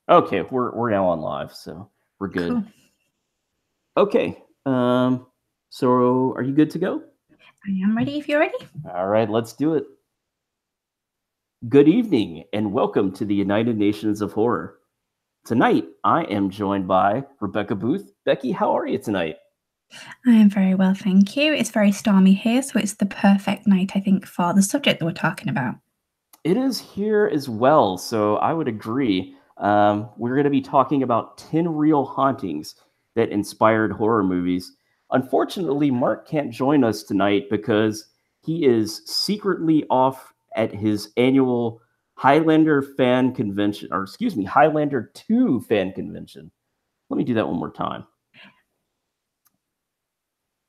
Okay, we're now on live, so we're good. Cool. Okay. So are you good to go? I am ready if you're ready. All right, let's do it. Good evening and welcome to the United Nations of Horror. Tonight I am joined by Rebecca Booth. Becky, how are you tonight? I am very well, thank you. It's very stormy here, so it's the perfect night, I think, for the subject that we're talking about. It is here as well, so I would agree. We're going to be talking about 10 real hauntings that inspired horror movies. Unfortunately, Mark can't join us tonight because he is secretly off at his annual Highlander fan convention, or excuse me, Highlander 2 fan convention. Let me do that one more time.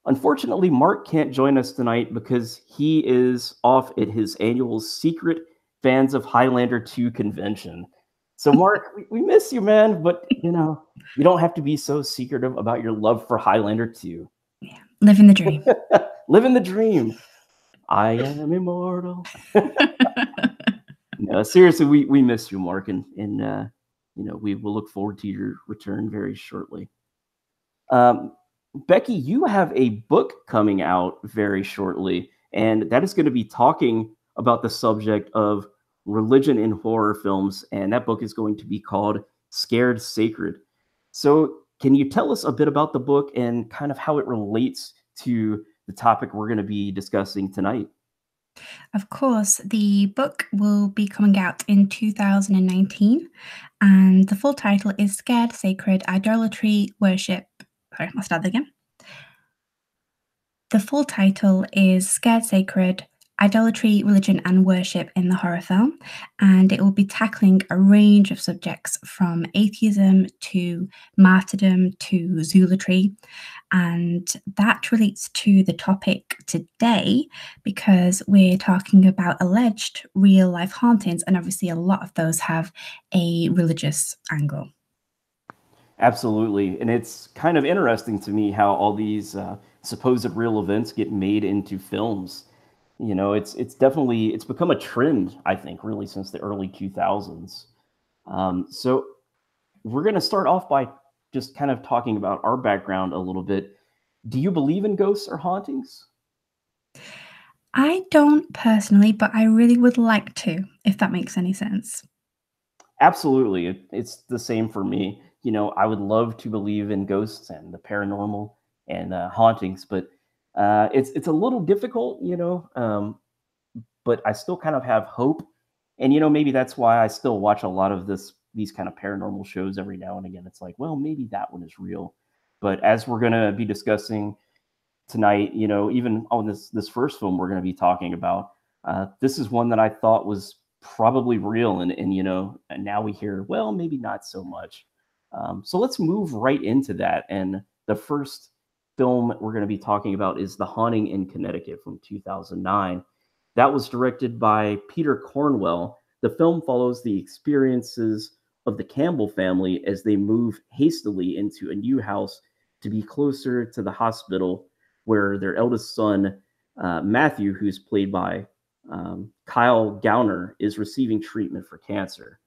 Unfortunately, Mark can't join us tonight because he is off at his annual secret Fans of Highlander 2 convention. So, Mark, we miss you, man, but you don't have to be so secretive about your love for Highlander 2. Yeah, living the dream. Living the dream. I am immortal. No, seriously, we miss you, Mark, and we will look forward to your return very shortly. Um, Becky, you have a book coming out very shortly, and that is going to be talking about the subject of religion in horror films, and that book is going to be called Scared Sacred. So, can you tell us a bit about the book and kind of how it relates to the topic we're going to be discussing tonight? Of course, the book will be coming out in 2019, and the full title is Scared Sacred Idolatry Worship. Sorry, I'll start that again. The full title is Scared Sacred Idolatry, Religion and Worship in the Horror Film, and it will be tackling a range of subjects from atheism to martyrdom to zealotry. And that relates to the topic today because we're talking about alleged real life hauntings, and obviously, a lot of those have a religious angle. Absolutely. And it's kind of interesting to me how all these supposed real events get made into films. It's definitely it's become a trend, I think, really since the early 2000s. So we're going to start off by just kind of talking about our background a little bit. Do you believe in ghosts or hauntings? I don't personally, but I really would like to, if that makes any sense. Absolutely. It's the same for me. I would love to believe in ghosts and the paranormal and hauntings, but it's a little difficult, but I still kind of have hope. And maybe that's why I still watch a lot of these kind of paranormal shows every now and again. It's like, well, maybe that one is real. But as we're going to be discussing tonight, even on this first film we're going to be talking about, this is one that I thought was probably real, and now we hear, well, maybe not so much. So let's move right into that. And the first film we're going to be talking about is The Haunting in Connecticut from 2009. That was directed by Peter Cornwell. The film follows the experiences of the Campbell family as they move hastily into a new house to be closer to the hospital where their eldest son, Matthew, who's played by Kyle Gowner, is receiving treatment for cancer.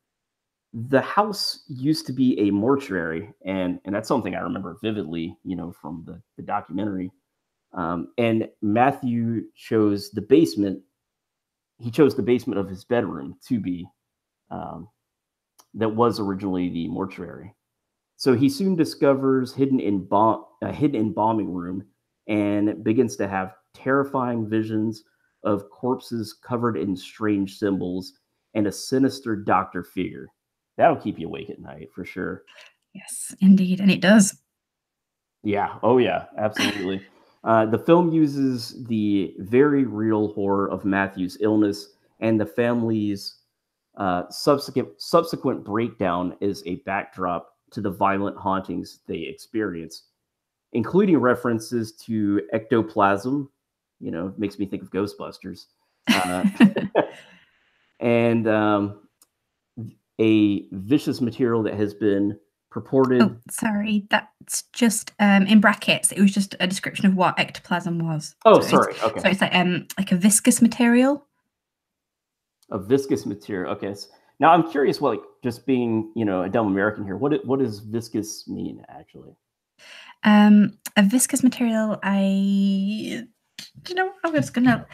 The house used to be a mortuary, and that's something I remember vividly, from the documentary. And Matthew chose the basement. He chose the basement of his bedroom to be um, that was originally the mortuary. So he soon discovers a hidden embalming room and begins to have terrifying visions of corpses covered in strange symbols and a sinister doctor figure. That'll keep you awake at night for sure. Yes, indeed, and it does. Yeah. Oh, yeah. Absolutely. The film uses the very real horror of Matthew's illness and the family's subsequent breakdown as a backdrop to the violent hauntings they experience, including references to ectoplasm. Makes me think of Ghostbusters, uh, and a vicious material that has been Oh, purported. sorry, that's just in brackets. It was just a description of what ectoplasm was. Oh, So it's sorry. Okay, so it's like a viscous material. a viscous material. Okay, Now I'm curious, what, like, just being, a dumb American here, what does viscous mean actually? A viscous material. I'm just gonna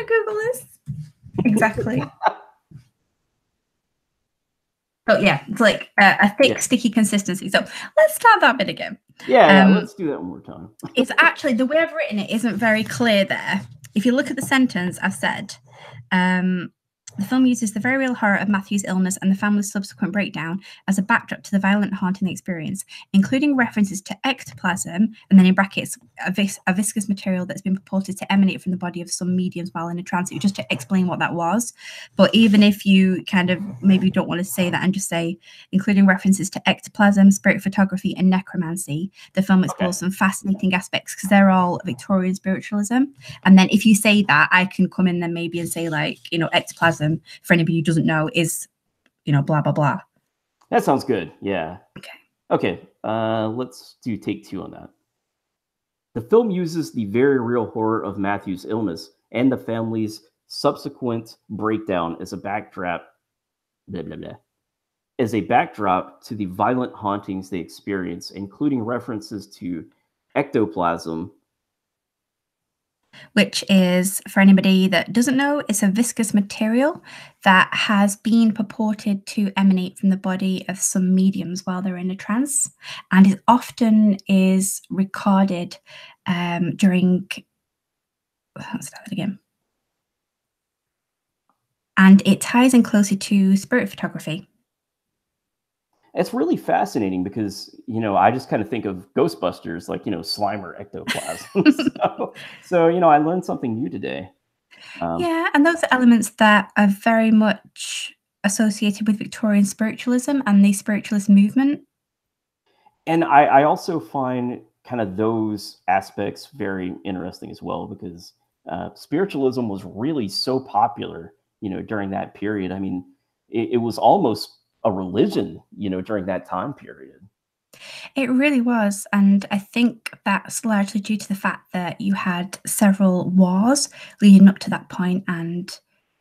Google this exactly. Oh yeah, it's like a thick, Yeah. sticky consistency. So let's start that bit again. Yeah, let's do that one more time. It's actually, the way I've written it isn't very clear there. If you look at the sentence I've said, the film uses the very real horror of Matthew's illness and the family's subsequent breakdown as a backdrop to the violent haunting experience, including references to ectoplasm, and then in brackets, a viscous material that's been purported to emanate from the body of some mediums while in a trance. Just to explain what that was. But even if you kind of maybe don't want to say that and just say, including references to ectoplasm, spirit photography, and necromancy, the film explores some fascinating aspects because they're all Victorian spiritualism. And then if you say that, I can come in then maybe and say, like, ectoplasm, for anybody who doesn't know, is, blah, blah, blah. That sounds good. Yeah. Okay. Okay. Let's do take two on that. The film uses the very real horror of Matthew's illness and the family's subsequent breakdown as a backdrop, blah, blah, blah, as a backdrop to the violent hauntings they experience, including references to ectoplasm. Which is, for anybody that doesn't know, it's a viscous material that has been purported to emanate from the body of some mediums while they're in a trance, and it often is recorded during. Let's start that again. And it ties in closely to spirit photography. It's really fascinating because, I just kind of think of Ghostbusters, like, slime or ectoplasm. so, I learned something new today. Yeah, and those are elements that are very much associated with Victorian spiritualism and the spiritualist movement. And I also find kind of those aspects very interesting as well, because spiritualism was really so popular, during that period. I mean, it was almost a religion, during that time period. It really was, and I think that's largely due to the fact that you had several wars leading up to that point, and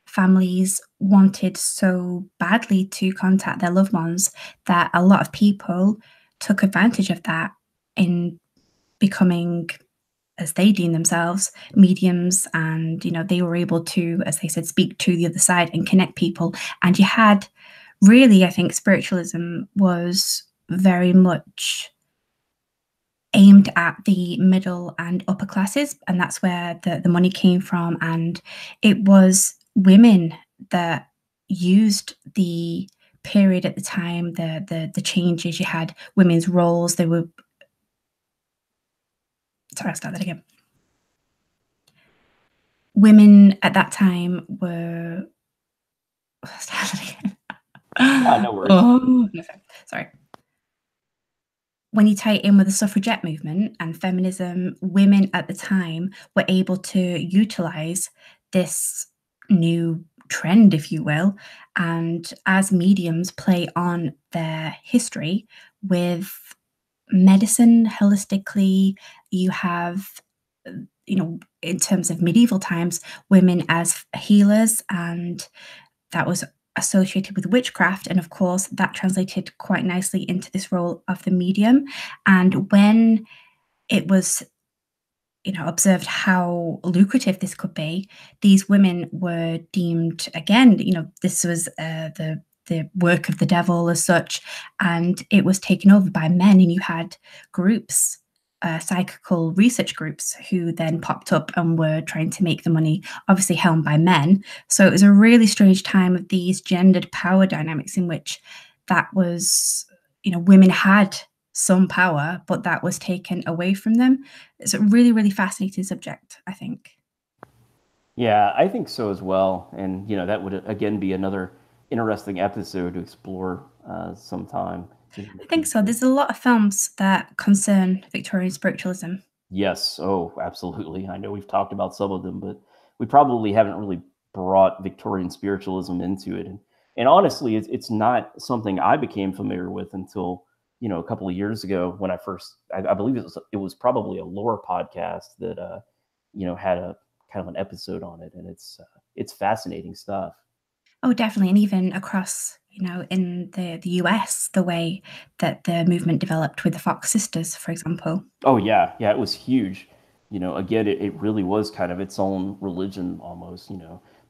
families wanted so badly to contact their loved ones that a lot of people took advantage of that in becoming, as they deem themselves, mediums. And they were able to, as they said, speak to the other side and connect people. And you had, really, I think spiritualism was very much aimed at the middle and upper classes, and that's where the money came from. And it was women that used the period at the time, the changes. You had women's roles. They were, sorry, I'll start that again. Women at that time were, start that again. No worries. Oh, no, sorry. When you tie it in with the suffragette movement and feminism, women at the time were able to utilize this new trend, if you will, and as mediums play on their history with medicine holistically. You have, in terms of medieval times, women as healers, and that was associated with witchcraft. And of course, that translated quite nicely into this role of the medium. And when it was, observed how lucrative this could be, these women were deemed, again, this was the work of the devil as such, and it was taken over by men. And you had groups, psychical research groups, who then popped up and were trying to make the money, obviously helmed by men. So it was a really strange time of these gendered power dynamics in which that was, women had some power, but that was taken away from them. It's a really, really fascinating subject, I think. Yeah, I think so as well. And, that would again be another interesting episode to explore sometime. I think so. There's a lot of films that concern Victorian spiritualism. Yes. Oh, absolutely. I know we've talked about some of them, but we probably haven't really brought Victorian spiritualism into it. And honestly, it's not something I became familiar with until, a couple of years ago when I believe it was probably a lore podcast that, had a kind of an episode on it. And it's fascinating stuff. Oh, definitely. And even across, in the US, the way that the movement developed with the Fox sisters, for example. Oh yeah, yeah, it was huge. Again, it really was kind of its own religion almost.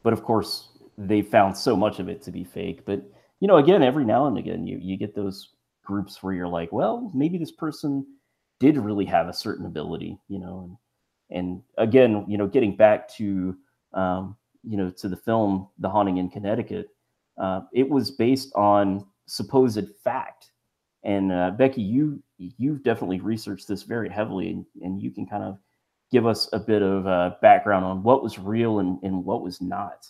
But of course, they found so much of it to be fake. But again, every now and again, you get those groups where you're like, well, maybe this person did really have a certain ability. And again, getting back to the film The Haunting in Connecticut, it was based on supposed fact. And Becky, you've definitely researched this very heavily, and you can kind of give us a bit of background on what was real and what was not.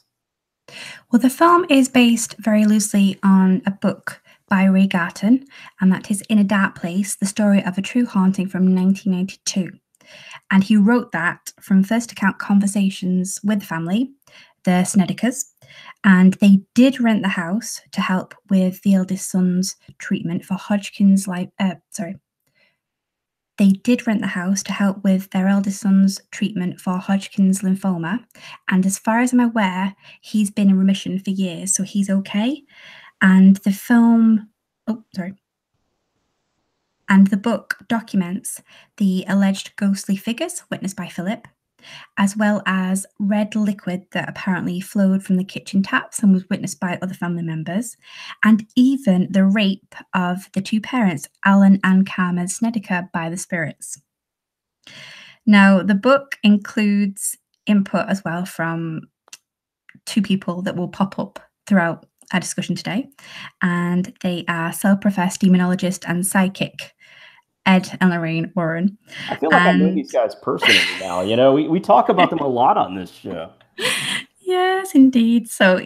Well, the film is based very loosely on a book by Ray Garton, and that is In a Dark Place, the story of a true haunting from 1992. And he wrote that from first account conversations with the family, the Snedekers, and they did rent the house to help with the eldest son's treatment for Hodgkin's they did rent the house to help with their eldest son's treatment for Hodgkin's lymphoma. And as far as I'm aware, he's been in remission for years, so he's okay. And the film, oh, sorry. And the book documents the alleged ghostly figures witnessed by Philip, as well as red liquid that apparently flowed from the kitchen taps and was witnessed by other family members, and even the rape of the two parents, Alan and Carmen Snedeker, by the spirits. Now, the book includes input as well from two people that will pop up throughout our discussion today, and they are self-professed demonologist and psychic Ed and Lorraine Warren. I feel like I know these guys personally now. We talk about them a lot on this show. Yes, indeed. So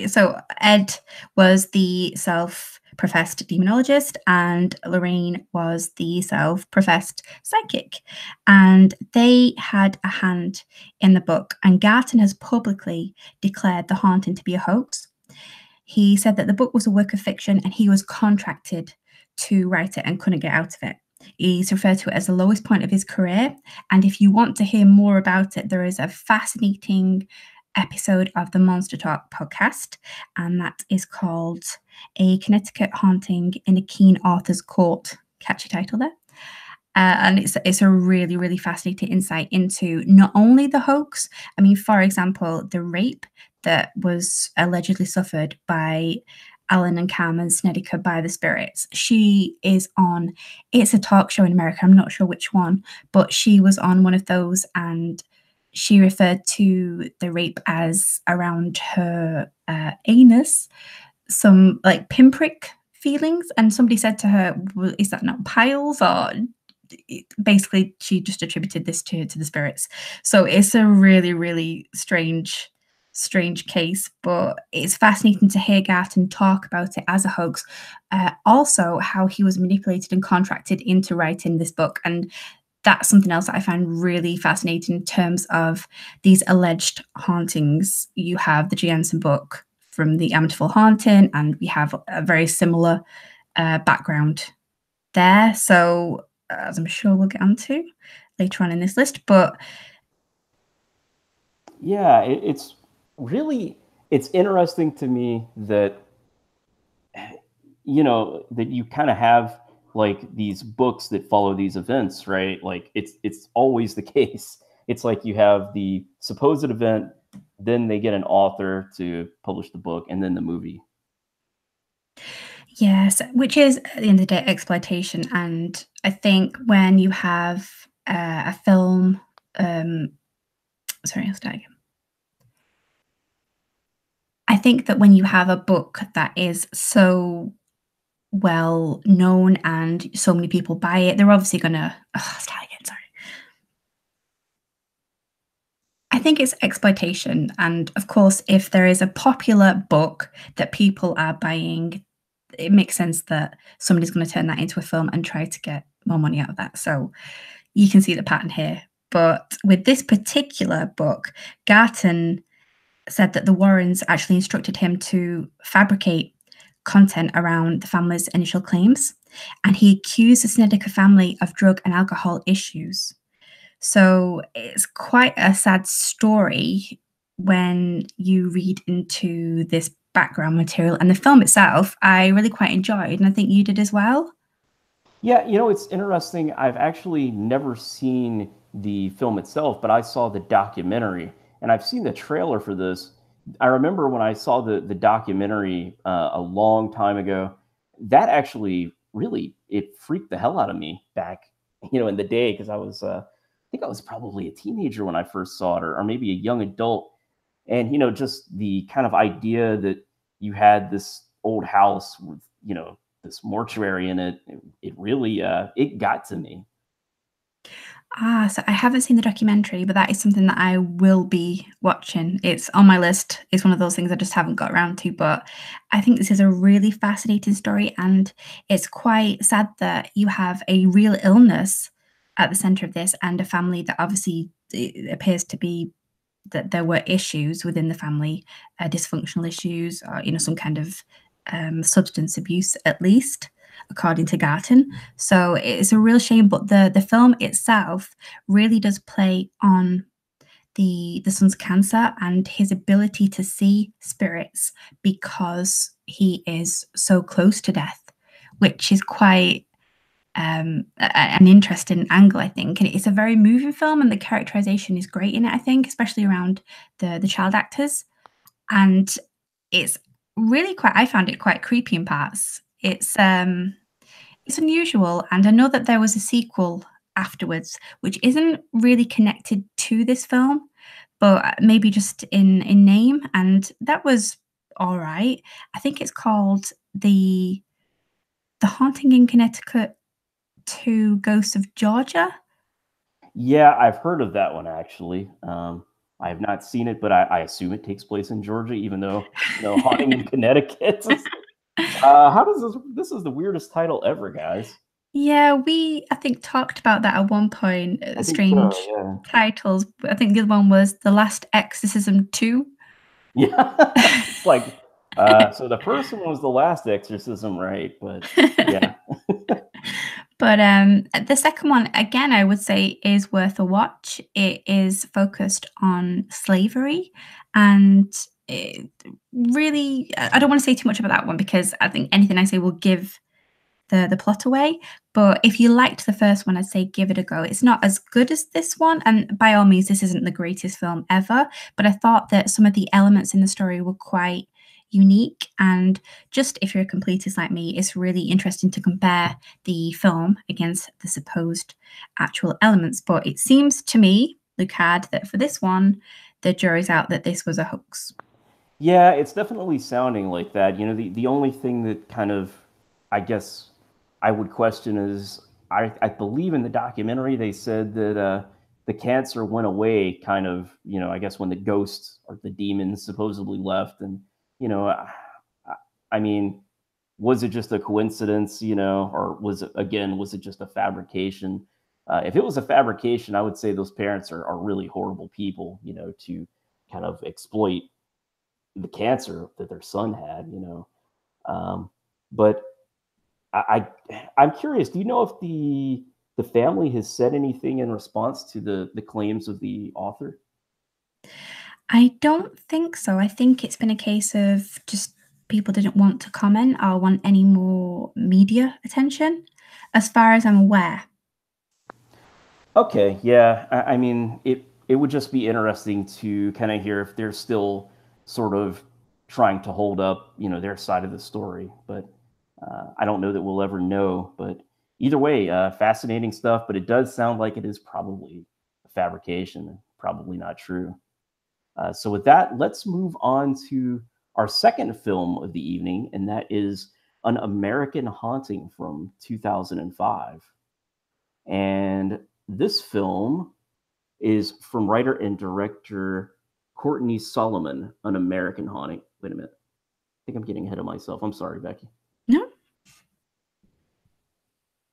Ed was the self-professed demonologist, and Lorraine was the self-professed psychic, and they had a hand in the book. And Garton has publicly declared The Haunting to be a hoax. He said that the book was a work of fiction, and he was contracted to write it and couldn't get out of it. He's referred to it as the lowest point of his career. And if you want to hear more about it, there is a fascinating episode of the Monster Talk podcast, and that is called A Connecticut Haunting in a Keen Author's Court. Catchy title there. And it's a really, really fascinating insight into not only the hoax, I mean, for example, the rape that was allegedly suffered by Alan and Carmen Snedeker by the spirits. She is on, it's a talk show in America, I'm not sure which one, but she was on one of those, and she referred to the rape as around her anus, some like pinprick feelings, and somebody said to her, well, is that not piles? Or basically she just attributed this to the spirits. So it's a really, really strange case, but it's fascinating to hear Garton talk about it as a hoax. Also, how he was manipulated and contracted into writing this book. And that's something else that I find really fascinating in terms of these alleged hauntings. You have the Jensen book from the Amityville Haunting, and we have a very similar background there. So, as I'm sure we'll get onto later on in this list, but yeah, it's really, it's interesting to me that that you kind of have like these books that follow these events, right? Like it's always the case. It's like you have the supposed event, then they get an author to publish the book, and then the movie. Yes, which is at the end of the day exploitation. And I think when you have a film, sorry, I'll start again. I think that when you have a book that is so well known and so many people buy it, they're obviously gonna start again, sorry. I think it's exploitation. And of course, if there is a popular book that people are buying, it makes sense that somebody's going to turn that into a film and try to get more money out of that. So you can see the pattern here. But with this particular book, Garton said that the Warrens actually instructed him to fabricate content around the family's initial claims, and he accused the Snedeker family of drug and alcohol issues. So it's quite a sad story when you read into this background material. And the film itself, I really quite enjoyed, and I think you did as well. Yeah, it's interesting. I've actually never seen the film itself, but I saw the documentary, and I've seen the trailer for this. I remember when I saw the documentary a long time ago. That actually really it freaked the hell out of me back, in the day because I think I was probably a teenager when I first saw it, or maybe a young adult, and just the kind of idea that you had this old house with this mortuary in it. It really it got to me. Ah, so I haven't seen the documentary, but that is something that I will be watching. It's on my list. It's one of those things I just haven't got around to, but I think this is a really fascinating story, and it's quite sad that you have a real illness at the center of this and a family that obviously it appears to be that there were issues within the family, dysfunctional issues, or some kind of substance abuse, at least, according to Garton. So it's a real shame, but the film itself really does play on the son's cancer and his ability to see spirits because he is so close to death, which is quite an interesting angle, I think. And it's a very moving film, and the characterization is great in it, I think, especially around the child actors. And it's really quite, I found it quite creepy in parts. It's unusual, and I know that there was a sequel afterwards, which isn't really connected to this film, but maybe just in name, and that was all right. I think it's called the Haunting in Connecticut to Ghosts of Georgia. Yeah, I've heard of that one actually. I have not seen it, but I assume it takes place in Georgia, even though Haunting in Connecticut. How does this is the weirdest title ever, guys. Yeah, we I think talked about that at one point. I think so. Strange Yeah. titles. I think the other one was The Last Exorcism 2. Yeah. It's like, so the first one was The Last Exorcism, right? But yeah. But the second one, again, I would say is worth a watch. It is focused on slavery, and it really, I don't want to say too much about that one because I think anything I say will give the plot away. But if you liked the first one, I'd say give it a go. It's not as good as this one, and by all means, this isn't the greatest film ever. But I thought that some of the elements in the story were quite unique, and just if you're a completist like me, it's really interesting to compare the film against the supposed actual elements. But it seems to me, Lucard, that for this one, the jury's out that this was a hoax. Yeah, it's definitely sounding like that. The only thing that kind of, I guess, I would question is I believe in the documentary they said that the cancer went away kind of, I guess when the ghosts or the demons supposedly left. And, you know, I, I mean, was it just a coincidence, or was it just a fabrication? If it was a fabrication, I would say those parents are really horrible people, to kind of exploit the cancer that their son had. Um, but I'm curious. Do you know if the family has said anything in response to the claims of the author? I don't think so. I think it's been a case of just people didn't want to comment or want any more media attention, as far as I'm aware. Okay, yeah. I mean, it would just be interesting to kind of hear if they're still sort of trying to hold up, their side of the story. But I don't know that we'll ever know. But either way, fascinating stuff. But it does sound like it is probably a fabrication, probably not true. So with that, let's move on to our second film of the evening, and that is An American Haunting from 2005. And this film is from writer and director Courtney Solomon, An American Haunting. Wait a minute. I think I'm getting ahead of myself. I'm sorry, Becky. No?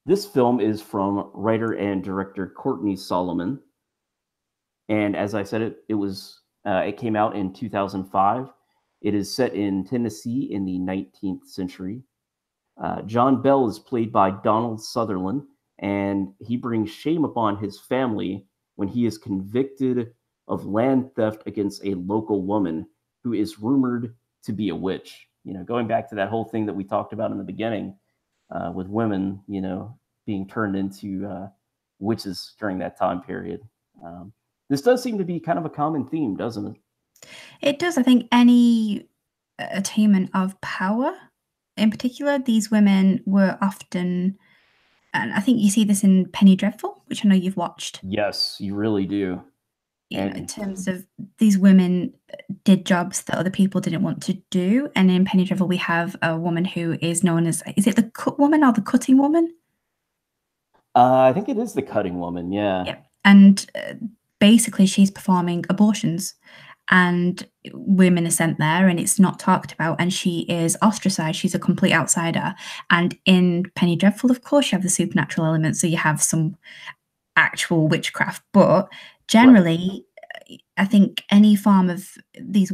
This film is from writer and director Courtney Solomon. And as I said, it came out in 2005. It is set in Tennessee in the 19th century. John Bell is played by Donald Sutherland, and he brings shame upon his family when he is convicted of land theft against a local woman who is rumored to be a witch. Going back to that whole thing that we talked about in the beginning, with women, being turned into witches during that time period. Um, this does seem to be kind of a common theme, doesn't it? It does. I think any attainment of power, in particular, these women were often, and I think you see this in Penny Dreadful, which I know you've watched. Yes, you really do. In And terms of these women did jobs that other people didn't want to do. And in Penny Dreadful, we have a woman who is known as, is it the cut woman or the cutting woman? I think it is the cutting woman. Yeah. Yeah. And basically, she's performing abortions, and women are sent there, and it's not talked about. And she is ostracized. She's a complete outsider. And in Penny Dreadful, of course, you have the supernatural element. So you have some actual witchcraft. But Right. generally, I think any form of these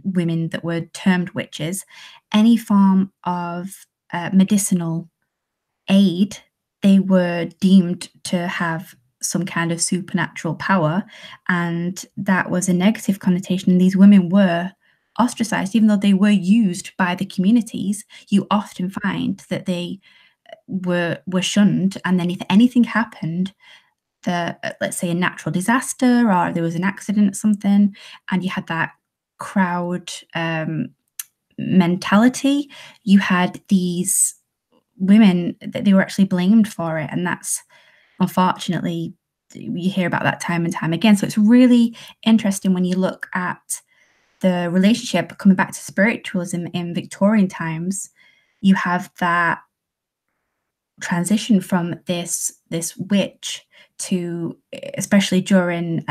women that were termed witches, any form of medicinal aid, they were deemed to have some kind of supernatural power, and that was a negative connotation. These women were ostracized, even though they were used by the communities. You often find that they were shunned, and then if anything happened, let's say a natural disaster or there was an accident or something, and you had that crowd mentality, you had these women that they were actually blamed for it, and that's unfortunately you hear about that time and time again. So it's really interesting when you look at the relationship coming back to spiritualism in Victorian times. You have that transition from this witch to, especially during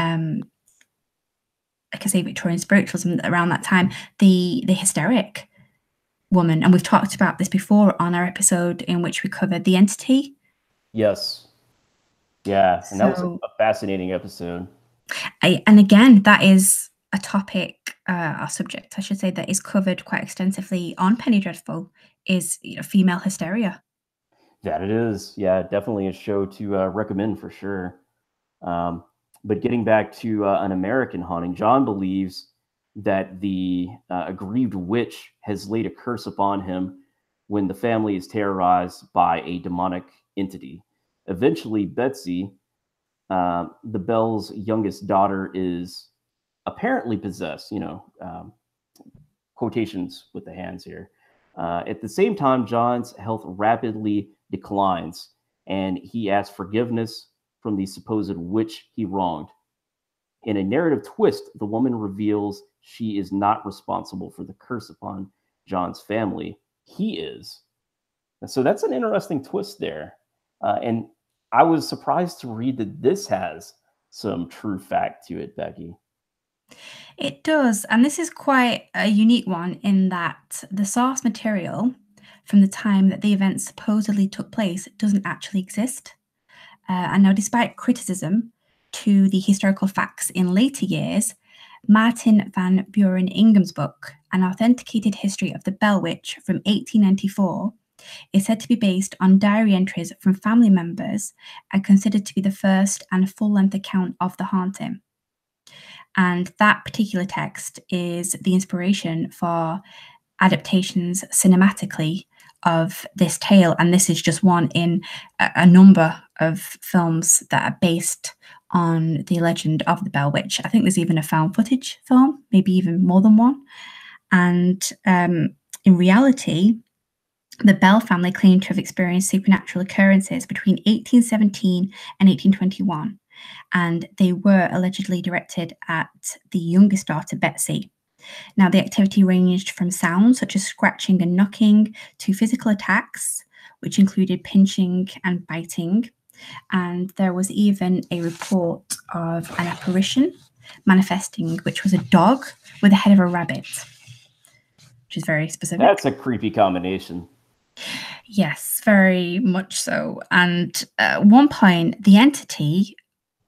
like I say, Victorian spiritualism around that time, the hysteric woman. And we've talked about this before on our episode in which we covered the entity. Yes. Yeah. And that was So a fascinating episode. and again, that is a topic, a subject, I should say, that is covered quite extensively on Penny Dreadful, is female hysteria. That it is. Yeah, definitely a show to recommend for sure. Um, but getting back to an American haunting, John believes that the aggrieved witch has laid a curse upon him when the family is terrorized by a demonic entity. Eventually, Betsy, the Bell's youngest daughter, is apparently possessed. Quotations with the hands here. At the same time, John's health rapidly declines, and he asks forgiveness from the supposed witch he wronged. In a narrative twist, the woman reveals she is not responsible for the curse upon John's family. He is. And so that's an interesting twist there. And I was surprised to read that this has some true fact to it, Becky. It does, and this is quite a unique one in that the source material from the time that the event supposedly took place doesn't actually exist. And now, despite criticism to the historical facts in later years, Martin van Buren Ingham's book, An Authenticated History of the Bell Witch from 1894, is said to be based on diary entries from family members and considered to be the first and full length account of the haunting. And that particular text is the inspiration for adaptations cinematically of this tale. And this is just one in a number of films that are based on the legend of the Bell Witch. I think there's even a found footage film, maybe even more than one. And in reality, the Bell family claimed to have experienced supernatural occurrences between 1817 and 1821, and they were allegedly directed at the youngest daughter, Betsy. Now, the activity ranged from sounds such as scratching and knocking to physical attacks, which included pinching and biting. And there was even a report of an apparition manifesting, which was a dog with the head of a rabbit, which is very specific. That's a creepy combination. Yes, very much so. And at one point, the entity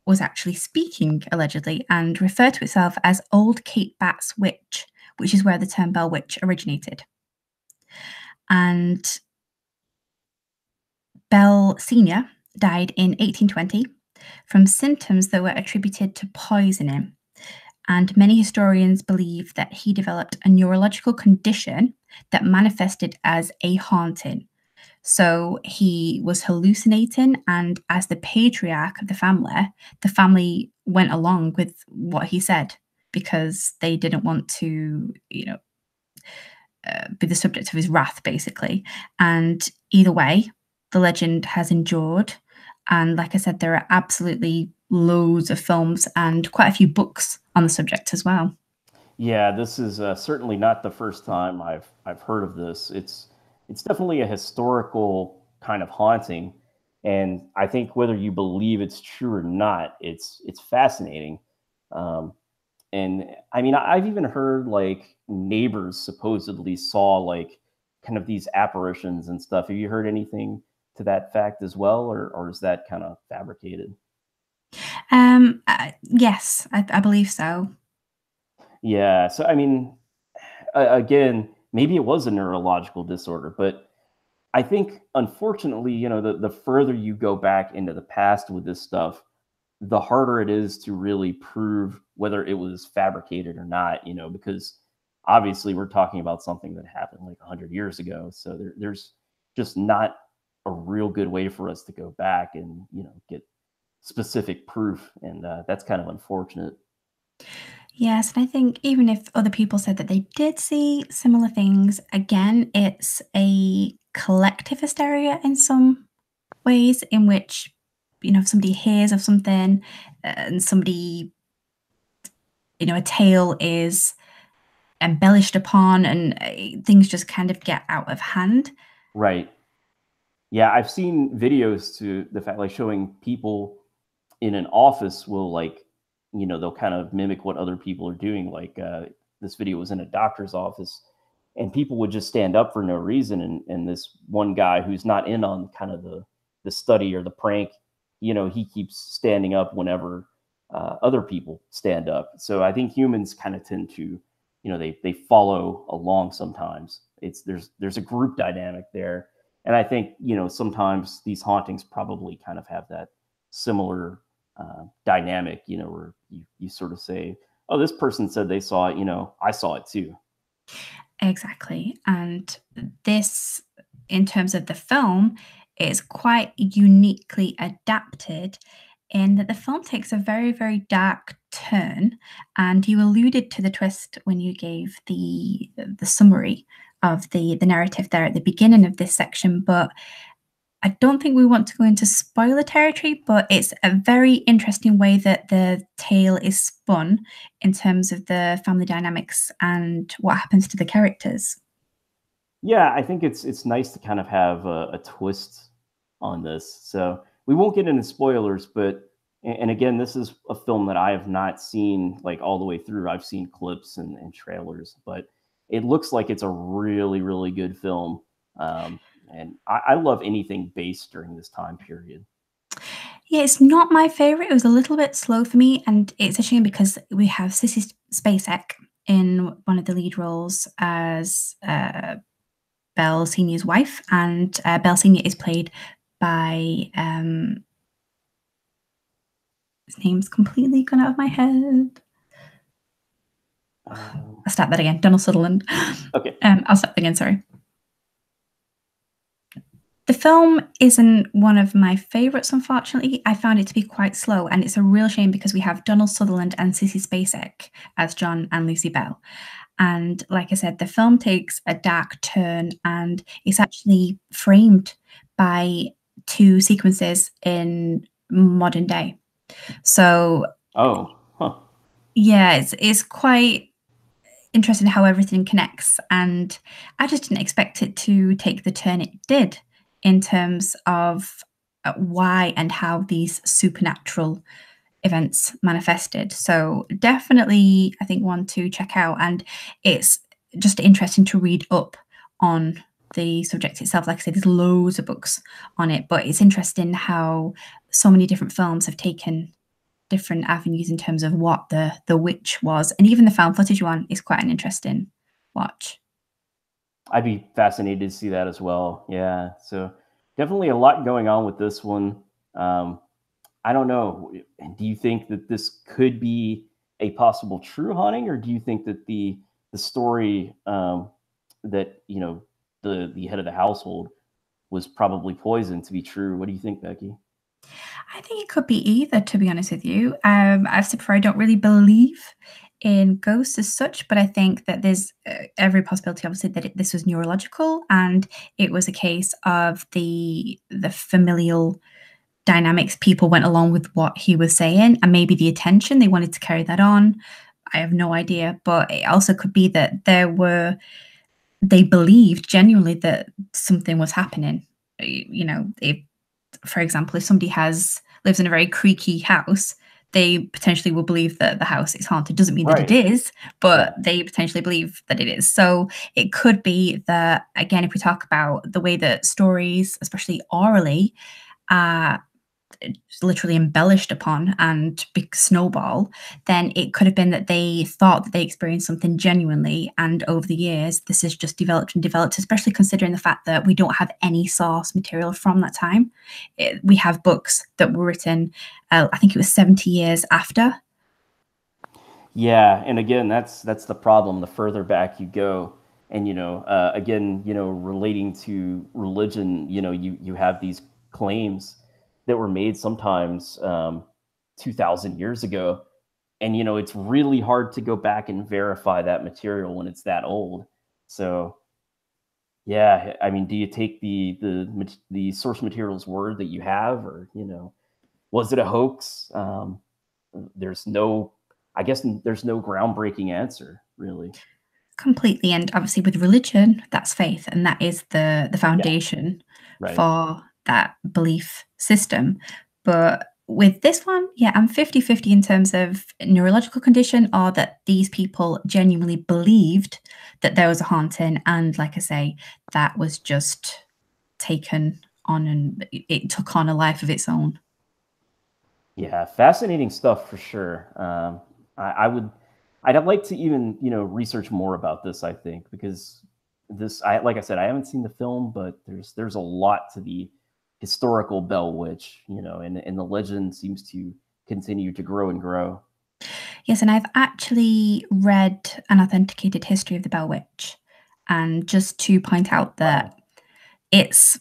was actually speaking, allegedly, and referred to itself as Old Kate Bat's Witch, which is where the term Bell Witch originated. And Bell Sr. died in 1820 from symptoms that were attributed to poisoning. and many historians believe that he developed a neurological condition that manifested as a haunting. So he was hallucinating, and as the patriarch of the family went along with what he said because they didn't want to, be the subject of his wrath, basically. And either way, the legend has endured. And like I said, there are absolutely loads of films and quite a few books on the subject as well. Yeah, this is certainly not the first time I've heard of this. It's definitely a historical kind of haunting, and I think whether you believe it's true or not, it's fascinating. Um, and I mean, I've even heard like neighbors supposedly saw like kind of these apparitions and stuff. Have you heard anything to that fact as well, or is that kind of fabricated? Yes, I believe so. Yeah. So I mean, again, maybe it was a neurological disorder, but I think unfortunately, the further you go back into the past with this stuff, the harder it is to really prove whether it was fabricated or not, because obviously we're talking about something that happened like 100 years ago. So there's just not a real good way for us to go back and, get specific proof. And that's kind of unfortunate. Yes, and I think even if other people said that they did see similar things, again, it's a collective hysteria in some ways, in which, if somebody hears of something and somebody, a tale is embellished upon and things just kind of get out of hand. Right. Yeah. I've seen videos to the fact like showing people in an office will like, they'll kind of mimic what other people are doing. Like this video was in a doctor's office, and people would just stand up for no reason. And this one guy who's not in on kind of the study or the prank, he keeps standing up whenever other people stand up. So I think humans kind of tend to, they follow along sometimes. There's a group dynamic there, and I think sometimes these hauntings probably kind of have that similar dynamic, where you sort of say, "Oh, this person said they saw it. I saw it too." Exactly. And this, in terms of the film, is quite uniquely adapted in that the film takes a very, very dark turn. And you alluded to the twist when you gave the summary of the narrative there at the beginning of this section, but I don't think we want to go into spoiler territory, but it's a very interesting way that the tale is spun in terms of the family dynamics and what happens to the characters. Yeah, I think it's nice to kind of have a twist on this. So we won't get into spoilers, but and again, this is a film that I have not seen like all the way through. I've seen clips and trailers, but it looks like it's a really, really good film. Um, and I love anything based during this time period. Yeah, it's not my favorite. It was a little bit slow for me, and it's a shame because we have Sissy Spacek in one of the lead roles as Belle Senior's wife, and Belle Senior is played by his name's completely gone out of my head. Um, I'll start that again. Donald Sutherland. okay. I'll start again. Sorry. The film isn't one of my favorites, unfortunately. I found it to be quite slow, and it's a real shame because we have Donald Sutherland and Sissy Spacek as John and Lucy Bell. And like I said, the film takes a dark turn, and it's actually framed by two sequences in modern day. So Oh, huh. yeah, it's quite interesting how everything connects. And I just didn't expect it to take the turn it did in terms of why and how these supernatural events manifested. So definitely, I think one to check out. And it's just interesting to read up on the subject itself. Like I said, there's loads of books on it, but it's interesting how so many different films have taken different avenues in terms of what the witch was, and even the found footage one is quite an interesting watch. I'd be fascinated to see that as well. Yeah. So definitely a lot going on with this one. Um, I don't know. Do you think that this could be? a possible true haunting, or do you think that the story that the head of the household was probably poisoned to be true? What do you think, Becky? I think it could be either, to be honest with you. I've said before, I don't really believe in ghosts as such, but I think that there's every possibility, obviously, that this was neurological and it was a case of the familial dynamics. People went along with what he was saying, and maybe the attention they wanted to carry that on. I have no idea, but it also could be that they believed genuinely that something was happening. If, for example, if somebody lives in a very creaky house, they potentially will believe that the house is haunted. Doesn't mean that it Right. is, Yeah. but they potentially believe that it is. So it could be that, again, if we talk about the way that stories, especially orally, are literally embellished upon and big snowball, then it could have been that they thought that they experienced something genuinely, and over the years this has just developed and developed, especially considering the fact that we don't have any source material from that time. We have books that were written, I think it was 70 years after. Yeah, and again, that's the problem. The further back you go, and again, relating to religion, you have these claims that were made sometimes 2,000 years ago, and it's really hard to go back and verify that material when it's that old. So yeah, I mean, do you take the source material's word that you have, or was it a hoax? There's no, I guess there's no groundbreaking answer, really. Completely. And obviously with religion, that's faith, and that is the Yeah, foundation right. for that belief system. But with this one, yeah, I'm 50-50 in terms of neurological condition, or that these people genuinely believed that there was a haunting, and like I say, that was just taken on, and it took on a life of its own. Yeah, fascinating stuff for sure. I would, I'd like to even research more about this. I think because like I said, I haven't seen the film, but there's a lot to the historical Bell Witch, and the legend seems to continue to grow and grow. Yes, and I've actually read an authenticated history of the Bell Witch, and just to point out that Wow. it's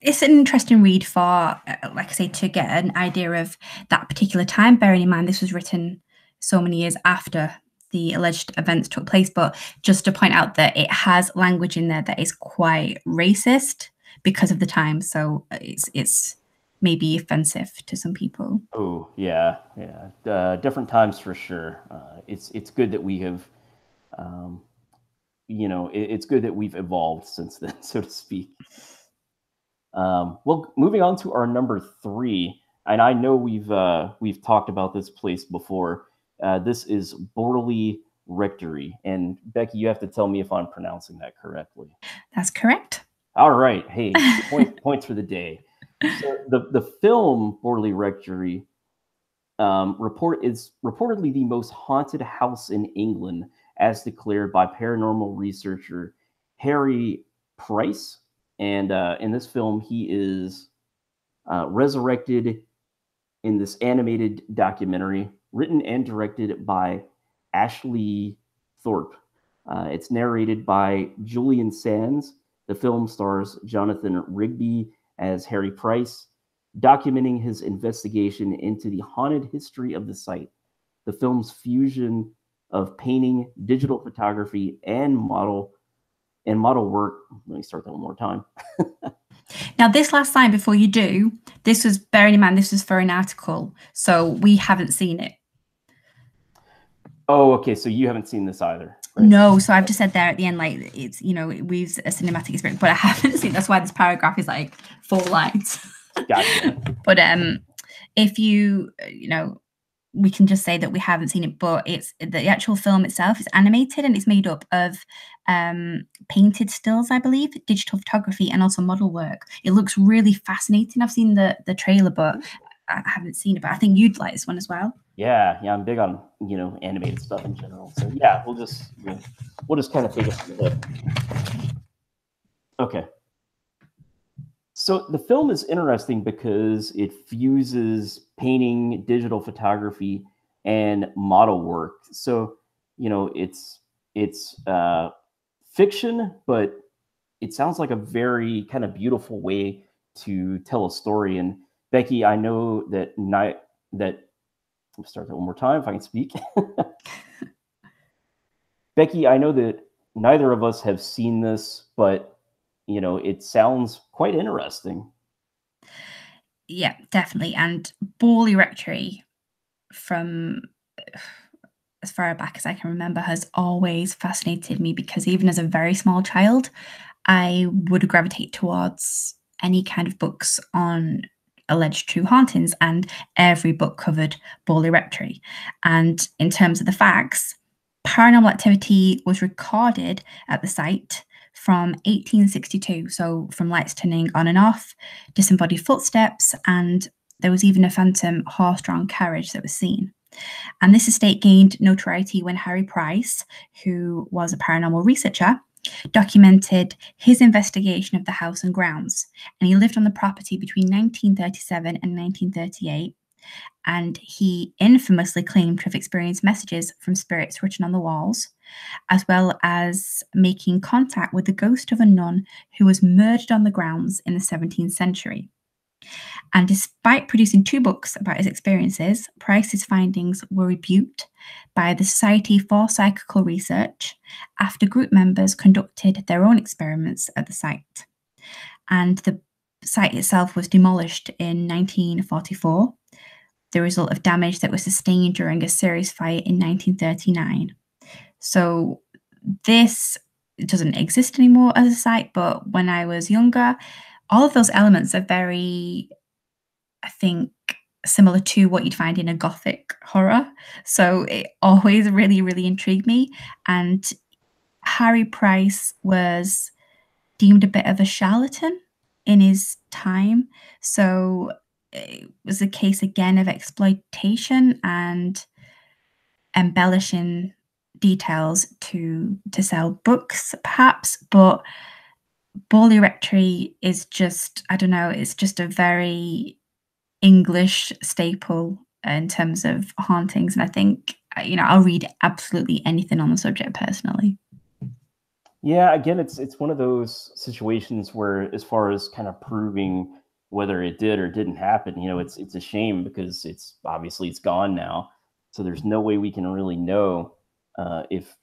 it's an interesting read for, like I say, to get an idea of that particular time. Bearing in mind this was written so many years after the alleged events took place, but just to point out that it has language in there that is quite racist because of the time. So it's maybe offensive to some people. Oh yeah, yeah. Different times for sure. It's good that we have, um, it's good that we've evolved since then, so to speak. Well, moving on to our number three, and I know we've talked about this place before. This is Borley Rectory, and Becky, you have to tell me if I'm pronouncing that correctly. That's correct. All right, hey, points for the day. So the film Borley Rectory is reportedly the most haunted house in England, as declared by paranormal researcher Harry Price. And in this film, he is resurrected in this animated documentary, written and directed by Ashley Thorpe. It's narrated by Julian Sands. The film stars Jonathan Rigby as Harry Price, documenting his investigation into the haunted history of the site. The film's fusion of painting, digital photography, and model work. Let me start that one more time. Now, this last line before you do, this was, bearing in mind, this was for an article, so we haven't seen it. Oh, okay. So you haven't seen this either, right? No, so I've just said there at the end, like, it's, we've a cinematic experience, but I haven't seen. That's why this paragraph is like 4 lines. Gotcha. But if we can just say that we haven't seen it, but it's the actual film itself is animated, and it's made up of painted stills, I believe, digital photography, and also model work. It looks really fascinating. I've seen the trailer, but I haven't seen it. But I think you'd like this one as well. Yeah, I'm big on animated stuff in general. So yeah, we'll just kind of take it from the hip. Okay. So the film is interesting because it fuses painting, digital photography, and model work. So, it's fiction, but it sounds like a very kind of beautiful way to tell a story. And Becky, I know that night that let's start that one more time if I can speak. Becky, I know that neither of us have seen this, but it sounds quite interesting. Yeah, definitely. And Borley Rectory, from as far back as I can remember, has always fascinated me because even as a very small child, I would gravitate towards any kind of books on alleged true hauntings, and every book covered Borley Rectory. And in terms of the facts, paranormal activity was recorded at the site from 1862. So, from lights turning on and off, disembodied footsteps, and there was even a phantom horse drawn carriage that was seen. And this estate gained notoriety when Harry Price, who was a paranormal researcher, documented his investigation of the house and grounds. And he lived on the property between 1937 and 1938. And he infamously claimed to have experienced messages from spirits written on the walls, as well as making contact with the ghost of a nun who was murdered on the grounds in the 17th century. And despite producing two books about his experiences, Price's findings were rebuked by the Society for Psychical Research after group members conducted their own experiments at the site. And the site itself was demolished in 1944, the result of damage that was sustained during a serious fire in 1939. So this doesn't exist anymore as a site, but when I was younger, all of those elements are very, I think, similar to what you'd find in a gothic horror. So it always really, really intrigued me. And Harry Price was deemed a bit of a charlatan in his time. So it was a case again of exploitation and embellishing details to sell books, perhaps. But Borley Rectory is just, I don't know, it's just a very English staple in terms of hauntings. And I think, I'll read absolutely anything on the subject personally. Yeah, again, it's one of those situations where, as far as kind of proving whether it did or didn't happen, it's a shame because it's gone now, so there's no way we can really know if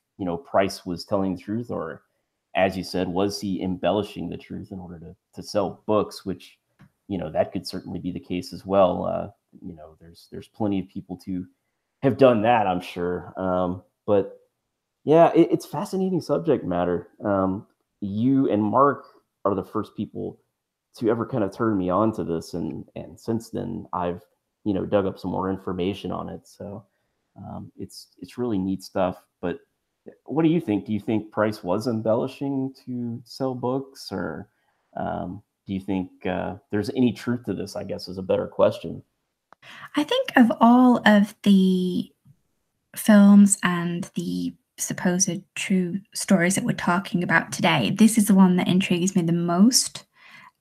Price was telling the truth, or, as you said, was he embellishing the truth in order to sell books, which that could certainly be the case as well. There's plenty of people to have done that, I'm sure, but. Yeah, it's fascinating subject matter. You and Mark are the first people to ever kind of turn me on to this, and since then I've dug up some more information on it. So it's really neat stuff. But what do you think? Do you think Price was embellishing to sell books, or do you think there's any truth to this? I guess is a better question. I think of all of the films and the supposed true stories that we're talking about today, this is the one that intrigues me the most.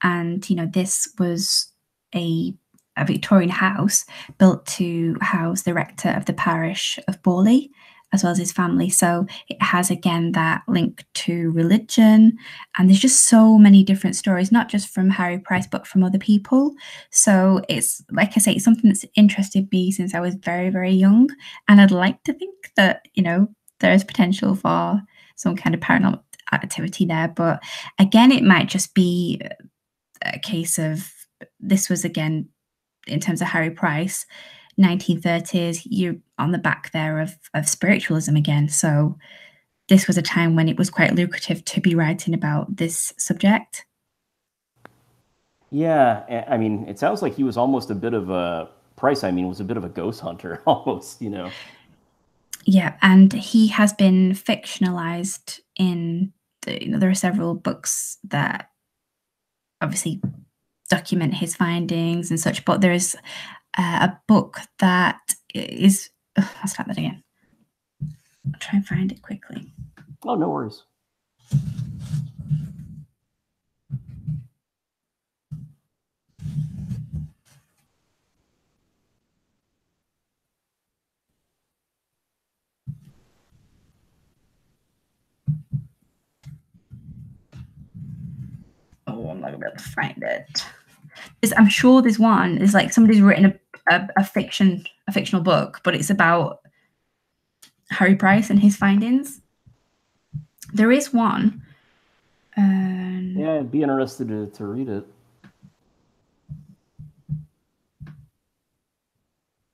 And, this was a, a Victorian house built to house the rector of the parish of Borley, as well as his family. So it has, again, that link to religion. And there's just so many different stories, not just from Harry Price, but from other people. So it's, like I say, it's something that's interested me since I was very, very young. And I'd like to think that, there is potential for some kind of paranormal activity there. But again, it might just be a case of, this was, again, in terms of Harry Price, 1930s, you're on the back there of spiritualism again. So this was a time when it was quite lucrative to be writing about this subject. Yeah, I mean, it sounds like he was almost a bit of a Price. I mean, was a bit of a ghost hunter, almost. Yeah, and he has been fictionalized in there are several books that obviously document his findings and such, but there is a book that is, I'll start that again. I'll try and find it quickly. Oh, no worries. I'm not gonna be able to find it. I'm sure there's one. There's like somebody's written a fictional book, but it's about Harry Price and his findings. There is one. Yeah, I'd be interested to read it.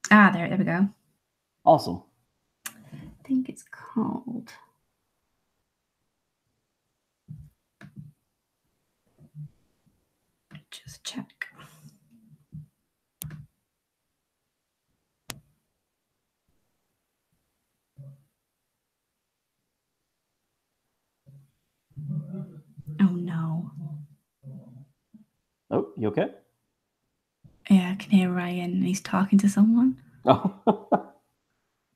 There we go. Awesome. I think it's called. Just check. Oh no. Oh, you okay? Yeah, I can hear Ryan. He's talking to someone. Oh.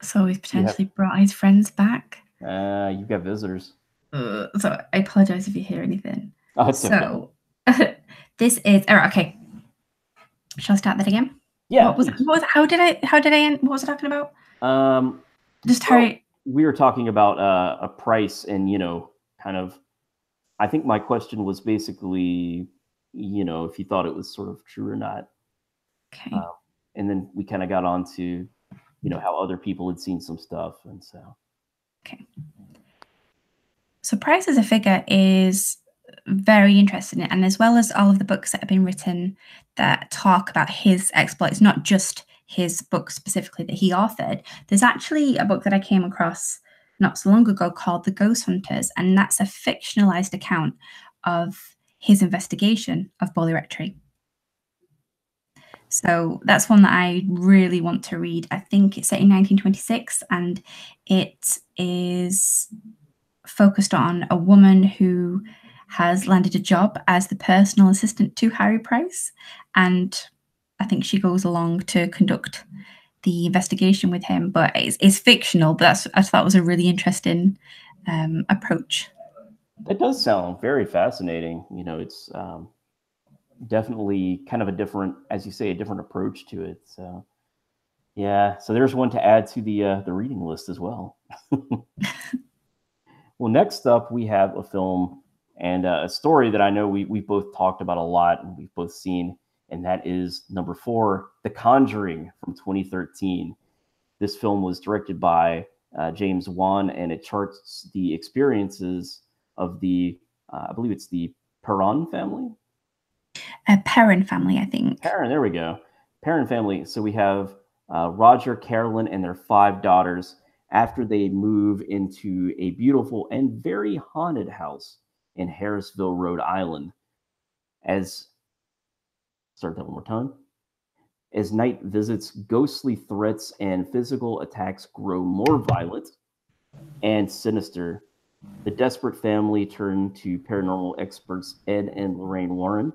So he's potentially brought his friends back. You've got visitors. So I apologize if you hear anything. Oh, it's so okay. This is okay. Shall I start that again? Yeah. What was how did I end? What was I talking about? Just Harry. We were talking about a price and, kind of, I think my question was basically, if you thought it was sort of true or not. Okay. And then we kind of got on to, how other people had seen some stuff. And so. Okay. So Price as a figure is very interesting, and as well as all of the books that have been written that talk about his exploits, not just his book specifically that he authored, there's actually a book that I came across not so long ago called The Ghost Hunters, and that's a fictionalized account of his investigation of Bowley Rectory. So that's one that I really want to read. I think it's set in 1926, and it is focused on a woman who has landed a job as the personal assistant to Harry Price, and I think she goes along to conduct the investigation with him. But it's fictional, but I thought was a really interesting approach. It does sound very fascinating. It's definitely kind of a different, as you say, a different approach to it. So yeah, so there's one to add to the reading list as well. Well, next up we have a film and a story that I know we've both talked about a lot and we've both seen, and that is number 4, The Conjuring from 2013. This film was directed by James Wan, and it charts the experiences of the, I believe it's the Perron family? Perron family, I think. Perron, there we go. Perron family. So we have Roger, Carolyn, and their 5 daughters after they move into a beautiful and very haunted house in Harrisville, Rhode Island. Start that one more time. As night visits, ghostly threats and physical attacks grow more violent and sinister. The desperate family turn to paranormal experts Ed and Lorraine Warren.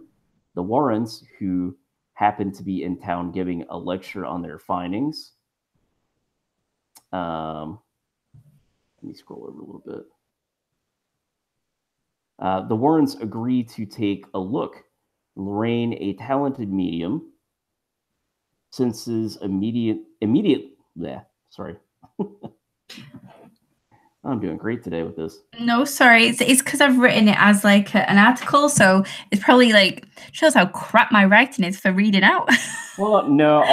The Warrens, who happen to be in town giving a lecture on their findings. Let me scroll over a little bit. The Warrens agree to take a look. Lorraine, a talented medium, senses sorry. I'm doing great today with this. No, sorry. It's because I've written it as like an article, so it's probably like shows how crap my writing is for reading out. Well, no,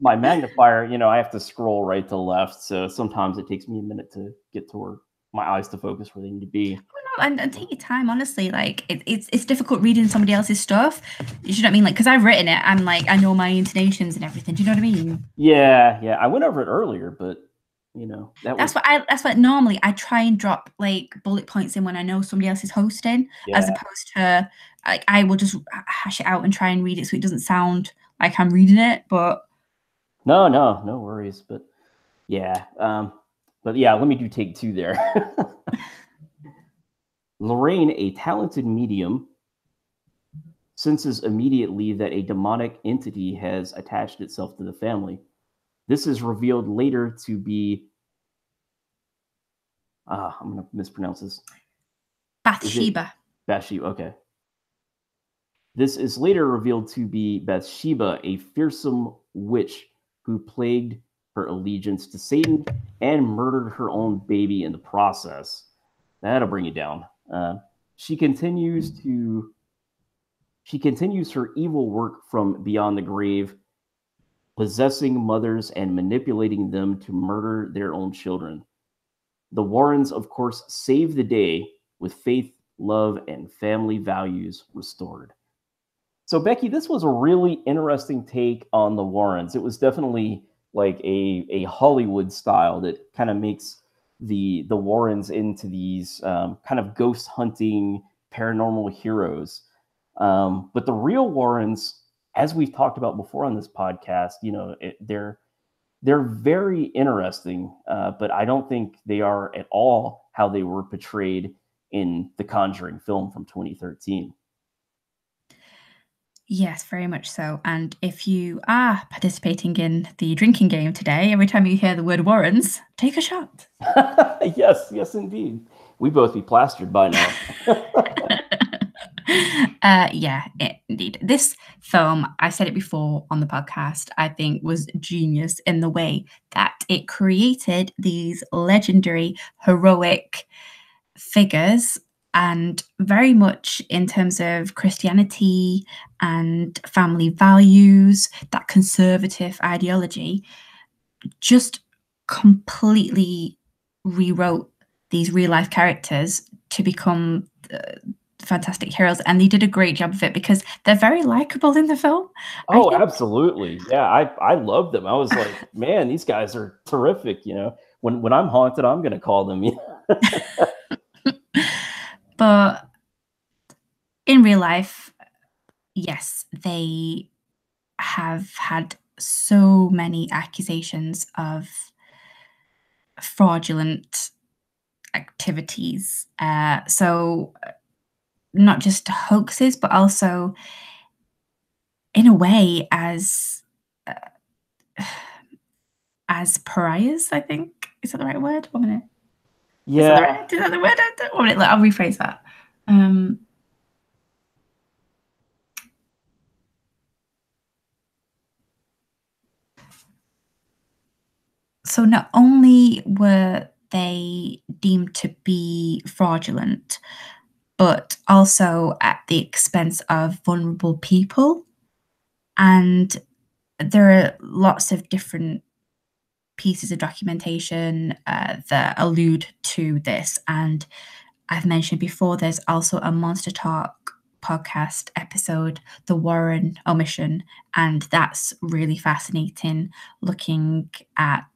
my magnifier, I have to scroll right to left, so sometimes it takes me a minute to get to where my eyes to focus where they need to be. And take your time, honestly. Like it's difficult reading somebody else's stuff. You know what I mean? Like, because I've written it, I'm like, I know my intonations and everything. Do you know what I mean? Yeah. I went over it earlier, but that's what normally I try and drop like bullet points in when I know somebody else is hosting, as opposed to like I will just hash it out and try and read it so it doesn't sound like I'm reading it. But no worries. But yeah, let me do take 2 there. Lorraine, a talented medium, senses immediately that a demonic entity has attached itself to the family. This is revealed later to be I'm going to mispronounce this. Bathsheba. Bathsheba, okay. This is later revealed to be Bathsheba, a fearsome witch who plagued her allegiance to Satan and murdered her own baby in the process. That'll bring you down. She continues to She continues her evil work from beyond the grave, possessing mothers and manipulating them to murder their own children. The Warrens, of course, save the day with faith, love, and family values restored. So, Becky, this was a really interesting take on the Warrens. It was definitely like a Hollywood style that kind of makes the Warrens into these kind of ghost hunting paranormal heroes. But the real Warrens, as we've talked about before on this podcast, they're very interesting, but I don't think they are at all how they were portrayed in the Conjuring film from 2013. Yes, very much so. And if you are participating in the drinking game today, every time you hear the word Warrens, take a shot. Yes, indeed. We both be plastered by now. Yeah, indeed. This film, I said it before on the podcast, I think was genius in the way that it created these legendary, heroic figures, and very much in terms of Christianity and family values, that conservative ideology, just completely rewrote these real life characters to become fantastic heroes, and they did a great job of it because they're very likable in the film. I Oh, think. absolutely. Yeah, I love them. I was like, man, these guys are terrific. When I'm haunted, I'm gonna call them. But in real life, yes, they have had so many accusations of fraudulent activities. So not just hoaxes, but also, in a way, as pariahs. I think, is that the right word? 1 minute. Is that Yeah, the right? Is that the word? 1 minute. I'll rephrase that. So not only were they deemed to be fraudulent, but also at the expense of vulnerable people. And there are lots of different pieces of documentation that allude to this. And I've mentioned before, there's also a Monster Talk podcast episode, The Warren Omission. And that's really fascinating, looking at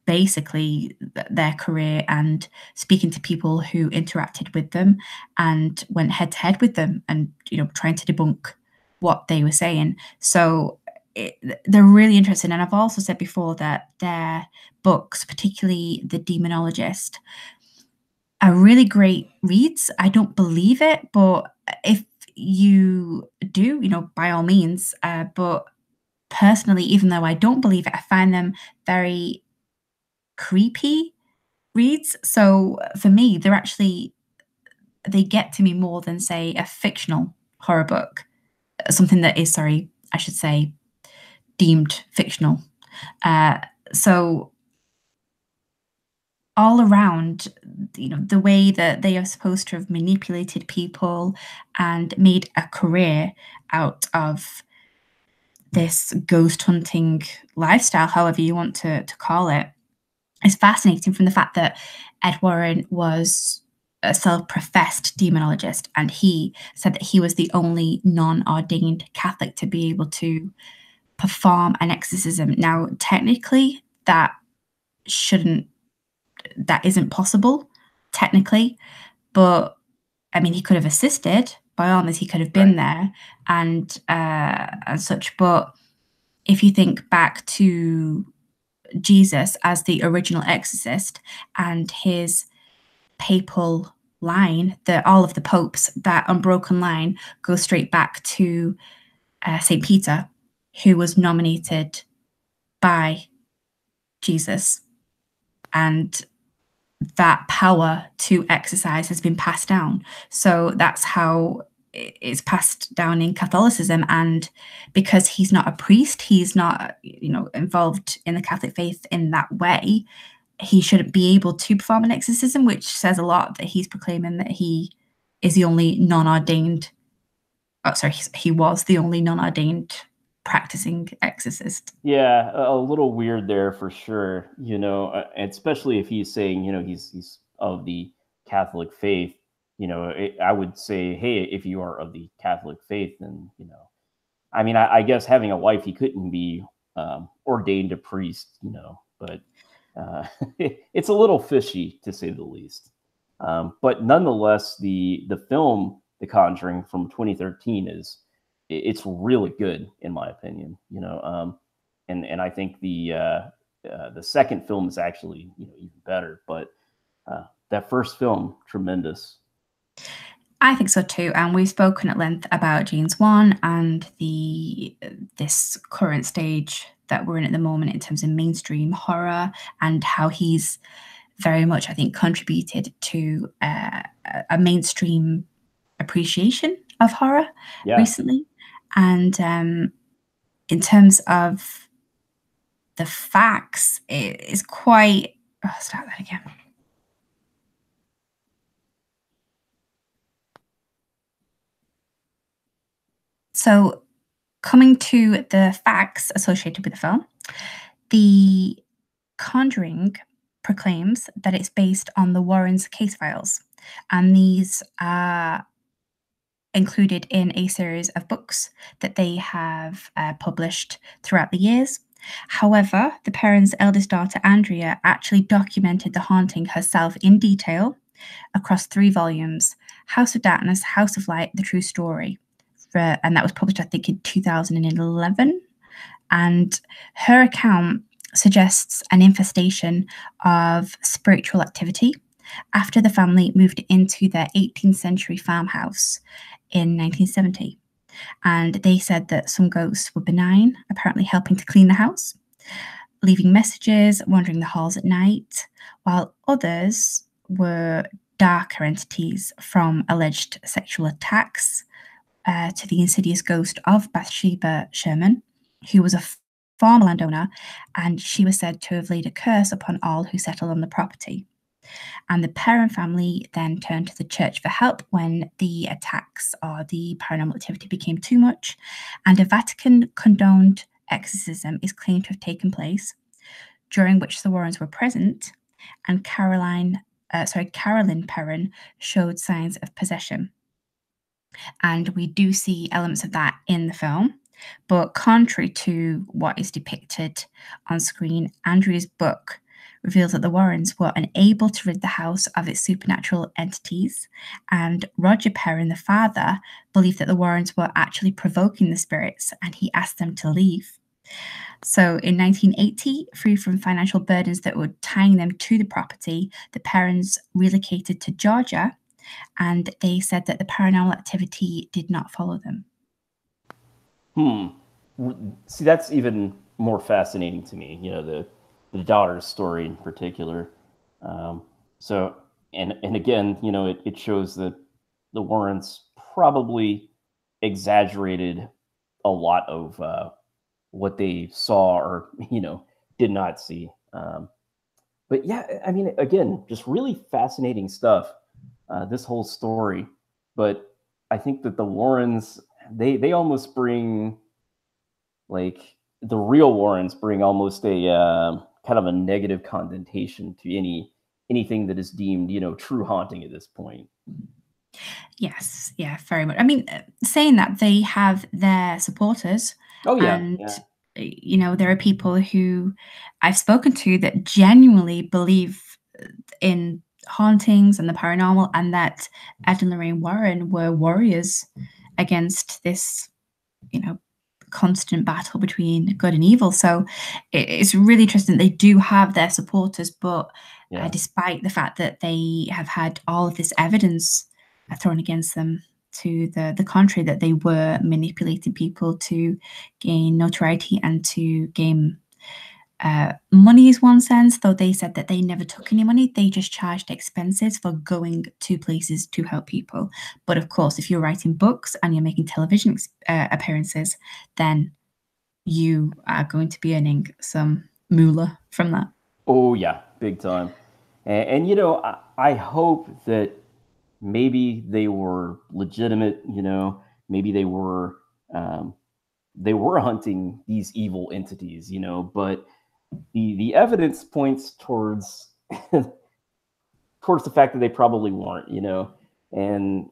basically their career and speaking to people who interacted with them and went head to head with them, and trying to debunk what they were saying. So they're really interesting. And I've also said before that their books, particularly The Demonologist, are really great reads. I don't believe it, but if you do, by all means. But personally, even though I don't believe it, I find them very creepy reads. So for me, they get to me more than, say, a fictional horror book, something that is, sorry, I should say, deemed fictional. So all around, the way that they are supposed to have manipulated people and made a career out of this ghost hunting lifestyle, however you want to call it, is fascinating, from the fact that Ed Warren was a self-professed demonologist, and he said that he was the only non-ordained Catholic to be able to perform an exorcism. Now, technically, that isn't possible, technically, but I mean, he could have assisted. By all means, he could have been there and such. But if you think back to Jesus as the original exorcist and his papal line, all of the popes, that unbroken line goes straight back to St. Peter, who was nominated by Jesus. And that power to exercise has been passed down. So that's how it's passed down in Catholicism. And because he's not a priest, he's not, involved in the Catholic faith in that way, he shouldn't be able to perform an exorcism, which says a lot that he's proclaiming that he is the only non-ordained Oh, sorry, he was the only non-ordained practicing exorcist. Yeah, a little weird there for sure. Especially if he's saying, he's of the Catholic faith. I would say, hey, if you are of the Catholic faith, then I mean, I guess having a wife, he couldn't be ordained a priest, but uh, it's a little fishy to say the least. But nonetheless, the film The Conjuring from 2013 it's really good in my opinion. And I think the second film is actually even better. But that first film, tremendous. I think so too, and we've spoken at length about James Wan and the this current stage that we're in at the moment in terms of mainstream horror and how he's very much, I think, contributed to a mainstream appreciation of horror Yeah. recently. And in terms of the facts, it is quite. Oh, start that again. So, coming to the facts associated with the film, The Conjuring proclaims that it's based on the Warrens' case files, and these are included in a series of books that they have published throughout the years. However, the parents' eldest daughter, Andrea, actually documented the haunting herself in detail across 3 volumes: House of Darkness, House of Light, The True Story. And that was published, I think, in 2011. And her account suggests an infestation of spiritual activity after the family moved into their 18th century farmhouse in 1970. And they said that some ghosts were benign, apparently helping to clean the house, leaving messages, wandering the halls at night, while others were darker entities from alleged sexual attacks to the insidious ghost of Bathsheba Sherman, who was a former landowner, and she was said to have laid a curse upon all who settled on the property. And the Perrin family then turned to the church for help when the attacks or the paranormal activity became too much, and a Vatican condoned exorcism is claimed to have taken place, during which the Warrens were present, and Carolyn Perrin showed signs of possession. And we do see elements of that in the film. But contrary to what is depicted on screen, Andrea's book reveals that the Warrens were unable to rid the house of its supernatural entities, and Roger Perrin, the father, believed that the Warrens were actually provoking the spirits, and he asked them to leave. So in 1980, free from financial burdens that were tying them to the property, the Perrins relocated to Georgia, and they said that the paranormal activity did not follow them. See, that's even more fascinating to me. The daughter's story in particular. So, and again, it shows that the Warrens probably exaggerated a lot of what they saw or did not see. But yeah, I mean, again, just really fascinating stuff. This whole story, but I think that the Warrens they almost bring like the real Warrens bring almost a kind of a negative connotation to anything that is deemed true haunting at this point. Yes, yeah, very much. I mean, saying that, they have their supporters, Oh yeah, and yeah. there are people who I've spoken to that genuinely believe in hauntings and the paranormal, and that Ed and Lorraine Warren were warriors against this, you know, constant battle between good and evil. So it's really interesting. They do have their supporters, but Yeah. despite the fact that they have had all of this evidence thrown against them to the contrary, that they were manipulating people to gain notoriety and to gain money is one sense, though they said that they never took any money. They just charged expenses for going to places to help people. But of course, if you're writing books and you're making television appearances, then you are going to be earning some moolah from that. Oh yeah, big time. And I hope that maybe they were legitimate. maybe they were hunting these evil entities, but the evidence points towards towards the fact that they probably weren't. And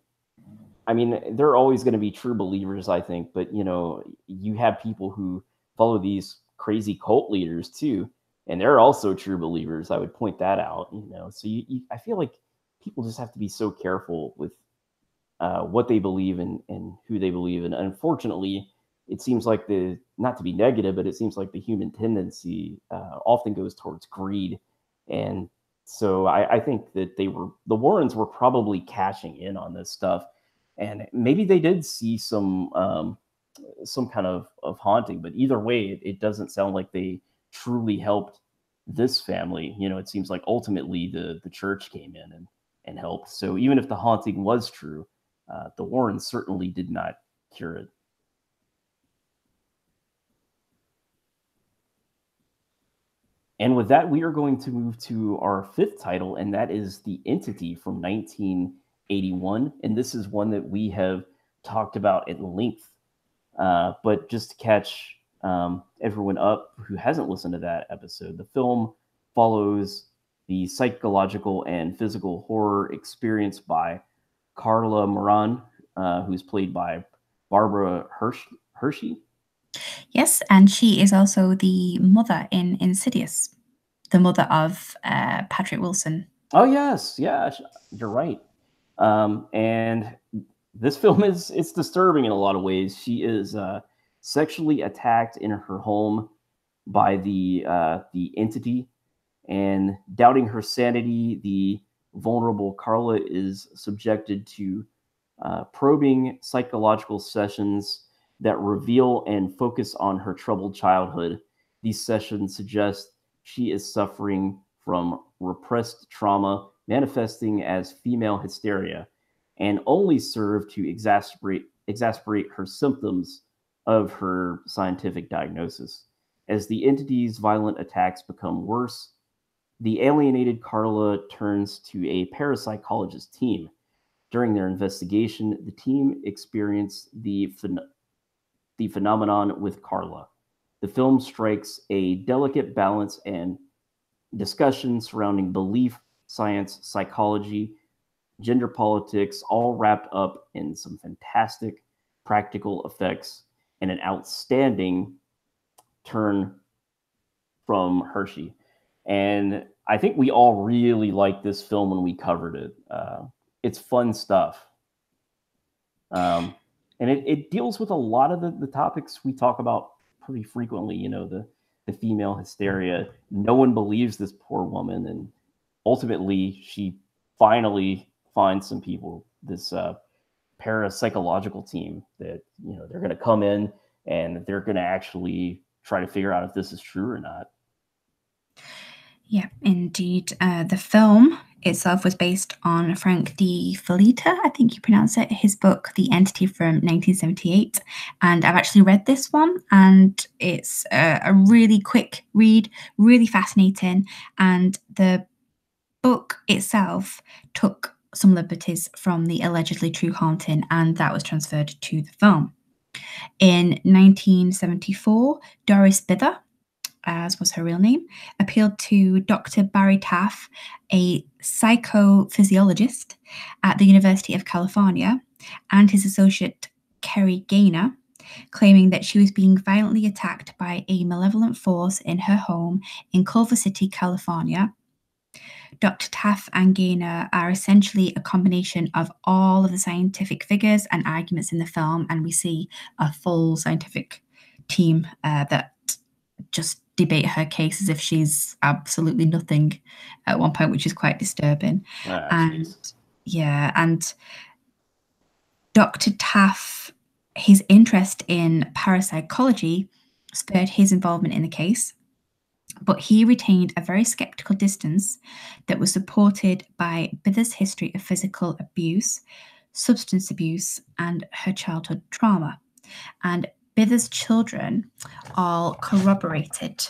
I mean, there are always going to be true believers, I think, but you have people who follow these crazy cult leaders too, and they're also true believers. I would point that out. So I feel like people just have to be so careful with what they believe in and who they believe in. Unfortunately, it seems like not to be negative, but it seems like the human tendency often goes towards greed. And so I think that the Warrens were probably cashing in on this stuff. And maybe they did see some kind of haunting, but either way, it doesn't sound like they truly helped this family. It seems like ultimately the church came in and helped. So even if the haunting was true, the Warrens certainly did not cure it. And with that, we are going to move to our fifth title, and that is The Entity from 1981. And this is one that we have talked about at length. But just to catch everyone up who hasn't listened to that episode, the film follows the psychological and physical horror experienced by Carla Moran, who's played by Barbara Hershey. Yes, and she is also the mother in Insidious, the mother of Patrick Wilson. Oh yes, yeah, you're right. And this film it's disturbing in a lot of ways. She is sexually attacked in her home by the entity, and doubting her sanity, the vulnerable Carla is subjected to probing psychological sessions that reveal and focus on her troubled childhood. These sessions suggest she is suffering from repressed trauma manifesting as female hysteria and only serve to exasperate her symptoms of her scientific diagnosis. As the entity's violent attacks become worse, the alienated Carla turns to a parapsychologist team. During their investigation, the team experienced the phenomenon with Carla. The film strikes a delicate balance and discussion surrounding belief, science, psychology, gender politics, all wrapped up in some fantastic practical effects and an outstanding turn from Hershey. And I think we all really liked this film when we covered it. It's fun stuff. And it deals with a lot of the topics we talk about pretty frequently, the female hysteria. No one believes this poor woman, and ultimately she finally finds some people, this parapsychological team that they're going to come in and they're going to actually try to figure out if this is true or not. Yeah, indeed. The film itself was based on Frank de Felitta, I think you pronounce it, his book, The Entity from 1978. And I've actually read this one, and it's a really quick read, really fascinating. And the book itself took some liberties from the allegedly true haunting, and that was transferred to the film. In 1974, Doris Bither, as was her real name, appealed to Dr. Barry Taff, a psychophysiologist at the University of California, and his associate Kerry Gaynor, claiming that she was being violently attacked by a malevolent force in her home in Culver City, California. Dr. Taff and Gaynor are essentially a combination of all of the scientific figures and arguments in the film, and we see a full scientific team that just debate her case as if she's absolutely nothing at one point, which is quite disturbing. And Dr. Taff, his interest in parapsychology spurred his involvement in the case, but he retained a very skeptical distance that was supported by Bither's history of physical abuse, substance abuse, and her childhood trauma. And Bither's children all corroborated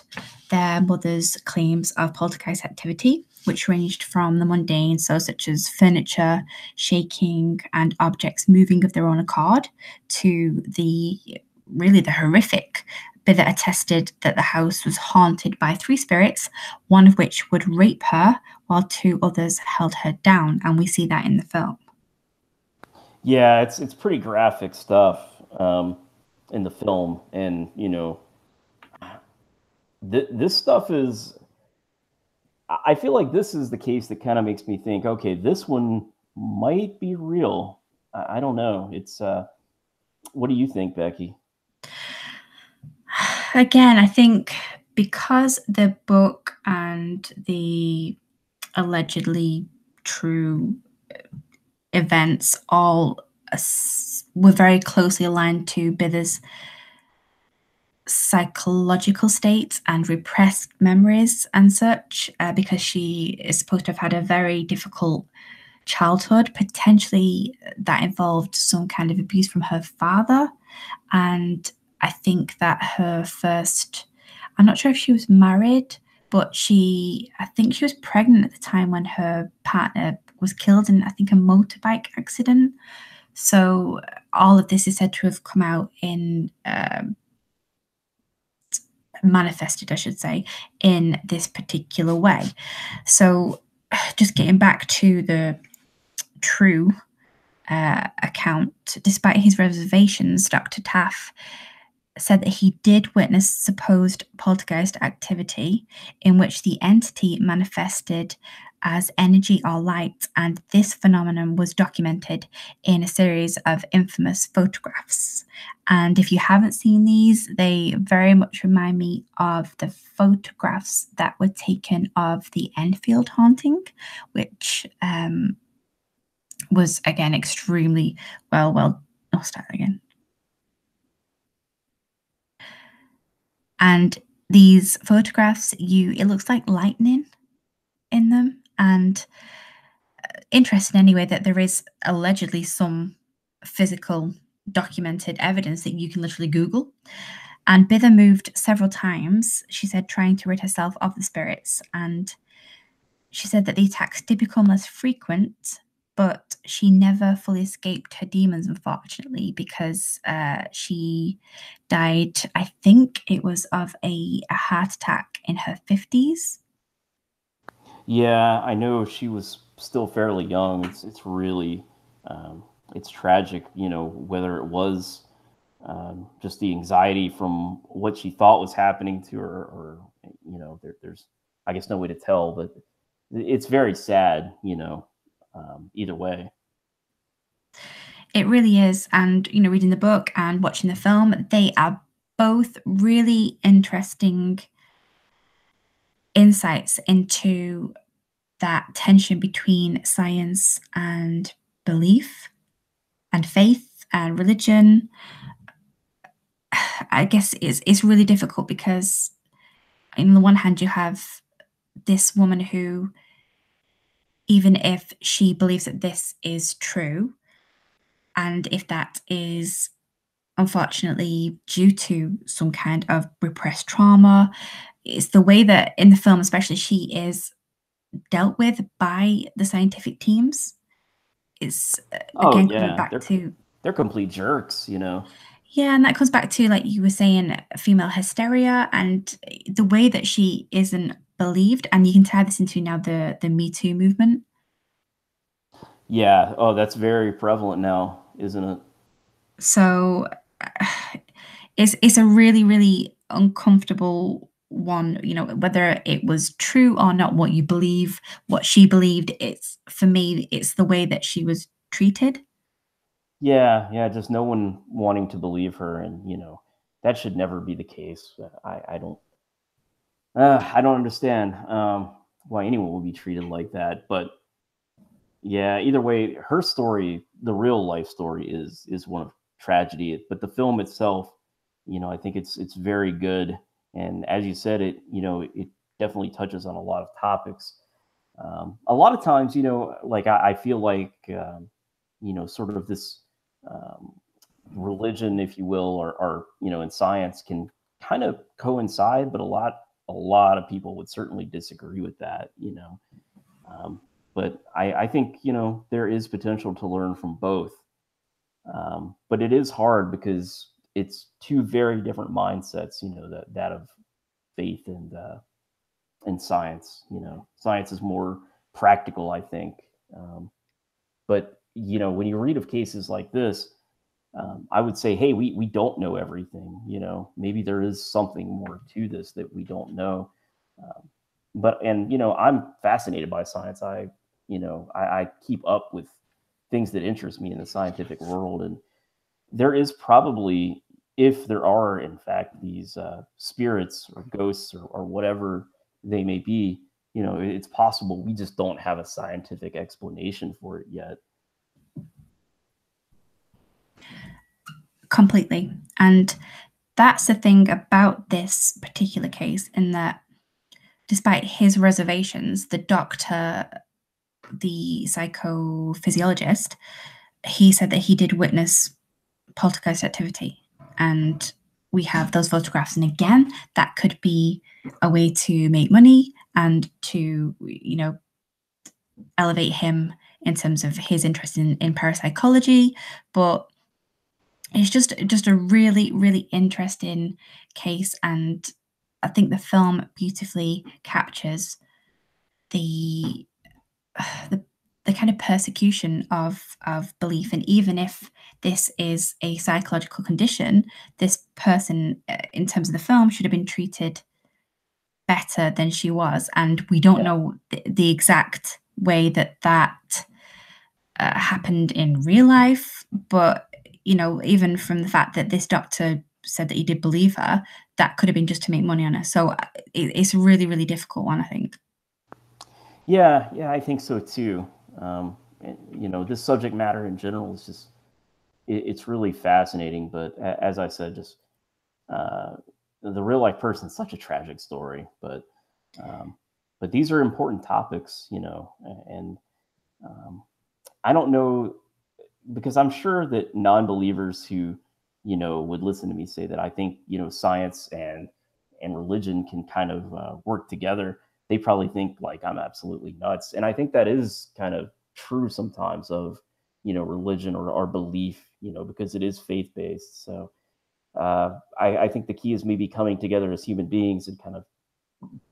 their mother's claims of poltergeist activity, which ranged from the mundane, so such as furniture shaking and objects moving of their own accord, to the horrific bit that attested that the house was haunted by three spirits, one of which would rape her while two others held her down. And we see that in the film. Yeah, it's pretty graphic stuff in the film, and this stuff is. I feel like this is the case that kind of makes me think, okay, this one might be real. I don't know. It's what do you think, Becky? Again, I think because the book and the allegedly true events all were very closely aligned to Bither's psychological states and repressed memories and such, because she is supposed to have had a very difficult childhood, potentially that involved some kind of abuse from her father. And I think that her first, I'm not sure if she was married, but I think she was pregnant at the time when her partner was killed in, I think, a motorbike accident. So all of this is said to have come out in, manifested, I should say, in this particular way. So just getting back to the true account, despite his reservations, Dr. Taff said that he did witness supposed poltergeist activity in which the entity manifested as energy or light, and this phenomenon was documented in a series of infamous photographs. And if you haven't seen these, they very much remind me of the photographs that were taken of the Enfield haunting, which was again extremely I'll start again. And these photographs, it looks like lightning in them. And interesting anyway that there is allegedly some physical documented evidence that you can literally Google. And Bither moved several times, she said, trying to rid herself of the spirits. And she said that the attacks did become less frequent, but she never fully escaped her demons, unfortunately, because she died, I think it was of a heart attack in her 50s. Yeah, I know she was still fairly young. It's really it's tragic, whether it was just the anxiety from what she thought was happening to her, or there's I guess no way to tell, but it's very sad, either way. It really is. And, reading the book and watching the film, they are both really interesting insights into that tension between science and belief and faith and religion. I guess it's really difficult because on the one hand you have this woman who, even if she believes that this is true, and if that is unfortunately due to some kind of repressed trauma, it's the way that in the film especially she is dealt with by the scientific teams. It's Oh again coming yeah, back to, they're complete jerks. yeah, and that comes back to, like you were saying, female hysteria and the way that she isn't believed, and you can tie this into now the Me Too movement. Yeah. Oh, that's very prevalent now, isn't it? So it's a really, really uncomfortable one, whether it was true or not, what you believe, what she believed. It's, for me, it's the way that she was treated. Yeah, yeah, just no one wanting to believe her, and that should never be the case. I don't understand why anyone would be treated like that. But yeah, either way, her story, the real life story, is one of tragedy. But the film itself, I think it's very good. And as you said, it definitely touches on a lot of topics. A lot of times, like I feel like sort of this um, religion, if you will, or in science can kind of coincide, but a lot of people would certainly disagree with that. Um, but I think, there is potential to learn from both. But it is hard because it's two very different mindsets, that of faith and science. Science is more practical, I think. But when you read of cases like this, I would say, hey, we don't know everything. Maybe there is something more to this that we don't know. Um, but I'm fascinated by science. I keep up with things that interest me in the scientific world, and there is probably, if there are in fact these spirits or ghosts or whatever they may be, it's possible we just don't have a scientific explanation for it yet. Completely. And that's the thing about this particular case, in that despite his reservations, the doctor, the psychophysiologist, he said that he did witness poltergeist activity. And we have those photographs. And again, that could be a way to make money and to, elevate him in terms of his interest in parapsychology. But it's just a really, really interesting case. And I think the film beautifully captures the the the kind of persecution of belief. And even if this is a psychological condition, this person, in terms of the film, should have been treated better than she was. And we don't Yeah. know the exact way that happened in real life, but even from the fact that this doctor said that he did believe her, that could have been just to make money on her. So it's a really, really difficult one, I think. Yeah, I think so too. And, this subject matter in general is just, it's really fascinating. But as I said, just uh, the real life person is such a tragic story. Um, but these are important topics, and um, I don't know, because I'm sure that non-believers who, would listen to me say that I think, science and religion can kind of work together. They probably think like I'm absolutely nuts, and I think that is kind of true sometimes of, religion or belief, because it is faith based. So I think the key is maybe coming together as human beings and kind of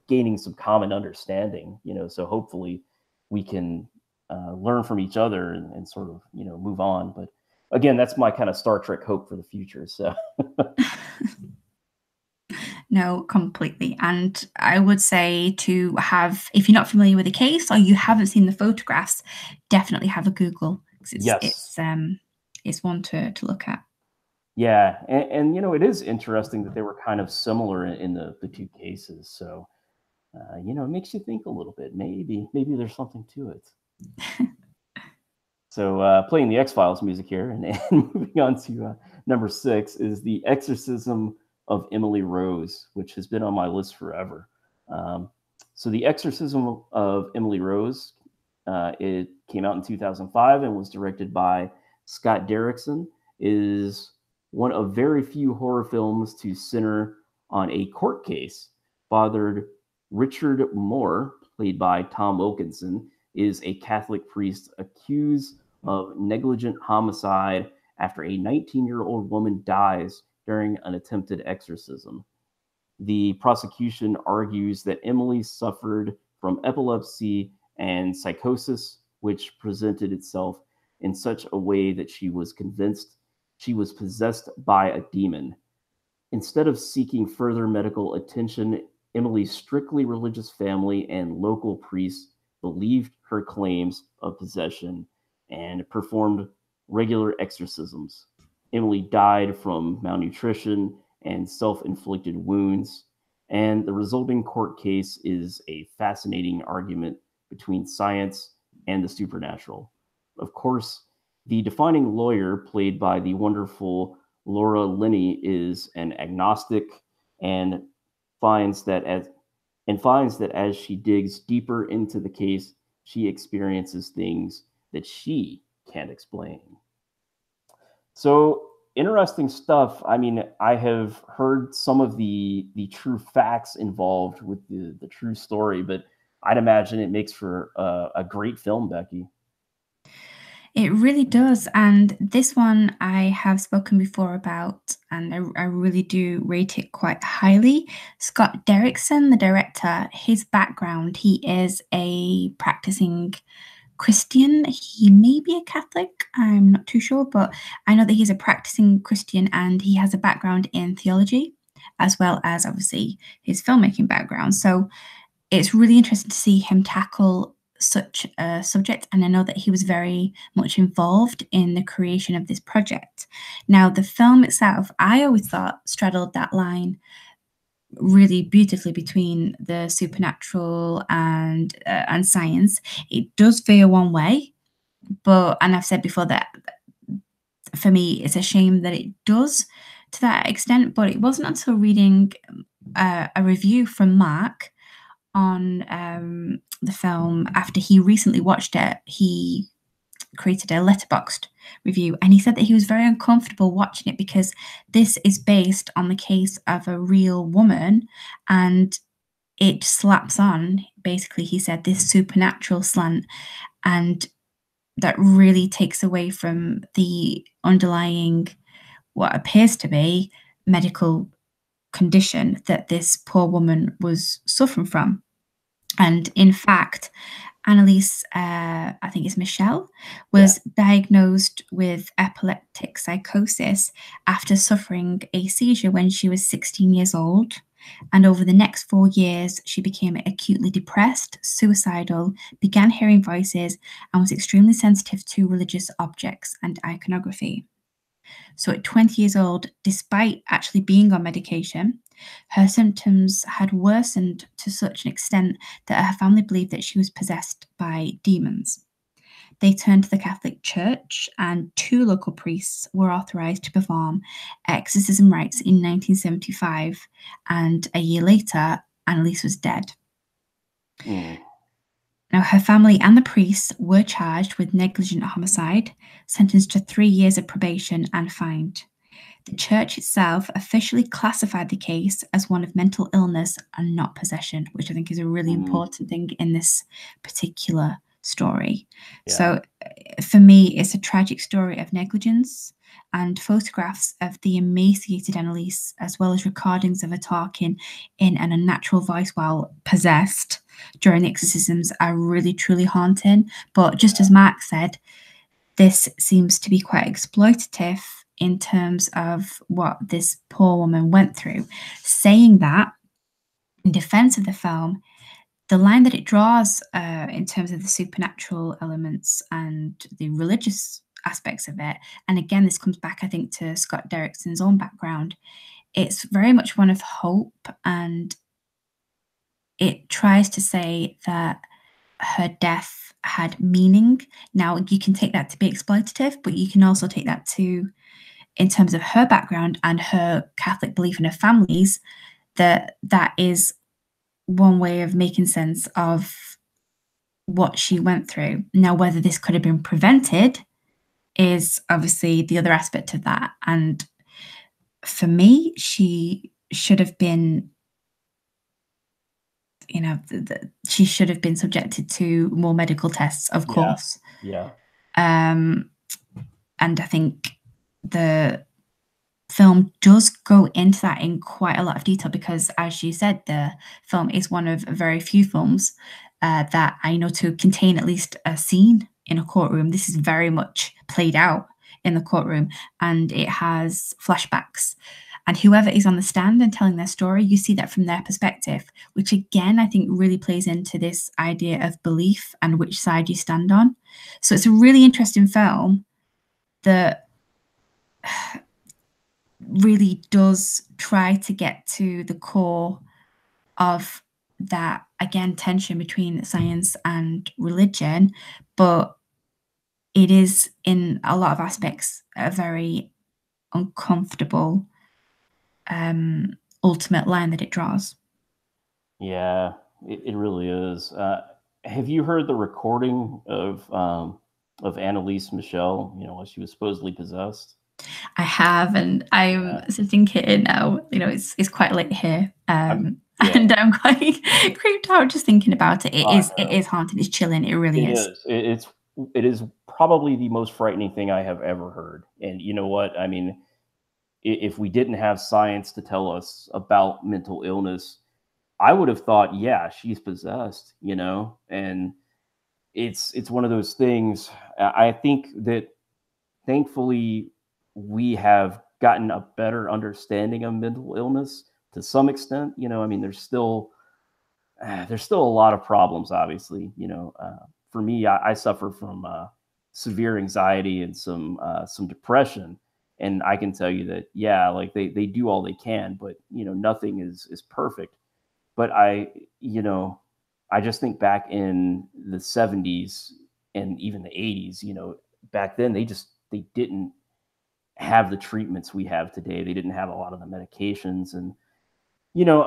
gaining some common understanding. So hopefully we can learn from each other and sort of, move on. But again, that's my kind of Star Trek hope for the future. So No, completely. And I would say, to have, if you're not familiar with the case or you haven't seen the photographs, definitely have a Google, because yes, it's one to look at. yeah, and it is interesting that they were kind of similar in the two cases. So it makes you think a little bit. Maybe there's something to it. So, playing the X Files music here, and moving on to number 6 is The Exorcism of Emily Rose, which has been on my list forever. Um, so, The Exorcism of Emily Rose, it came out in 2005 and was directed by Scott Derrickson. Is one of very few horror films to center on a court case. Fathered Richard Moore, played by Tom Wilkinson, is a Catholic priest accused of negligent homicide after a 19-year-old woman dies during an attempted exorcism. The prosecution argues that Emily suffered from epilepsy and psychosis, which presented itself in such a way that she was convinced she was possessed by a demon. Instead of seeking further medical attention, Emily's strictly religious family and local priests believed her claims of possession and performed regular exorcisms. Emily died from malnutrition and self inflicted wounds, and the resulting court case is a fascinating argument between science and the supernatural. Of course, the defining lawyer, played by the wonderful Laura Linney, is an agnostic and finds that as finds that as she digs deeper into the case, she experiences things that she can't explain. So interesting stuff. I mean, I have heard some of the true facts involved with the true story, but I'd imagine it makes for a great film, Becky. It really does. And this one I have spoken before about, and I really do rate it quite highly. Scott Derrickson, the director, his background, he is a practicing Christian. He may be a Catholic, I'm not too sure, but I know that he's a practicing Christian and he has a background in theology, as well as obviously his filmmaking background. So it's really interesting to see him tackle such a subject, and I know that he was very much involved in the creation of this project. Now, the film itself, I always thought straddled that line really beautifully between the supernatural and science. It does veer one way, but and I've said before that for me, it's a shame that it does to that extent. But it wasn't until reading a review from Mark on the film after he recently watched it. He created a letterboxed review and he said that he was very uncomfortable watching it because this is based on the case of a real woman and it slaps on, basically, he said, this supernatural slant, and that really takes away from the underlying, what appears to be, medical condition that this poor woman was suffering from. And in fact, Annalise, I think it's Michelle, Yeah. was diagnosed with epileptic psychosis after suffering a seizure when she was 16 years old. And over the next 4 years, she became acutely depressed, suicidal, began hearing voices, and was extremely sensitive to religious objects and iconography. So at 20 years old, despite actually being on medication, her symptoms had worsened to such an extent that her family believed that she was possessed by demons. They turned to the Catholic Church, and 2 local priests were authorized to perform exorcism rites in 1975, and a year later, Annalise was dead. Mm. Now, her family and the priests were charged with negligent homicide, sentenced to 3 years of probation, and fined. The church itself officially classified the case as one of mental illness and not possession, which I think is a really Mm. important thing in this particular story. Yeah. So, for me, it's a tragic story of negligence, and photographs of the emaciated Annalise, as well as recordings of her talking in an unnatural voice while possessed during the exorcisms, are really truly haunting. But just as Mark said, this seems to be quite exploitative in terms of what this poor woman went through. Saying that, in defense of the film, the line that it draws in terms of the supernatural elements and the religious aspects of it, and again, this comes back, I think, to Scott Derrickson's own background, it's very much one of hope, and it tries to say that her death had meaning. Now, you can take that to be exploitative, but you can also take that to, in terms of her background and her Catholic belief in her family's, that is one way of making sense of what she went through. Now, whether this could have been prevented is obviously the other aspect of that. And for me, she should have been, she should have been subjected to more medical tests, of course. Yeah. And I think the film does go into that in quite a lot of detail because, as you said, the film is one of very few films that I know to contain at least a scene in a courtroom. This is very much played out in the courtroom, and it has flashbacks. And whoever is on the stand and telling their story, you see that from their perspective, which again, I think really plays into this idea of belief and which side you stand on. So it's a really interesting film that really does try to get to the core of that, again, tension between science and religion, but it is in a lot of aspects a very uncomfortable ultimate line that it draws. Yeah, it really is. Have you heard the recording of Annalise Michelle? You know, when she was supposedly possessed. I have, and I'm Yeah. sitting here now. It's quite late here. Yeah, and I'm quite creeped out just thinking about it. It I is it know. is haunting. It's chilling. It really It is. is. It is probably the most frightening thing I have ever heard. And you know what? I mean, if we didn't have science to tell us about mental illness, I would have thought, yeah, she's possessed, And it's one of those things. I think that thankfully we have gotten a better understanding of mental illness to some extent. I mean, there's still a lot of problems, obviously. For me, I suffer from severe anxiety and some depression, and I can tell you that, yeah, like they do all they can, but nothing is perfect. But you know, I just think back in the '70s and even the '80s. Back then they didn't have the treatments we have today. They didn't have a lot of the medications, and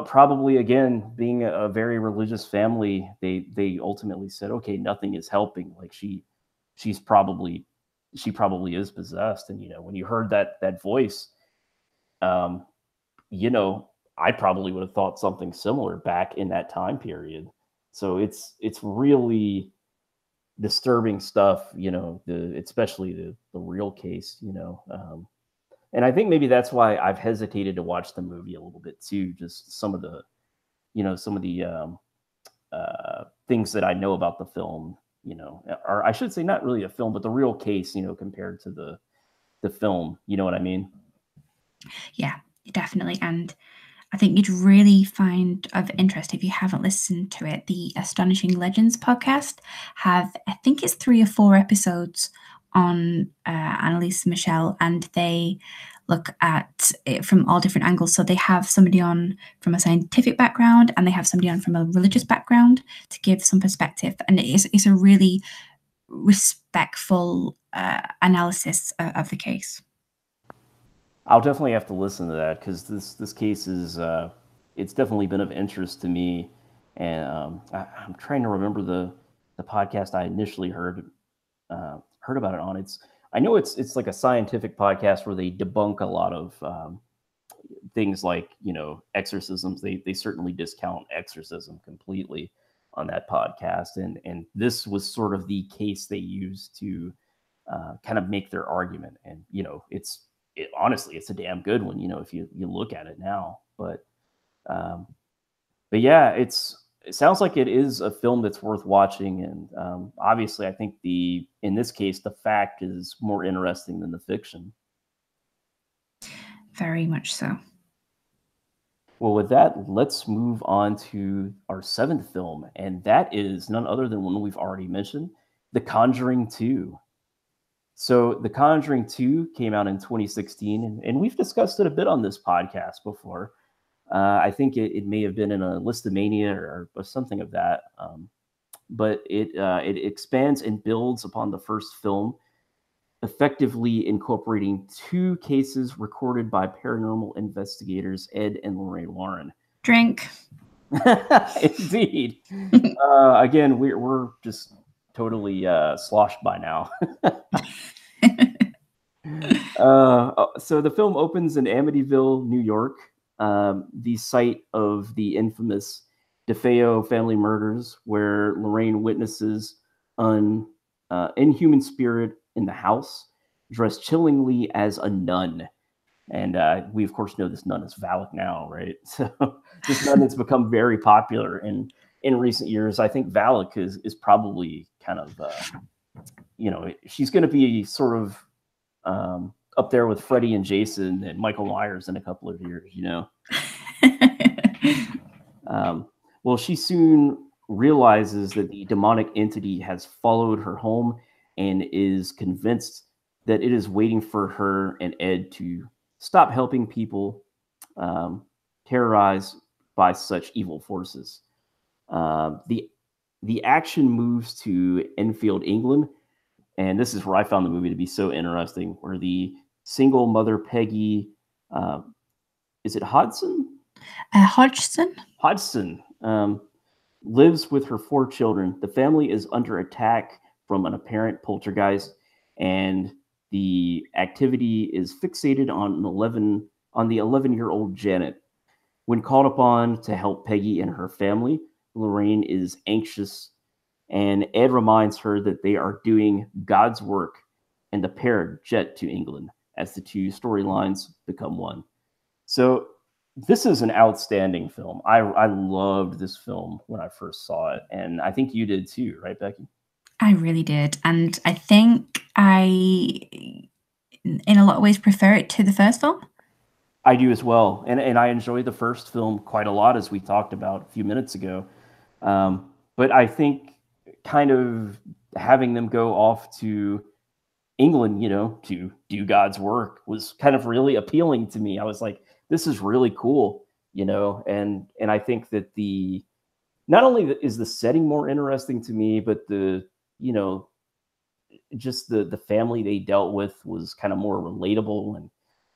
probably again, being a very religious family, they ultimately said, okay, nothing is helping. Like she's probably she probably is possessed. And when you heard that voice, um, I probably would have thought something similar back in that time period. So it's really disturbing stuff, especially the real case, and I think maybe that's why I've hesitated to watch the movie a little bit too. Just some of the things that I know about the film, or I should say, not really a film, but the real case, compared to the film. You know what I mean? Yeah, definitely. And I think you'd really find of interest if you haven't listened to it. The Astonishing Legends podcast have, I think it's 3 or 4 episodes on Annalise Michelle, and they look at it from all different angles. So they have somebody on from a scientific background, and they have somebody on from a religious background to give some perspective. And it's a really respectful analysis of the case. I'll definitely have to listen to that because this case is it's definitely been of interest to me, and I'm trying to remember the podcast I initially heard about it on. I know it's like a scientific podcast where they debunk a lot of things like exorcisms. They certainly discount exorcism completely on that podcast, and this was sort of the case they used to kind of make their argument. And honestly, it's a damn good one, if you look at it now. Um, but yeah, it sounds like it is a film that's worth watching, and obviously, I think the in this case the fact is more interesting than the fiction. Very much so. Well, with that, let's move on to our seventh film, and that is none other than one we've already mentioned, The Conjuring 2. So, The Conjuring 2 came out in 2016, and we've discussed it a bit on this podcast before. I think it may have been in a Listomania or something of that. But it expands and builds upon the first film, effectively incorporating two cases recorded by paranormal investigators Ed and Lorraine Warren. Drink. Indeed. Again, we're just totally sloshed by now. So the film opens in Amityville, New York, the site of the infamous DeFeo family murders, where Lorraine witnesses an inhuman spirit in the house, dressed chillingly as a nun. And we, of course, know this nun is Valak now, right? So this nun has become very popular in recent years. I think Valak is probably kind of, she's going to be sort of up there with Freddie and Jason and Michael Myers in a couple of years. Well, she soon realizes that the demonic entity has followed her home and is convinced that it is waiting for her and Ed to stop helping people terrorized by such evil forces. The action moves to Enfield, England, and this is where I found the movie to be so interesting. Where the single mother Peggy, uh, is it Hodgson? Hodgson. Hodgson lives with her 4 children. The family is under attack from an apparent poltergeist, and the activity is fixated on the 11-year-old Janet. When called upon to help Peggy and her family, Lorraine is anxious, and Ed reminds her that they are doing God's work, and the pair jet to England as the two storylines become one. So this is an outstanding film. I loved this film when I first saw it, and I think you did too, right, Becky? I really did. And I think in a lot of ways, prefer it to the first film. I do as well, and I enjoyed the first film quite a lot, as we talked about a few minutes ago. But I think kind of having them go off to England, to do God's work was kind of really appealing to me. I was like, this is really cool, and I think that the not only is the setting more interesting to me, but you know, just the family they dealt with was kind of more relatable, and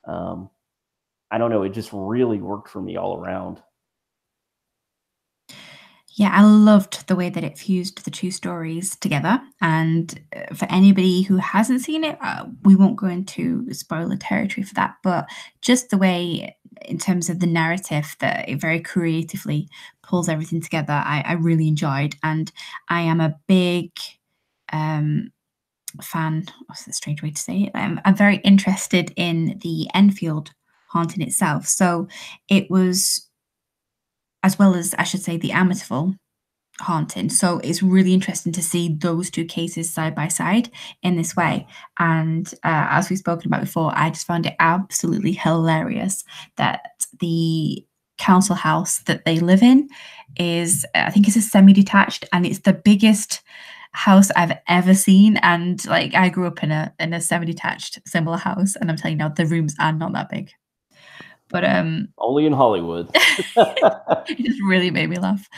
um, I don't know, it just really worked for me all around. Yeah, I loved the way that it fused the two stories together. And for anybody who hasn't seen it, we won't go into spoiler territory for that. But just the way, in terms of the narrative, that it very creatively pulls everything together, I really enjoyed. And I am a big um, fan. What's a strange way to say it? I'm very interested in the Enfield haunting itself. So it was, as well as I should say, the Amityville haunting. So it's really interesting to see those two cases side by side in this way. And as we've spoken about before, I just found it absolutely hilarious that the council house that they live in is, I think it's a semi-detached, and it's the biggest house I've ever seen. And like, I grew up in a semi-detached similar house, and I'm telling you now, the rooms are not that big. But Only in Hollywood. it just really made me laugh.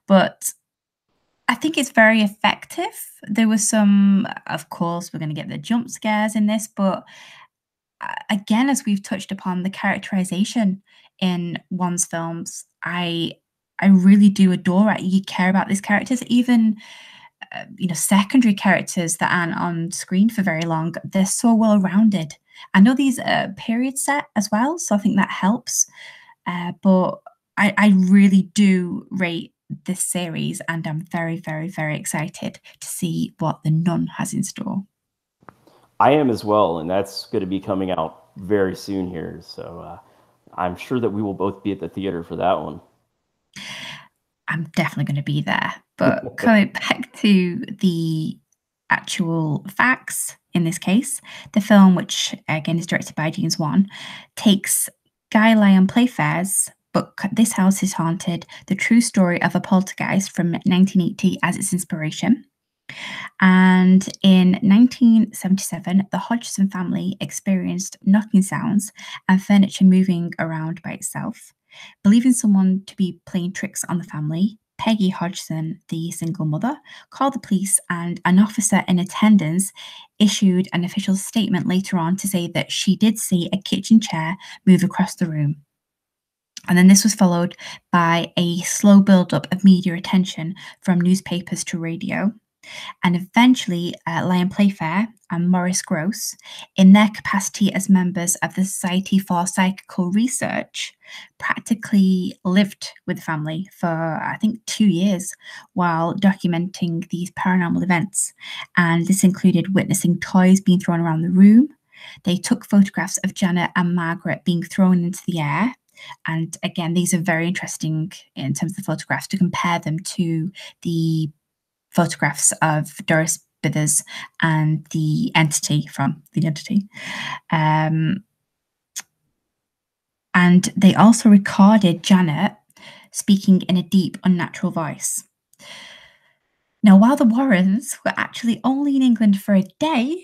But I think it's very effective. There was some, of course, we're going to get the jump scares in this, but again, as we've touched upon, the characterization in one's films, I really do adore it. You care about these characters, even secondary characters that aren't on screen for very long. They're so well rounded. I know these are period set as well, so I think that helps. But I really do rate this series, and I'm very, very, very excited to see what The Nun has in store. I am as well, and that's going to be coming out very soon here. So I'm sure that we will both be at the theater for that one. I'm definitely going to be there. But coming back to the actual facts in this case, the film, which again is directed by James Wan, takes Guy Lyon Playfair's book, This House is Haunted, the true story of a poltergeist from 1980 as its inspiration. And in 1977, the Hodgson family experienced knocking sounds and furniture moving around by itself. Believing someone to be playing tricks on the family, Peggy Hodgson, the single mother, called the police, and an officer in attendance issued an official statement later on to say that she did see a kitchen chair move across the room. And then this was followed by a slow build-up of media attention from newspapers to radio. And eventually, Lion Playfair and Maurice Grosse, in their capacity as members of the Society for Psychical Research, practically lived with the family for, I think, 2 years while documenting these paranormal events. And this included witnessing toys being thrown around the room. They took photographs of Janet and Margaret being thrown into the air. And again, these are very interesting in terms of the photographs to compare them to the photographs of Doris Bithers and the entity from The Entity. And they also recorded Janet speaking in a deep, unnatural voice. Now, while the Warrens were actually only in England for a day,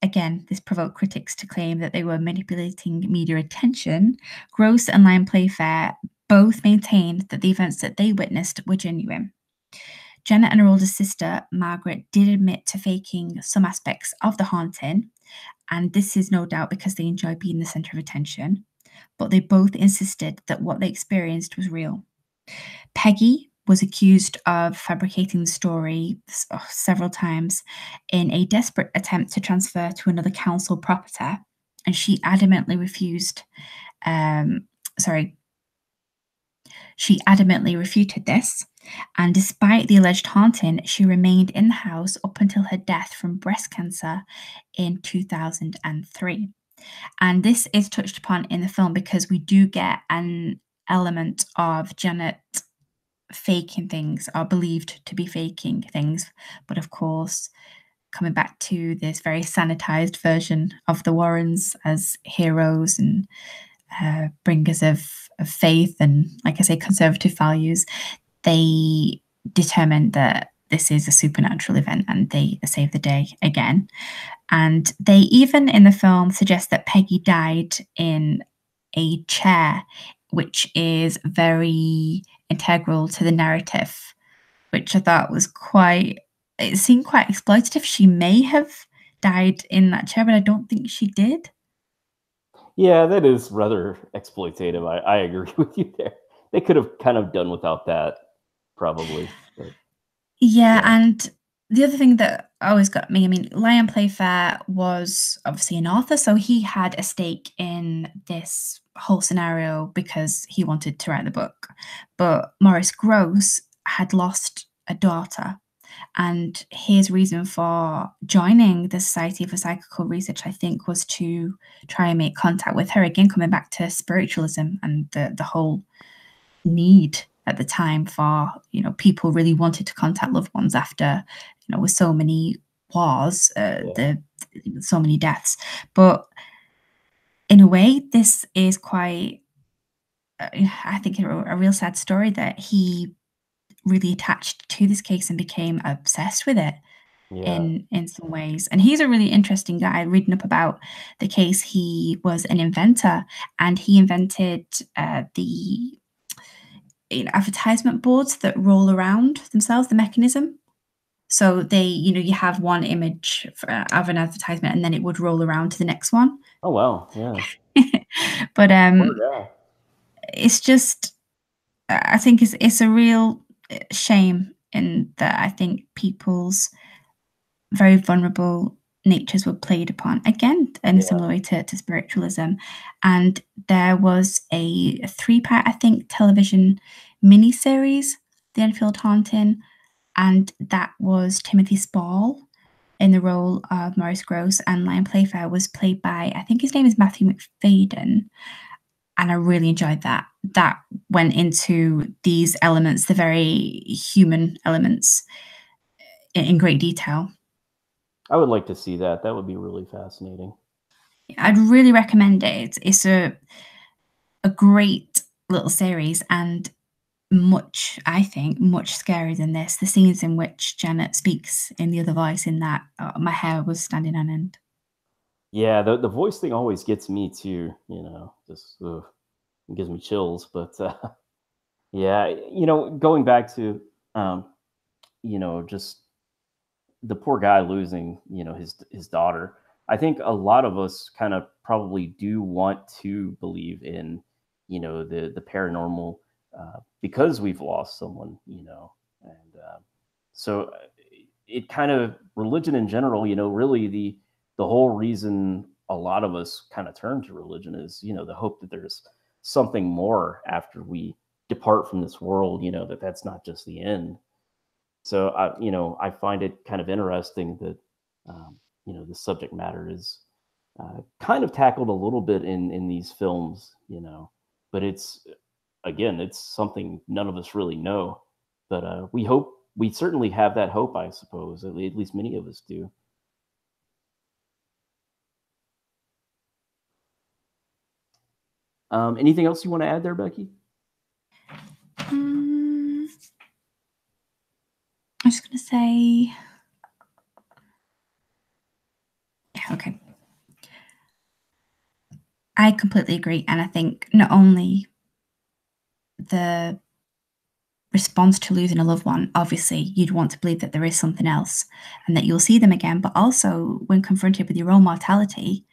again, this provoked critics to claim that they were manipulating media attention. Grosse and Lion Playfair both maintained that the events that they witnessed were genuine. Janet and her older sister, Margaret, did admit to faking some aspects of the haunting, and this is no doubt because they enjoy being the centre of attention, but they both insisted that what they experienced was real. Peggy was accused of fabricating the story several times in a desperate attempt to transfer to another council property, and she adamantly refused. Sorry, She adamantly refuted this, and despite the alleged haunting, she remained in the house up until her death from breast cancer in 2003. And this is touched upon in the film because we do get an element of Janet faking things, or believed to be faking things. But of course, coming back to this very sanitized version of the Warrens as heroes and bringers of faith and, like I say, conservative values, they determine that this is a supernatural event and they save the day again. And they even in the film suggest that Peggy died in a chair, which is very integral to the narrative, which I thought was it seemed quite exploitative. She may have died in that chair, but I don't think she did. Yeah, that is rather exploitative. I agree with you there. They could have kind of done without that, probably. But Yeah, yeah, and the other thing that always got me, I mean, Lion Playfair was obviously an author, so he had a stake in this whole scenario because he wanted to write the book. But Maurice Grosse had lost a daughter, and his reason for joining the Society for Psychical Research, I think, was to try and make contact with her. Again, coming back to spiritualism and the whole need at the time for, people really wanted to contact loved ones after, with so many wars, yeah, the so many deaths. But in a way, this is quite, I think, a real sad story that he really attached to this case and became obsessed with it yeah. in some ways. And he's a really interesting guy. Reading up about the case, he was an inventor, and he invented the advertisement boards that roll around themselves, the mechanism. So they, you have one image of an advertisement, and then it would roll around to the next one. Oh wow, yeah. But Poor guy. it's just, I think it's a real shame in that I think people's very vulnerable natures were played upon again in a Yeah. similar way to spiritualism. And there was a 3-part, I think, television miniseries, The Enfield Haunting, and that was Timothy Spall in the role of Maurice Grosse, and Lion Playfair was played by, I think his name is Matthew McFadden, and I really enjoyed that. That went into these elements, the very human elements, in great detail. I would like to see that. That would be really fascinating. I'd really recommend it. It's a great little series, and I think, much scarier than this. The scenes in which Janet speaks in the other voice in that, my hair was standing on end. Yeah, the voice thing always gets me too, just ugh, it gives me chills. But yeah, going back to um, just the poor guy losing, his daughter. I think a lot of us kind of probably do want to believe in, the paranormal because we've lost someone, and so it kind of religion in general, really the whole reason a lot of us kind of turn to religion is, the hope that there's something more after we depart from this world, that's not just the end. So I find it kind of interesting that the subject matter is kind of tackled a little bit in these films, but it's again, it's something none of us really know. But we certainly have that hope, I suppose. At least many of us do. Anything else you want to add there, Becky? Mm, I was going to say, yeah, okay. I completely agree. And I think not only the response to losing a loved one, obviously, you'd want to believe that there is something else and that you'll see them again. But also, when confronted with your own mortality,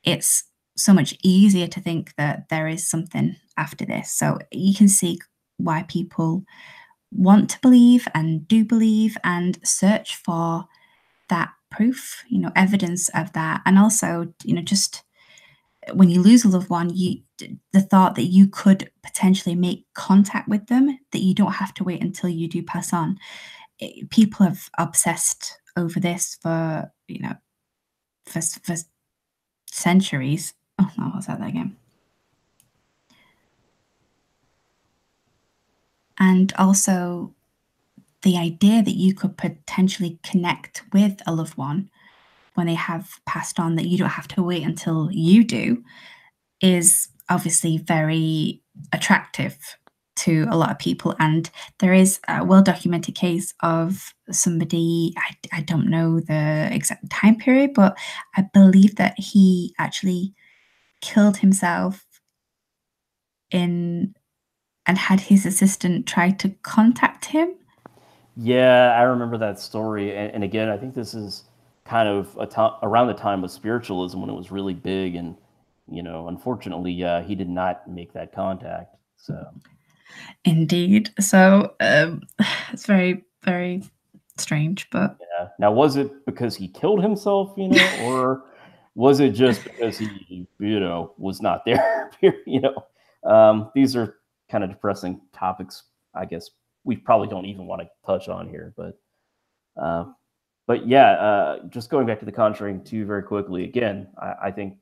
it's so much easier to think that there is something after this. So you can see why people want to believe and do believe and search for that proof, evidence of that. And also, just when you lose a loved one, the thought that you could potentially make contact with them, that you don't have to wait until you do pass on. People have obsessed over this for, for centuries. Oh no, I'll say that again. And also the idea that you could potentially connect with a loved one when they have passed on, that you don't have to wait until you do, is obviously very attractive to a lot of people. And there is a well documented case of somebody, I don't know the exact time period, but I believe that he actually killed himself in and had his assistant try to contact him. Yeah, I remember that story. And again, I think this is kind of around the time of spiritualism when it was really big. And, unfortunately, he did not make that contact. So, Indeed. So it's very, very strange, but yeah. Now, was it because he killed himself, or was it just because he, was not there? These are kind of depressing topics, I guess we probably don't even want to touch on here, uh, but yeah, just going back to The Conjuring 2 very quickly. Again, I think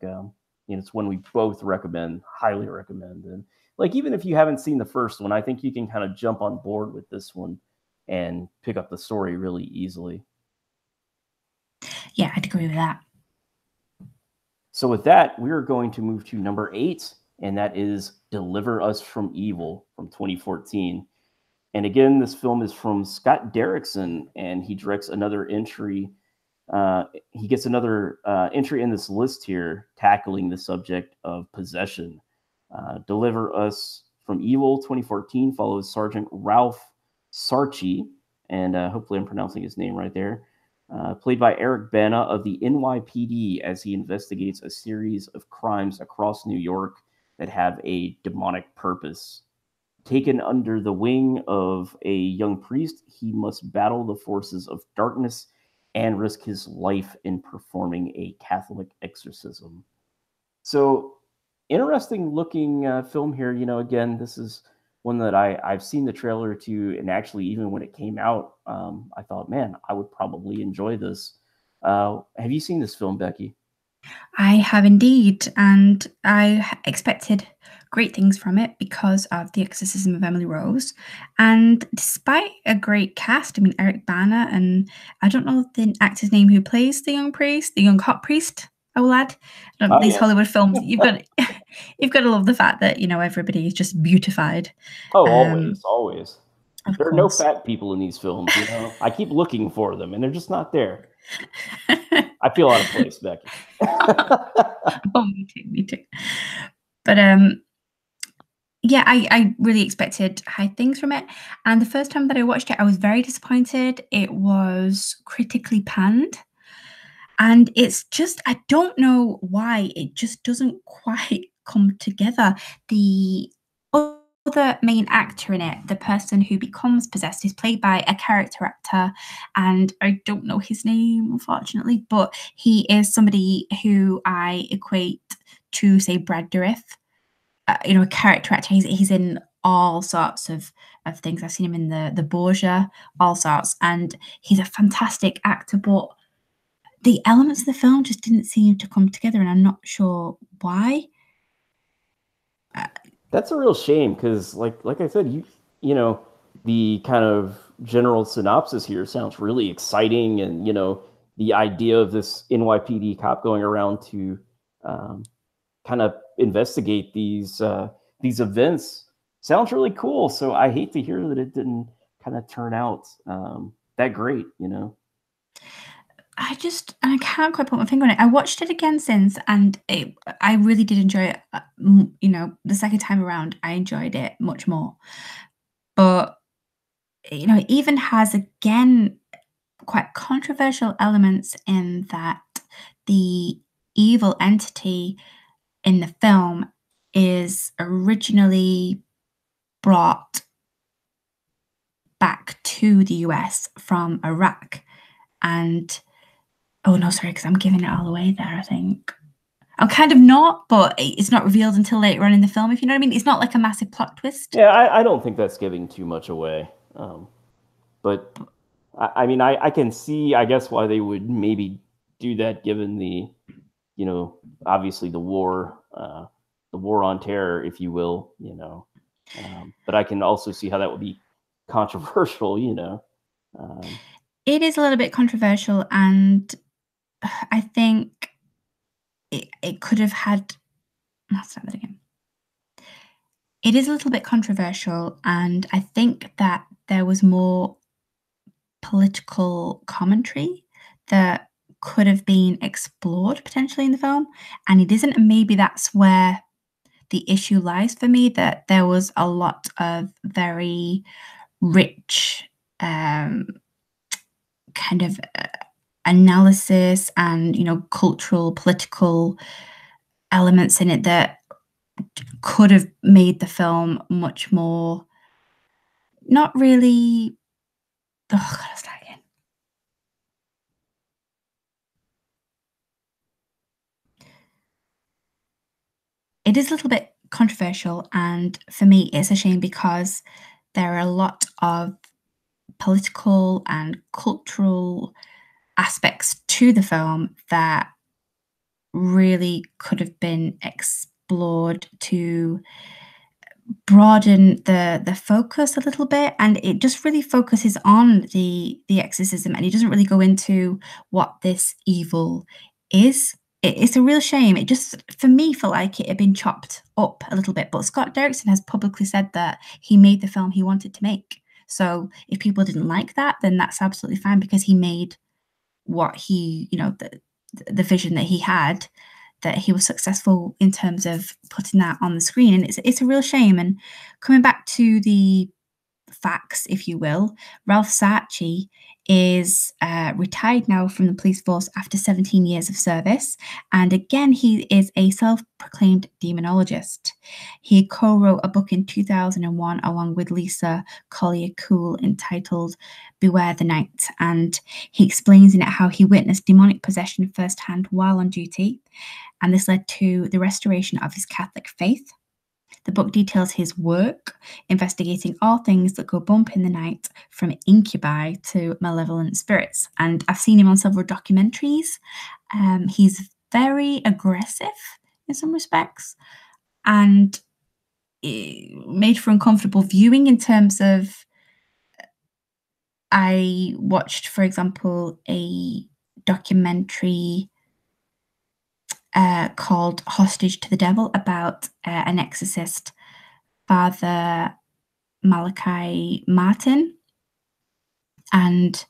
it's one we both recommend, highly recommend, and like even if you haven't seen the first one, I think you can kind of jump on board with this one and pick up the story really easily. yeah, I'd agree with that. So with that, we're going to move to number 8, and that is Deliver Us from Evil from 2014. And again, this film is from Scott Derrickson, and he directs another entry. He gets another entry in this list here, tackling the subject of possession. Deliver Us from Evil 2014 follows Sergeant Ralph Sarchi, and hopefully I'm pronouncing his name right there, played by Eric Bana of the NYPD, as he investigates a series of crimes across New York that have a demonic purpose. Taken under the wing of a young priest, he must battle the forces of darkness and risk his life in performing a Catholic exorcism. So, interesting looking film here. Again, this is one that I've seen the trailer to, and actually, even when it came out, I thought, man, I would probably enjoy this. Have you seen this film, Becky? I have indeed, and I expected great things from it because of The Exorcism of Emily Rose. And despite a great cast, I mean, Eric Bana, and I don't know the actor's name who plays the young priest, the young hot priest, I will add. Oh These yeah. Hollywood films, you've got to love the fact that, everybody is just beautified. Oh, Um, always. of There are no course. fat people in these films. I keep looking for them, and they're just not there. I feel out of place, Becky. Oh, me too, me too. But yeah, I really expected high things from it. And the first time that I watched it, I was very disappointed. It was critically panned. And it's just, I don't know why it just doesn't quite come together. The other main actor in it, the person who becomes possessed, is played by a character actor, and I don't know his name, unfortunately, but he is somebody who I equate to, say, Brad Dourif. A character actor. He's in all sorts of things. I've seen him in the Borgia, all sorts, and he's a fantastic actor. But the elements of the film just didn't seem to come together, and I'm not sure why. That's a real shame because, like I said, the kind of general synopsis here sounds really exciting, and the idea of this NYPD cop going around to um, kind of investigate these events sounds really cool. So I hate to hear that it didn't kind of turn out that great. I can't quite put my finger on it. I watched it again since, and I really did enjoy it. The second time around, I enjoyed it much more. But it even has, again, quite controversial elements in that the evil entity in the film is originally brought back to the US from Iraq. And oh no, sorry, because I'm giving it all away there, I think. I'm kind of not, but it's not revealed until later on in the film, if you know what I mean. It's not like a massive plot twist. Yeah, I don't think that's giving too much away. But I mean, I can see, I guess, why they would maybe do that, given the, obviously the war on terror, if you will, But I can also see how that would be controversial. Um, It is a little bit controversial, and I think it could have had. Let's start that again. It is a little bit controversial, and I think that there was more political commentary that could have been explored potentially in the film, and it isn't. And maybe that's where the issue lies for me, that there was a lot of very rich kind of analysis and cultural, political elements in it that could have made the film much more not really. Oh God, let's start again. It is a little bit controversial, and for me, it's a shame because there are a lot of political and cultural aspects to the film that really could have been explored to broaden the focus a little bit, and it just really focuses on the exorcism, and it doesn't really go into what this evil is. It's a real shame. It just, for me, felt like it had been chopped up a little bit, but Scott Derrickson has publicly said that he made the film he wanted to make. So if people didn't like that, then that's absolutely fine, because he made what he, the vision that he had, that he was successful in terms of putting that on the screen. And it's a real shame. And coming back to the facts, if you will, Ralph Saatchi is retired now from the police force after 17 years of service. And again, he is a self-proclaimed demonologist. He co-wrote a book in 2001 along with Lisa Collier-Cool entitled Beware the Night. And he explains in it how he witnessed demonic possession firsthand while on duty. And this led to the restoration of his Catholic faith. The book details his work, investigating all things that go bump in the night, from incubi to malevolent spirits. And I've seen him on several documentaries. He's very aggressive in some respects, and it made for uncomfortable viewing in terms of. I watched, for example, a documentary called Hostage to the Devil about an exorcist, Father Malachi Martin. And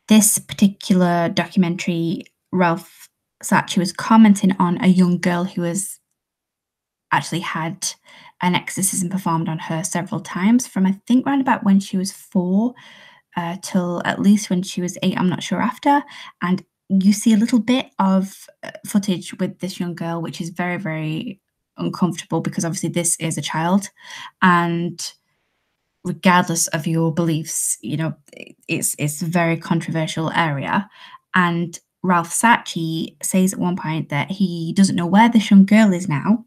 this particular documentary, Ralph Saatchi was commenting on a young girl who has actually had an exorcism performed on her several times, from I think around about when she was 4 till at least when she was 8, I'm not sure after. And you see a little bit of footage with this young girl, which is very, very uncomfortable, because obviously this is a child, and regardless of your beliefs, it's a very controversial area. And Ralph Saatchi says at one point that he doesn't know where this young girl is now,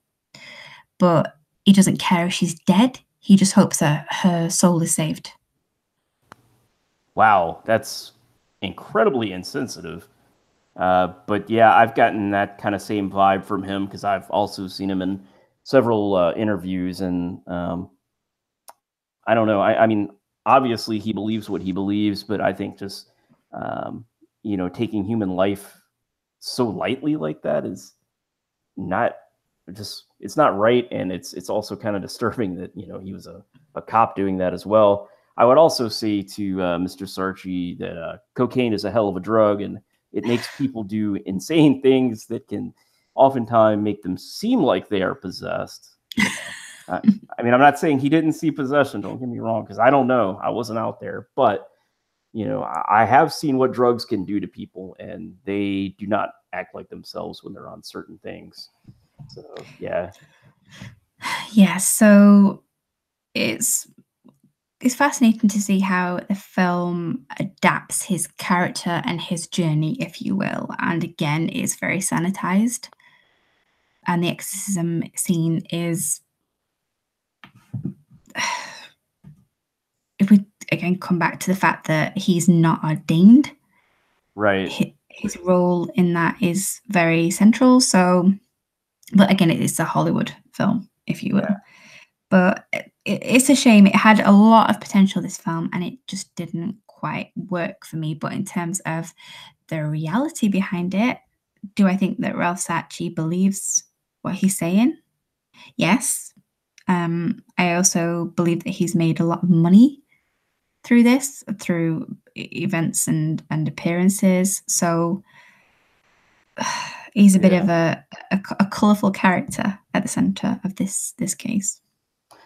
but he doesn't care if she's dead. He just hopes that her soul is saved. Wow, that's incredibly insensitive. But yeah, I've gotten that kind of same vibe from him, because I've also seen him in several interviews, and I don't know. I mean, obviously he believes what he believes, but I think just taking human life so lightly like that is not it's not right, and it's also kind of disturbing that he was a cop doing that as well. I would also say to Mr. Saatchi that cocaine is a hell of a drug, and it makes people do insane things that can oftentimes make them seem like they are possessed. I mean, I'm not saying he didn't see possession, don't get me wrong, because I don't know. I wasn't out there. But, I have seen what drugs can do to people, and they do not act like themselves when they're on certain things. So, yeah. Yeah, so it's fascinating to see how the film adapts his character and his journey, if you will. And again, it's very sanitized. and the exorcism scene is, if we again come back to the fact that he's not ordained, Right. his role in that is very central. So, but again, it is a Hollywood film, if you Yeah. will. But it's a shame. It had a lot of potential, this film, and it just didn't quite work for me. But in terms of the reality behind it, do I think that Ralph Sacchi believes what he's saying? Yes. I also believe that he's made a lot of money through this, through events and appearances. So he's a bit of Yeah. a colourful character at the centre of this case.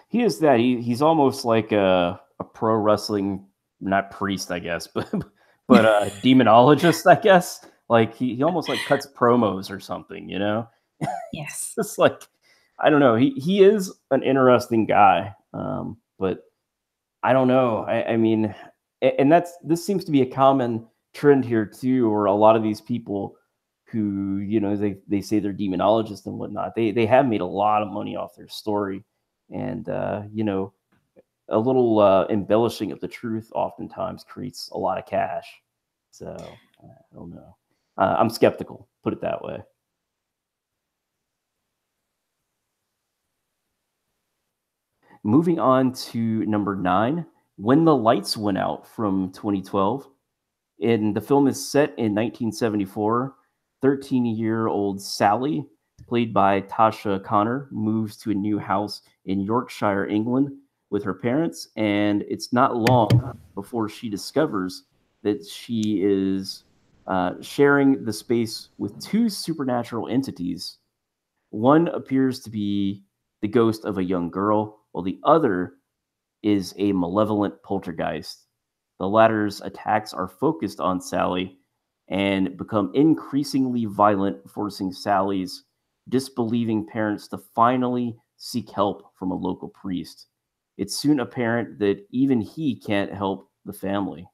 He is that. He's almost like a pro wrestling, not priest, I guess, but a demonologist, I guess. Like he almost like cuts promos or something, you know? Yes. It's like I don't know. He is an interesting guy. But I don't know. I mean, and this seems to be a common trend here too, where a lot of these people who, they say they're demonologists and whatnot, they have made a lot of money off their story. And a little embellishing of the truth oftentimes creates a lot of cash. So I don't know. I'm skeptical, put it that way. Moving on to number 9, When the Lights Went Out from 2012. And the film is set in 1974. 13-year-old Sally, played by Tasha Connor, moves to a new house in Yorkshire, England, with her parents, and it's not long before she discovers that she is sharing the space with two supernatural entities. One appears to be the ghost of a young girl, while the other is a malevolent poltergeist. The latter's attacks are focused on Sally and become increasingly violent, forcing Sally's disbelieving parents to finally seek help from a local priest. It's soon apparent that even he can't help the family.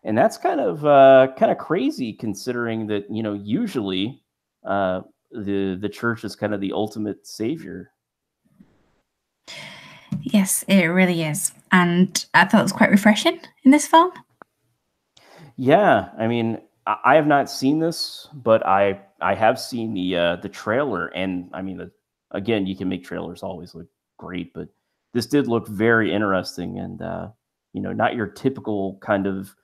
And that's kind of crazy considering that, usually the church is kind of the ultimate savior. Yes, it really is. And I thought it was quite refreshing in this film. Yeah, I mean, I have not seen this, but I have seen the trailer, and I mean, again, you can make trailers always look great, but this did look very interesting, and not your typical kind of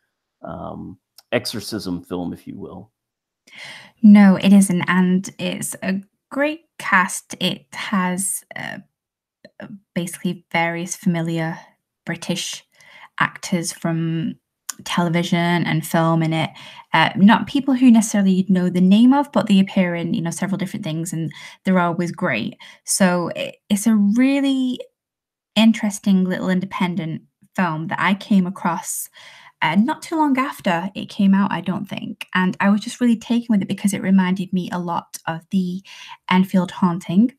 exorcism film, if you will. No, it isn't. And it's a great cast. It has basically various familiar British actors from television and film in it. Not people who necessarily you'd know the name of, but they appear in several different things, and they're always great. So it's a really interesting little independent film that I came across not too long after it came out, I don't think. And I was just really taken with it because it reminded me a lot of the Enfield haunting.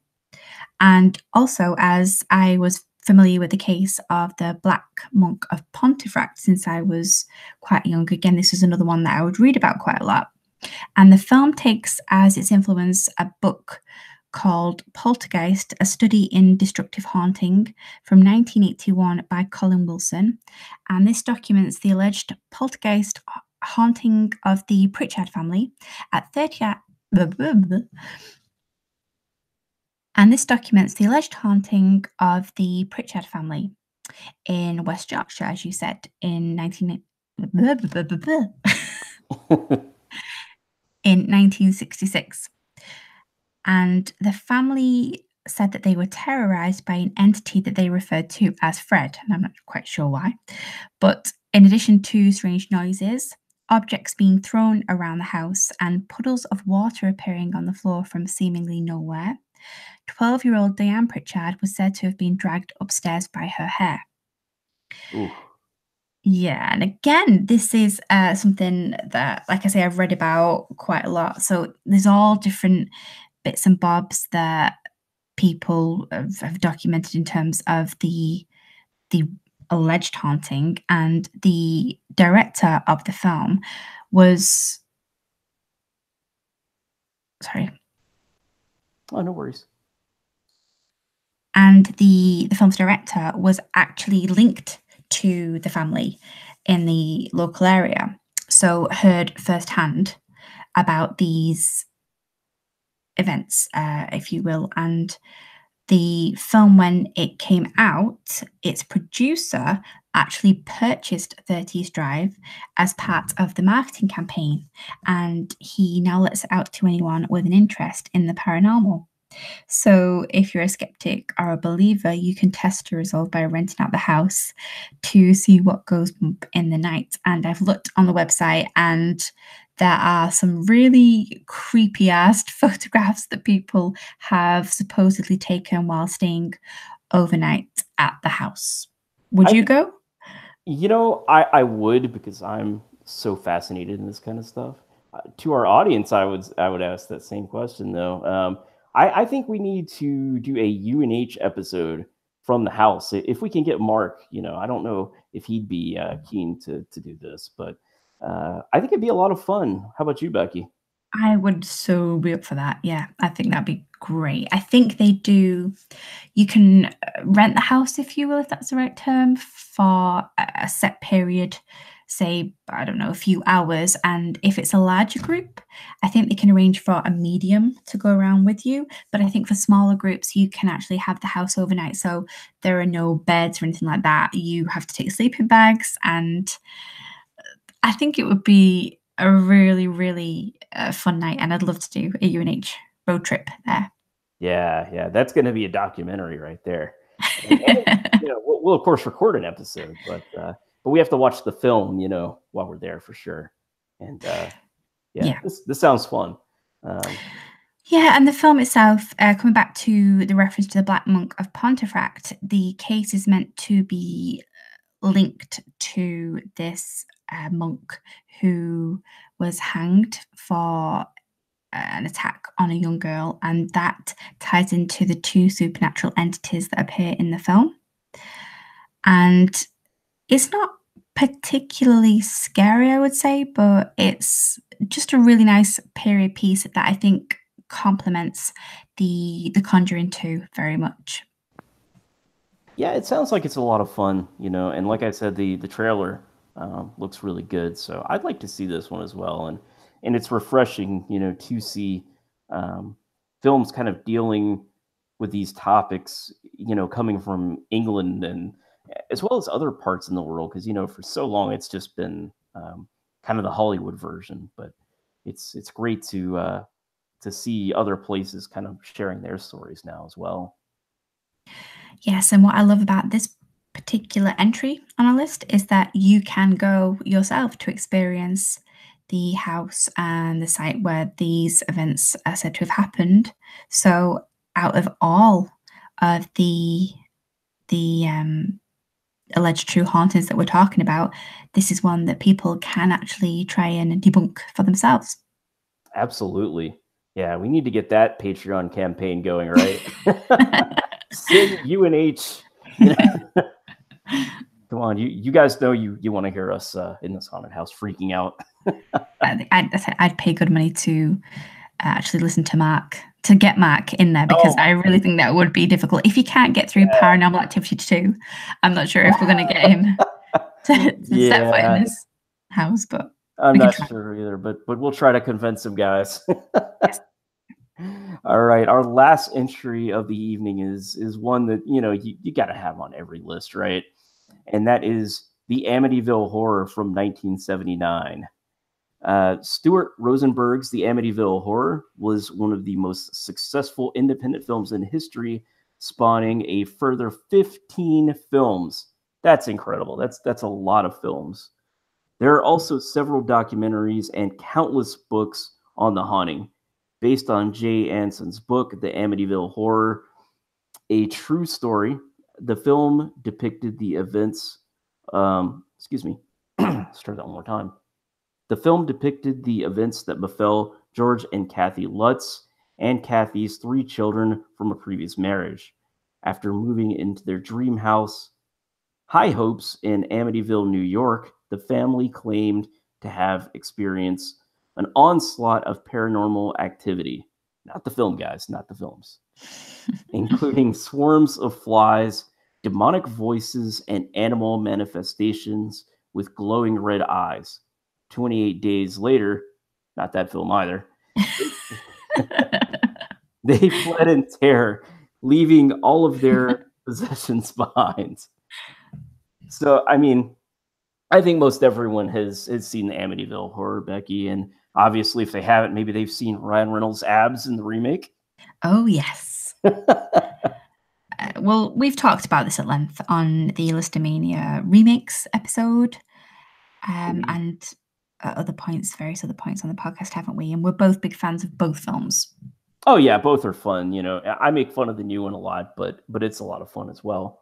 And also, as I was familiar with the case of the Black Monk of Pontefract since I was quite young, again, this was another one that I would read about quite a lot. And the film takes as its influence a book called Poltergeist, A Study in Destructive Haunting from 1981 by Colin Wilson. And this documents the alleged poltergeist haunting of the Pritchard family at 30. And this documents the alleged haunting of the Pritchard family in West Yorkshire, as you said, in 1966. And the family said that they were terrorized by an entity that they referred to as Fred, and I'm not quite sure why. But in addition to strange noises, objects being thrown around the house, and puddles of water appearing on the floor from seemingly nowhere, 12-year-old Diane Pritchard was said to have been dragged upstairs by her hair. Ooh, Yeah, and again, this is something that, like I say, I've read about quite a lot. So there's all different bits and bobs that people have documented in terms of the alleged haunting, and the director of the film was sorry. Oh, no worries. And the film's director was actually linked to the family in the local area, so heard firsthand about these events, if you will. And the film, when it came out, its producer actually purchased 30th Drive as part of the marketing campaign, and he now lets it out to anyone with an interest in the paranormal. So, if you're a skeptic or a believer, you can test your resolve by renting out the house to see what goes bump in the night. And I've looked on the website, and there are some really creepy ass photographs that people have supposedly taken while staying overnight at the house. Would I you think, go? I would, because I'm so fascinated in this kind of stuff. To our audience, I would ask that same question though. I think we need to do a UNH episode from the house if we can get Mark. I don't know if he'd be keen to do this, but I think it'd be a lot of fun. How about you, Becky? I would so be up for that. Yeah, I think that'd be great. I think they do. You can rent the house, if you will, if that's the right term, for a set period, say, I don't know, a few hours. And if it's a larger group, I think they can arrange for a medium to go around with you. But I think for smaller groups, you can actually have the house overnight. So there are no beds or anything like that. You have to take sleeping bags. And I think it would be a really, really fun night. And I'd love to do a UNH road trip there. Yeah, yeah, that's going to be a documentary right there. And we'll of course record an episode, but we have to watch the film, while we're there for sure. And yeah, Yeah. this sounds fun. Um, Yeah, and the film itself, coming back to the reference to the Black Monk of Pontefract, the case is meant to be linked to this monk who was hanged for an attack on a young girl, and that ties into the two supernatural entities that appear in the film. And it's not particularly scary, I would say, but it's just a really nice period piece that I think complements the Conjuring 2 very much. yeah, it sounds like it's a lot of fun, and like I said, the trailer looks really good, so I'd like to see this one as well. And it's refreshing, to see um, films kind of dealing with these topics, coming from England and as well as other parts in the world, because for so long it's just been kind of the Hollywood version, but it's great to see other places kind of sharing their stories now as well. Yes, and what I love about this particular entry on our list is that you can go yourself to experience the house and the site where these events are said to have happened. So, out of all of the alleged true hauntings that we're talking about, this is one that people can actually try and debunk for themselves. Absolutely. Yeah, we need to get that Patreon campaign going, right? Sing UNH. You know, come on, you guys know you want to hear us in this haunted house freaking out. I'd pay good money to actually listen to Mark, to get Mark in there, because Oh, I really think that would be difficult. If you can't get through yeah. Paranormal Activity 2, I'm not sure if we're going to get him to step foot in Yeah, this house, but I'm we can not try. sure either, but we'll try to convince some guys. Yes. All right, our last entry of the evening is one that you got to have on every list, right? And that is the Amityville Horror from 1979. Stuart Rosenberg's The Amityville Horror was one of the most successful independent films in history, spawning a further 15 films. That's incredible. That's a lot of films. There are also several documentaries and countless books on the haunting, based on Jay Anson's book, The Amityville Horror, a true story. The film depicted the events. Excuse me. Start that one more time. The film depicted the events that befell George and Kathy Lutz and Kathy's three children from a previous marriage. After moving into their dream house, High Hopes in Amityville, New York, the family claimed to have experienced an onslaught of paranormal activity. Not the film, guys, not the films. Including swarms of flies, demonic voices, and animal manifestations with glowing red eyes. 28 days later, not that film either, they fled in terror, leaving all of their possessions behind. So, I mean, I think most everyone has seen the Amityville Horror, Becky, and obviously, if they haven't, maybe they've seen Ryan Reynolds' abs in the remake. Oh, yes. Well, we've talked about this at length on the Listomania remakes episode, and at various other points on the podcast, haven't we? And we're both big fans of both films. Oh yeah, both are fun. You know, I make fun of the new one a lot, but it's a lot of fun as well.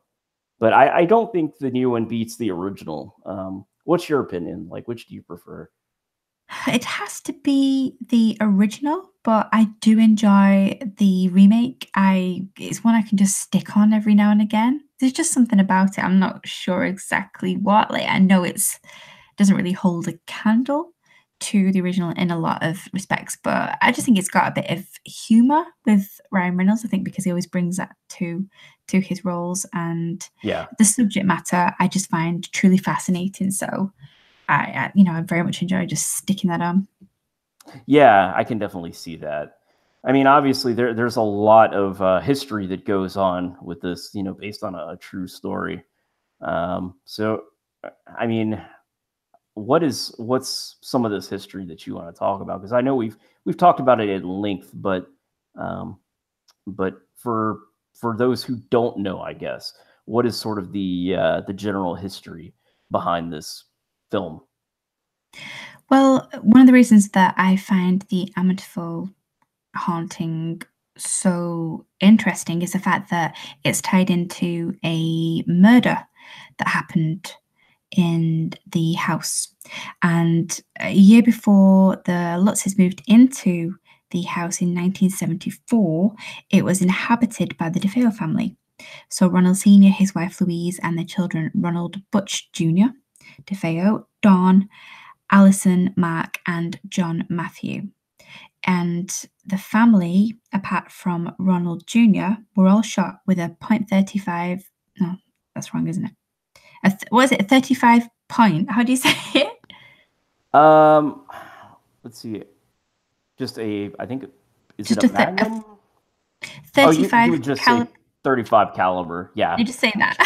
But I don't think the new one beats the original. What's your opinion? Like, which do you prefer? It has to be the original, but I do enjoy the remake. It's one I can just stick on every now and again. There's just something about it. I'm not sure exactly what. Like, I know it's doesn't really hold a candle to the original in a lot of respects, but I just think it's got a bit of humor with Ryan Reynolds. I think because he always brings that to his roles, and Yeah, the subject matter I just find truly fascinating. So I very much enjoy just sticking that on. yeah, I can definitely see that. I mean, obviously, there's a lot of history that goes on with this, you know, based on a true story. So, I mean, what's some of this history that you want to talk about? Because I know we've talked about it at length, um, but for those who don't know, I guess, what is sort of the general history behind this film? Well, one of the reasons that I find the Amityville haunting so interesting is the fact that it's tied into a murder that happened in the house. And a year before the Lutzes moved into the house in 1974, it was inhabited by the DeFeo family. So Ronald Sr., his wife Louise, and their children Ronald Butch Jr., DeFeo, Don, Allison, Mark, and John Matthew. And the family, apart from Ronald Jr., were all shot with a .35. No, that's wrong, isn't it? What is it? A 35 point? How do you say it? Um, let's see. Just I think, is it Just a a Magnum? Oh, you 35 would just say caliber. 35 caliber. Yeah, You just say that.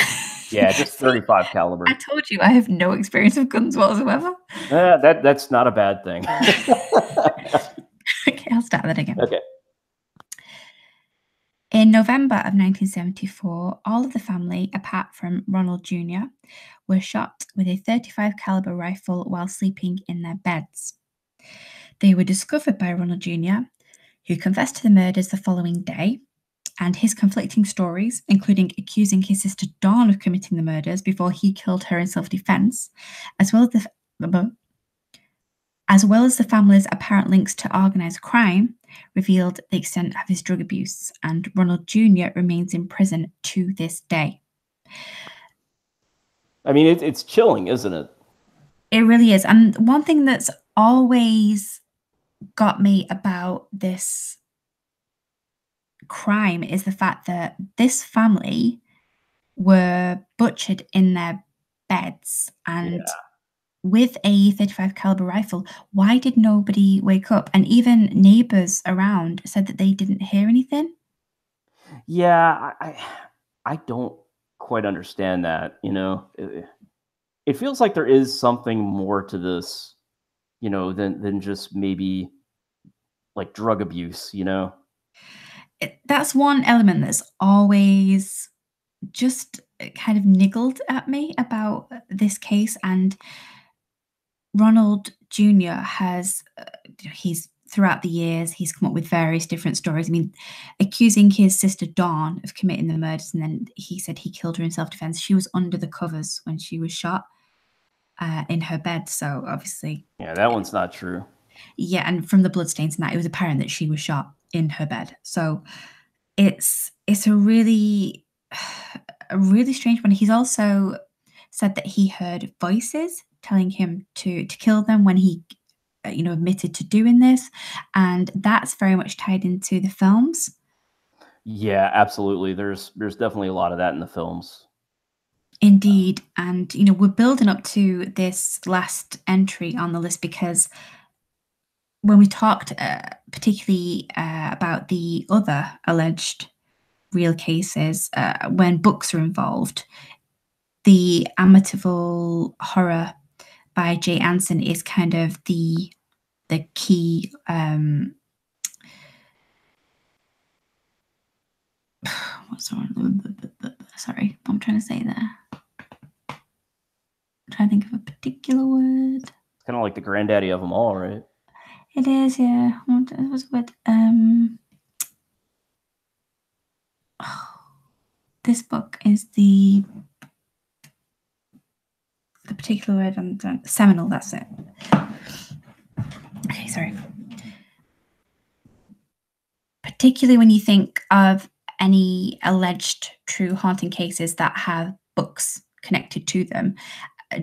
yeah, just See, 35 I caliber. told you I have no experience with guns whatsoever. That's not a bad thing. Okay, I'll start that again. Okay. In November of 1974, all of the family, apart from Ronald Jr., were shot with a 35 caliber rifle while sleeping in their beds. They were discovered by Ronald Jr., who confessed to the murders the following day, and his conflicting stories, including accusing his sister Dawn of committing the murders before he killed her in self-defense, as well as the family's apparent links to organized crime, revealed the extent of his drug abuse, and Ronald Jr. remains in prison to this day. I mean, it's chilling, isn't it? It really is. And one thing that's always got me about this crime is the fact that this family were butchered in their beds, and Yeah. with a 35 caliber rifle, why did nobody wake up? And even neighbors around said that they didn't hear anything. Yeah, I don't quite understand that, you know. It feels like there is something more to this, you know, than just maybe like drug abuse, you know. That's one element that's always just kind of niggled at me about this case. And Ronald Jr. has, he's throughout the years, he's come up with various different stories. I mean, accusing his sister Dawn of committing the murders, and then he said he killed her in self defense. She was under the covers when she was shot in her bed. So obviously, Yeah, that one's not true. yeah, and from the bloodstains and that, it was apparent that she was shot in her bed. So it's a really a really strange one. He's also said that he heard voices telling him to kill them when he admitted to doing this, and that's very much tied into the films. Yeah, absolutely. There's definitely a lot of that in the films. Indeed, and we're building up to this last entry on the list because when we talked particularly about the other alleged real cases, when books are involved, the Amityville Horror by Jay Anson is kind of the key. Sorry, what I'm trying to say there. I'm trying to think of a particular word. It's kind of like the granddaddy of them all, right? It is, yeah. What was the word? This book is the particular word I'm done. Seminal, that's it. Okay, sorry. Particularly when you think of any alleged true haunting cases that have books connected to them,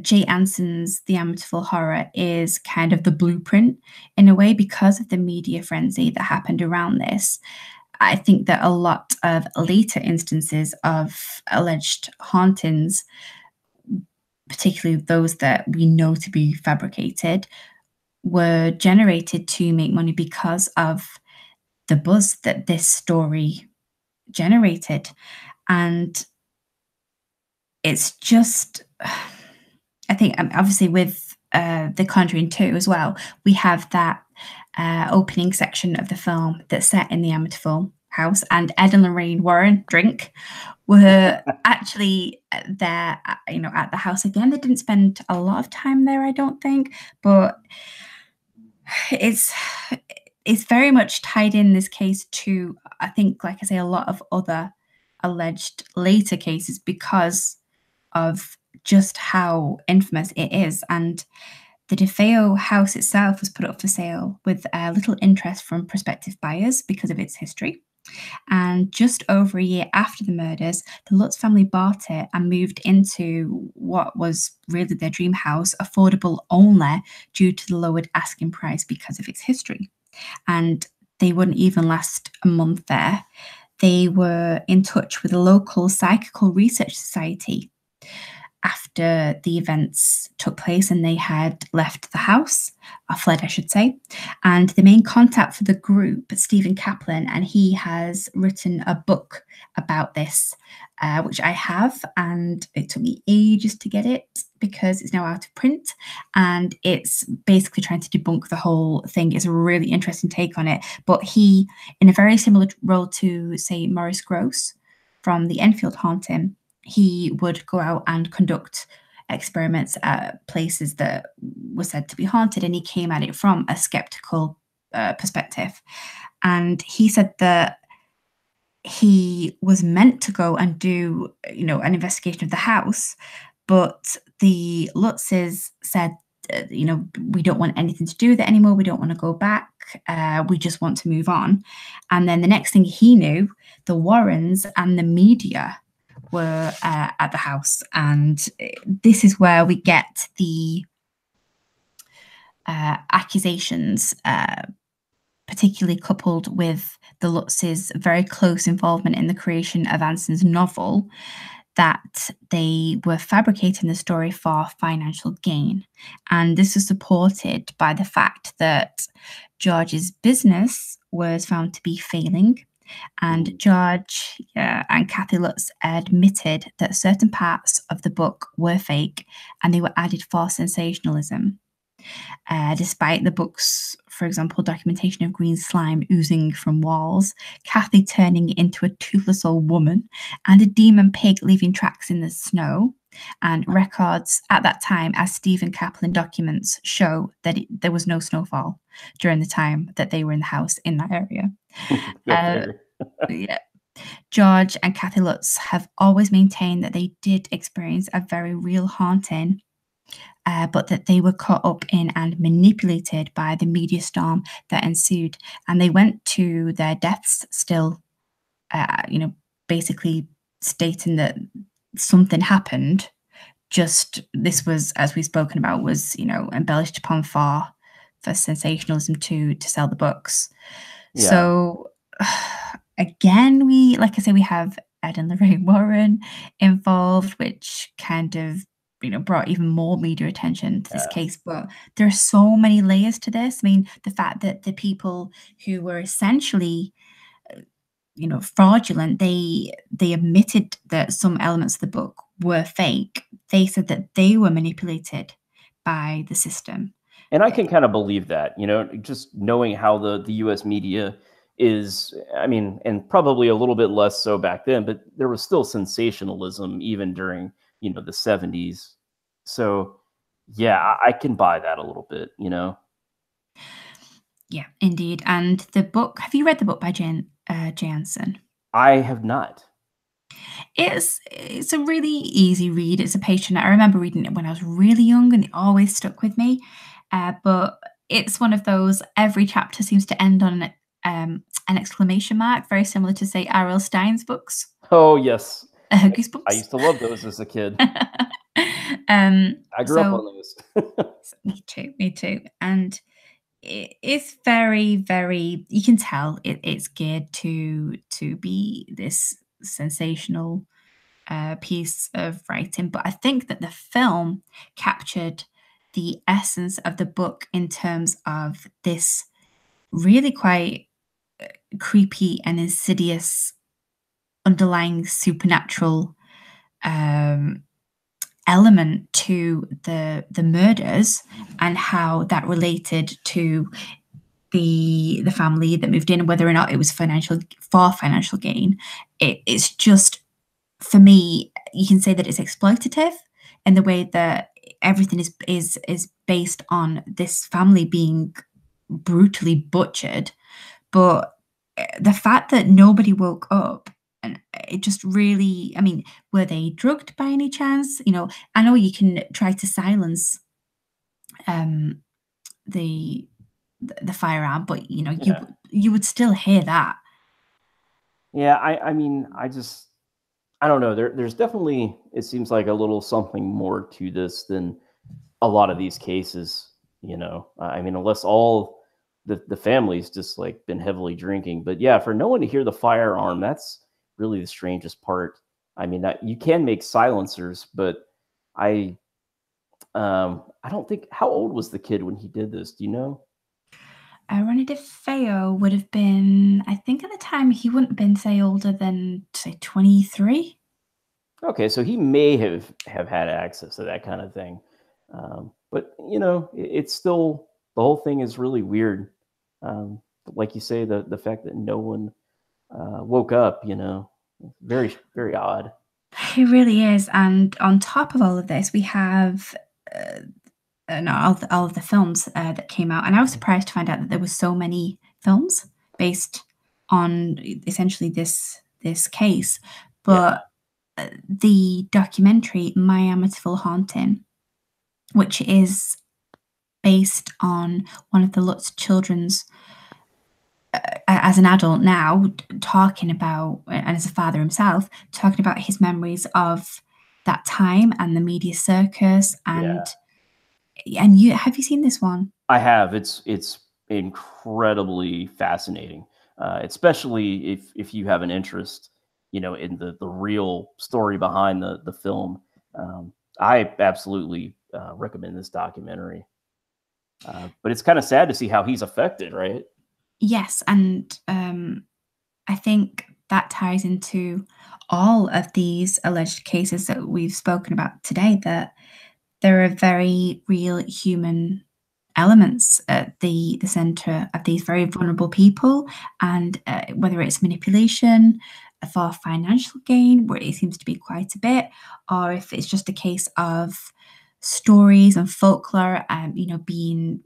Jay Anson's The Amityville Horror is kind of the blueprint in a way because of the media frenzy that happened around this. I think that a lot of later instances of alleged hauntings, particularly those that we know to be fabricated, were generated to make money because of the buzz that this story generated. And it's just, I think, obviously with The Conjuring 2 as well, we have that opening section of the film that's set in the Amityville house, and Ed and Lorraine Warren Drink were actually there, at the house again. They didn't spend a lot of time there, I don't think, but it's very much tied in this case to, I think, like I say, a lot of other alleged later cases because of just how infamous it is. And the DeFeo house itself was put up for sale with little interest from prospective buyers because of its history. And just over a year after the murders, the Lutz family bought it and moved into what was really their dream house, affordable only due to the lowered asking price because of its history. And they wouldn't even last a month there. They were in touch with a local psychical research society after the events took place, and they had left the house, fled, I should say. And the main contact for the group, Stephen Kaplan, and he has written a book about this, which I have, and it took me ages to get it because it's now out of print, and it's basically trying to debunk the whole thing. It's a really interesting take on it, but he, in a very similar role to, say, Maurice Grosse from the Enfield haunting, he would go out and conduct experiments at places that were said to be haunted, and he came at it from a skeptical perspective. And he said that he was meant to go and do, an investigation of the house, but the Lutzes said, we don't want anything to do with it anymore. We don't want to go back. We just want to move on. And then the next thing he knew, the Warrens and the media were at the house. And this is where we get the accusations, particularly coupled with the Lutz's very close involvement in the creation of Anson's novel, that they were fabricating the story for financial gain. And this was supported by the fact that George's business was found to be failing. And George and Kathy Lutz admitted that certain parts of the book were fake and they were added for sensationalism. Despite the book's, for example, documentation of green slime oozing from walls, Kathy turning into a toothless old woman, and a demon pig leaving tracks in the snow, and records at that time, as Stephen Kaplan documents, show that there was no snowfall during the time that they were in the house in that area. Yeah. George and Kathy Lutz have always maintained that they did experience a very real haunting, but that they were caught up in and manipulated by the media storm that ensued. And they went to their deaths still, basically stating that something happened. Just this was, as we've spoken about, was, embellished upon for for sensationalism to sell the books. Yeah. So again, we like I say, we have Ed and Lorraine Warren involved, which kind of brought even more media attention to this Yeah. case. But there are so many layers to this. I mean, the fact that the people who were essentially fraudulent, they admitted that some elements of the book were fake. They said that they were manipulated by the system. And I Eh, can kind of believe that, just knowing how the US media is, I mean, and probably a little bit less so back then, but there was still sensationalism even during, the 70s. So, yeah, I can buy that a little bit. yeah, indeed. And the book, have you read the book by Jansen? I have not. It's a really easy read. It's a page turner. I remember reading it when I was really young, and it always stuck with me. But it's one of those. Every chapter seems to end on an exclamation mark, very similar to say R.L. Stein's books, Oh, yes. I Goosebumps. used to love those as a kid. um, I grew up so on those. me too, me too. And it's very, very. You can tell it's geared to be this sensational piece of writing, but I think that the film captured the essence of the book in terms of this really quite creepy and insidious underlying supernatural um, element to the murders and how that related to the family that moved in, and whether or not it was financial gain. It's just, for me, you can say that it's exploitative in the way that everything is based on this family being brutally butchered. But the fact that nobody woke up, and it just really, I mean, were they drugged by any chance? I know you can try to silence um, the the firearm, but Yeah. you would still hear that. Yeah, I mean, I don't know. There's definitely, it seems like, a little something more to this than a lot of these cases. I mean, unless all the family's just like been heavily drinking. But yeah, for no one to hear the firearm, that's really the strangest part. I mean, that you can make silencers, but I I don't think, how old was the kid when he did this? Do you know? Ronnie DeFeo would have been, I think at the time, he wouldn't have been, say, older than, say, 23. Okay, so he may have had access to that kind of thing. But it's still, the whole thing is really weird. Like you say, the fact that no one woke up, very, very odd. It really is. And on top of all of this, we have uh, all of the films that came out. And I was surprised to find out that there were so many films based on essentially this case. Yeah, But the documentary My Amityville Haunting, which is based on one of the Lutz children's, as an adult now, talking about, and as a father himself, talking about his memories of that time and the media circus. yeah. And you have you seen this one? I have. It's incredibly fascinating, especially if you have an interest, in the real story behind the film. I absolutely recommend this documentary. But it's kind of sad to see how he's affected, right? Yes, and I think that ties into all of these alleged cases that we've spoken about today, that there are very real human elements at the center of these very vulnerable people, and whether it's manipulation for financial gain, where it seems to be quite a bit, or if it's just a case of stories and folklore, being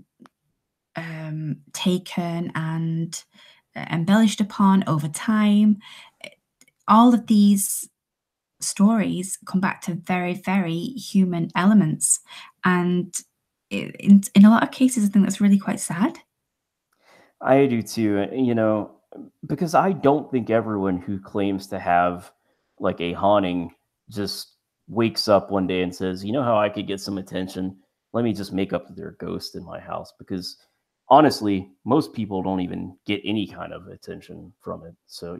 taken and embellished upon over time. All of these stories come back to very, very human elements. And in a lot of cases, I think that's really quite sad. I do too. Because I don't think everyone who claims to have like a haunting just wakes up one day and says, "You know how I could get some attention? Let me just make up their ghost in my house." Because honestly, most people don't even get any kind of attention from it. So,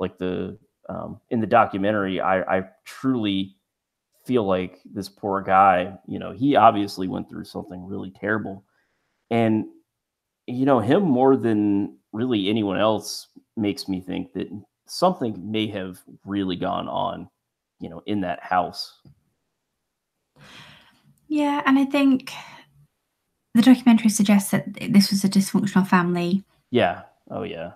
like the in the documentary, I truly feel like this poor guy, he obviously went through something really terrible. And, him more than really anyone else makes me think that something may have really gone on, in that house. Yeah, and I think the documentary suggests that this was a dysfunctional family, Yeah. Oh, yeah.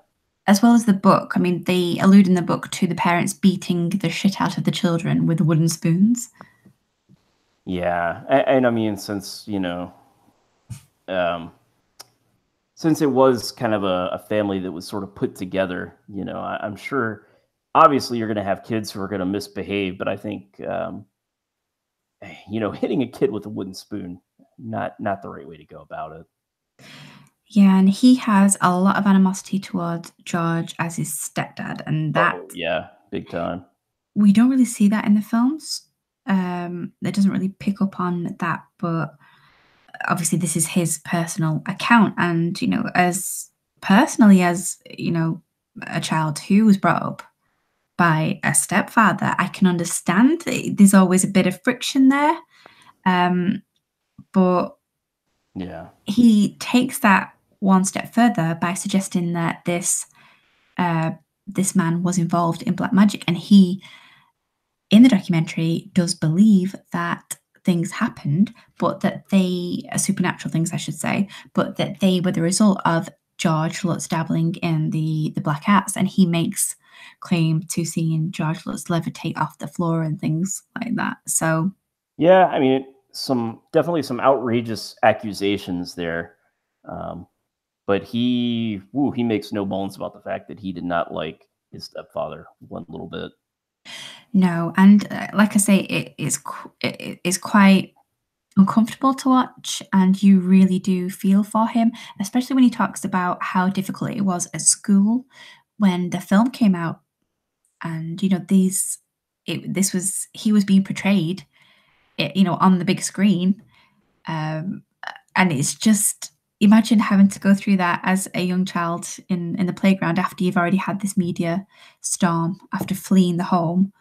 as well as the book. I mean, they allude in the book to the parents beating the shit out of the children with wooden spoons. Yeah. And I mean, um, since it was kind of a family that was sort of put together, I'm sure obviously you're going to have kids who are going to misbehave, but I think, hitting a kid with a wooden spoon, not the right way to go about it. Yeah, and he has a lot of animosity towards George as his stepdad, and Oh, that yeah, big time. we don't really see that in the films. It doesn't really pick up on that, but obviously this is his personal account, and as personally as a child who was brought up by a stepfather, I can understand there's always a bit of friction there. But Yeah. he takes that one step further by suggesting that uh, this man was involved in black magic, and he, in the documentary, does believe that things happened, but that they supernatural things, I should say, but that they were the result of George Lutz dabbling in the black arts, and he makes claim to seeing George Lutz levitate off the floor and things like that. So Yeah, I mean, some definitely some outrageous accusations there. Um, but he makes no bones about the fact that he did not like his stepfather one little bit. no, and like I say, it is quite uncomfortable to watch, and you really do feel for him, especially when he talks about how difficult it was at school when the film came out. And this was he was being portrayed, on the big screen. And it's just, imagine having to go through that as a young child in the playground after you've already had this media storm after fleeing the home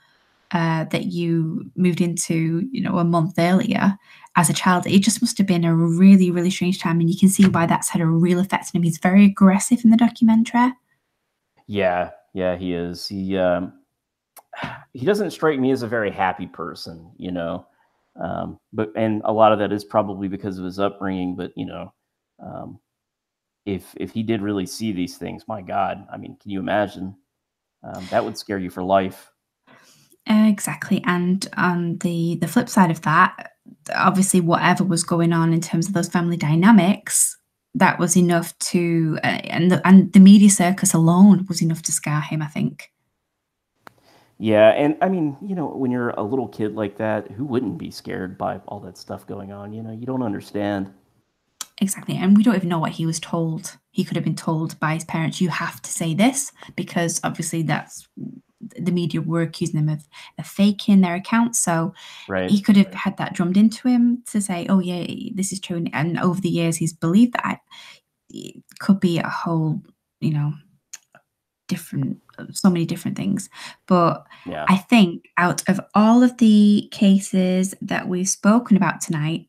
that you moved into, a month earlier as a child. It just must have been a really, really strange time. And you can see why that's had a real effect on him. He's very aggressive in the documentary. Yeah, yeah, he is. He doesn't strike me as a very happy person. But and a lot of that is probably because of his upbringing. But um, if he did really see these things, my God, I mean, can you imagine? That would scare you for life. Exactly. And on the flip side of that, obviously, whatever was going on in terms of those family dynamics, that was enough to, and the media circus alone was enough to scar him, I think. Yeah, and I mean, when you're a little kid like that, who wouldn't be scared by all that stuff going on? You don't understand. Exactly. And we don't even know what he was told. He could have been told by his parents, you have to say this, because obviously that's the media were accusing him of faking their accounts. So Right. he could have had that drummed into him to say, oh, yeah, this is true. And over the years, he's believed that. It could be a whole, you know, different, so many different things. But Yeah. I think out of all of the cases that we've spoken about tonight,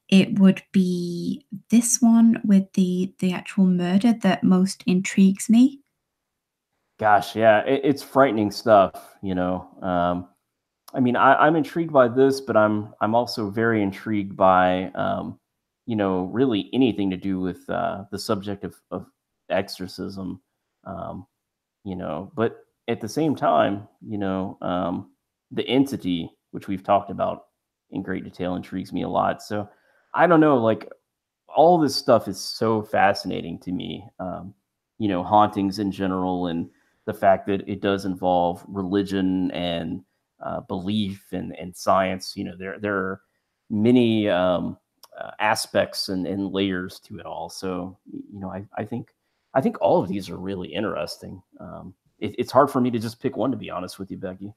it would be this one with the actual murder that most intrigues me. Gosh, yeah, it's frightening stuff. I mean, I'm intrigued by this, but I'm also very intrigued by really anything to do with the subject of exorcism. Um, but at the same time, the entity which we've talked about in great detail intrigues me a lot. So I don't know, like all this stuff is so fascinating to me. Hauntings in general, and the fact that it does involve religion and belief and science. There are many aspects and layers to it all. So I think all of these are really interesting. It's hard for me to just pick one, to be honest with you, Becky.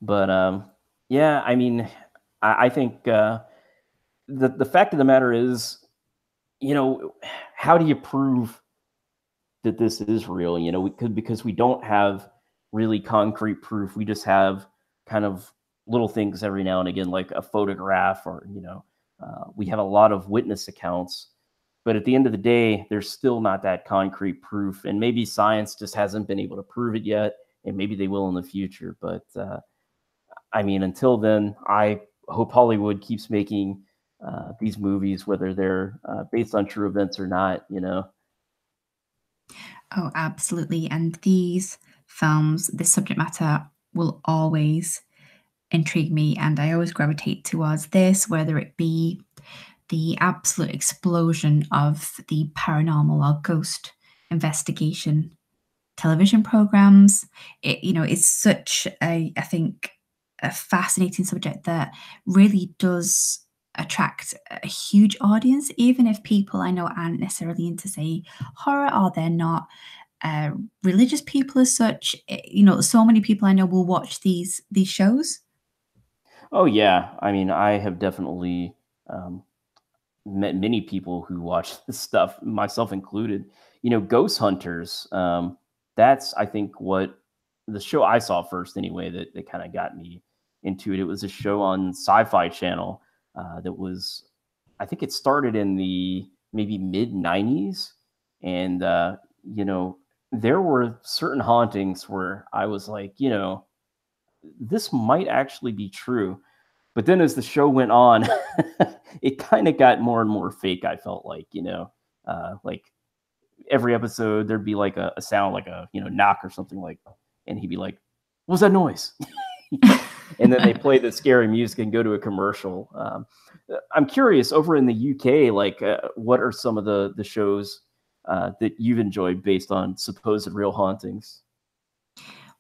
But yeah, I mean, I think. the fact of the matter is, you know, how do you prove that this is real? You know, we could, because we don't have really concrete proof. We just have kind of little things every now and again, like a photograph, or we have a lot of witness accounts. But at the end of the day, there's still not that concrete proof, and maybe science just hasn't been able to prove it yet, and maybe they will in the future. But I mean, until then, I hope Hollywood keeps making these movies, whether they're based on true events or not. You know. Oh, absolutely. And these films, this subject matter will always intrigue me, and I always gravitate towards this, whether it be the absolute explosion of the paranormal or ghost investigation television programs. It's such a, I think, a fascinating subject that really does attract a huge audience, even if people I know aren't necessarily into, say, horror, or they're not uh, religious people as such. So many people I know will watch these shows. Oh yeah, I mean, I have definitely um, met many people who watch this stuff, myself included. You know, ghost hunters. That's, I think, what the show I saw first anyway, that kind of got me into it. It was a show on Sci-Fi Channel that was, I think it started in the maybe mid '90s, and there were certain hauntings where I was like, this might actually be true. But then as the show went on, it kind of got more and more fake. I felt like, like every episode there'd be like a sound, like a knock or something, like, and he'd be like, "What was that noise?" And then they play the scary music and go to a commercial. I'm curious, over in the UK, like, what are some of the shows that you've enjoyed based on supposed real hauntings?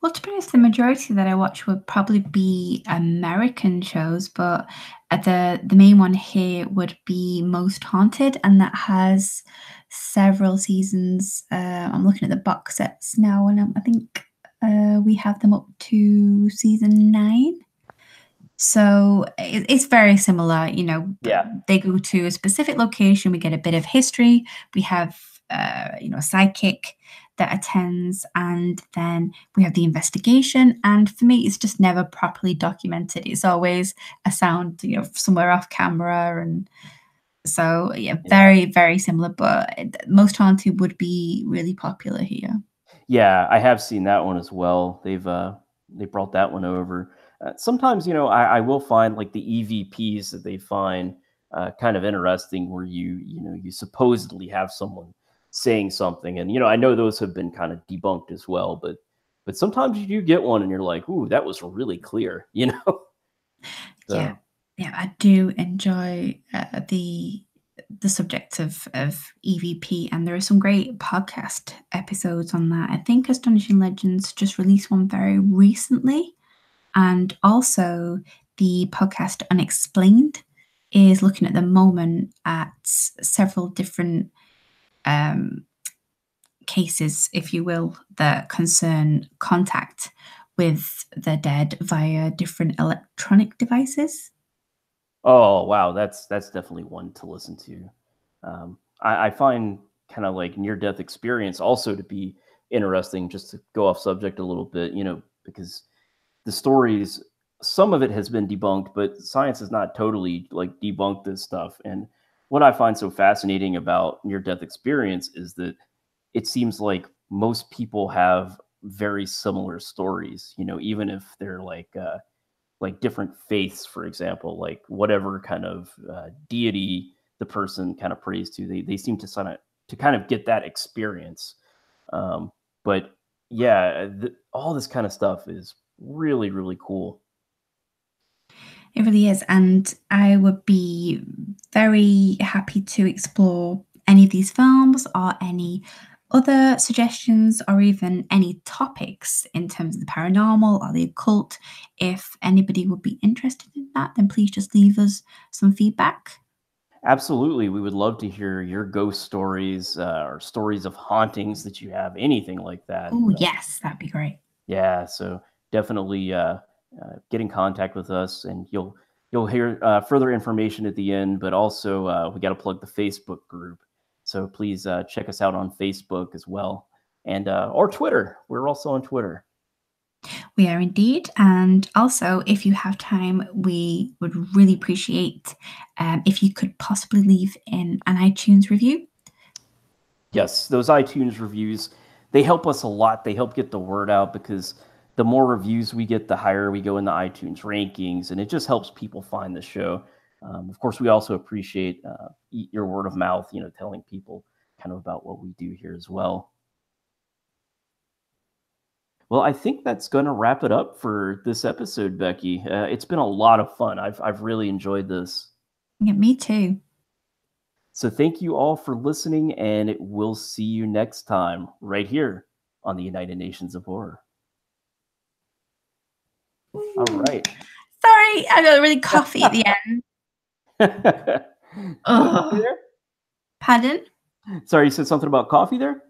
Well, to be honest, the majority that I watch would probably be American shows, but the main one here would be Most Haunted, and that has several seasons. I'm looking at the box sets now, and I think we have them up to season 9. So it's very similar, Yeah, they go to a specific location, we get a bit of history, we have, a psychic that attends, and then we have the investigation. And for me, it's just never properly documented. It's always a sound, somewhere off camera. And so, yeah, yeah. very, very similar, but Most Haunted would be really popular here. Yeah, I have seen that one as well. They brought that one over. Sometimes, I will find like the EVPs that they find kind of interesting, where you supposedly have someone saying something, and I know those have been kind of debunked as well, but sometimes you do get one and you're like, "Ooh, that was really clear," you know. Yeah, So yeah, I do enjoy the subject of EVP, and there are some great podcast episodes on that. I think Astonishing Legends just released one very recently, and also the podcast Unexplained is looking at the moment at several different um, cases, if you will, that concern contact with the dead via different electronic devices. Oh, wow, that's definitely one to listen to. I find kind of like near death experience also to be interesting, just to go off subject a little bit, because the stories, some of it has been debunked, but science has not totally like debunked this stuff. And what I find so fascinating about near death experience is that it seems like most people have very similar stories, even if they're like different faiths, for example, like whatever kind of deity the person kind of prays to, they seem to kind of get that experience. Um, but yeah, all this kind of stuff is really really cool. It really is. And I would be very happy to explore any of these films or any other suggestions, or even any topics in terms of the paranormal or the occult. If anybody would be interested in that, then please just leave us some feedback. Absolutely, we would love to hear your ghost stories, or stories of hauntings that you have, anything like that. Oh, yes, that'd be great. Yeah, so definitely get in contact with us, and you'll You'll hear further information at the end, but also we got to plug the Facebook group. So please check us out on Facebook as well, and or Twitter. We're also on Twitter. We are indeed. And also, if you have time, we would really appreciate if you could possibly leave in an iTunes review. Yes, those iTunes reviews, they help us a lot. They help get the word out because the more reviews we get, the higher we go in the iTunes rankings, and it just helps people find the show. Of course, we also appreciate your word of mouth, telling people kind of about what we do here as well. Well, I think that's going to wrap it up for this episode, Becky. It's been a lot of fun. I've really enjoyed this. Yeah, me too. So thank you all for listening, and we'll see you next time right here on the United Nations of Horror. All right. Sorry, I got really coffee at the end. Coffee there? Pardon? Sorry, you said something about coffee there?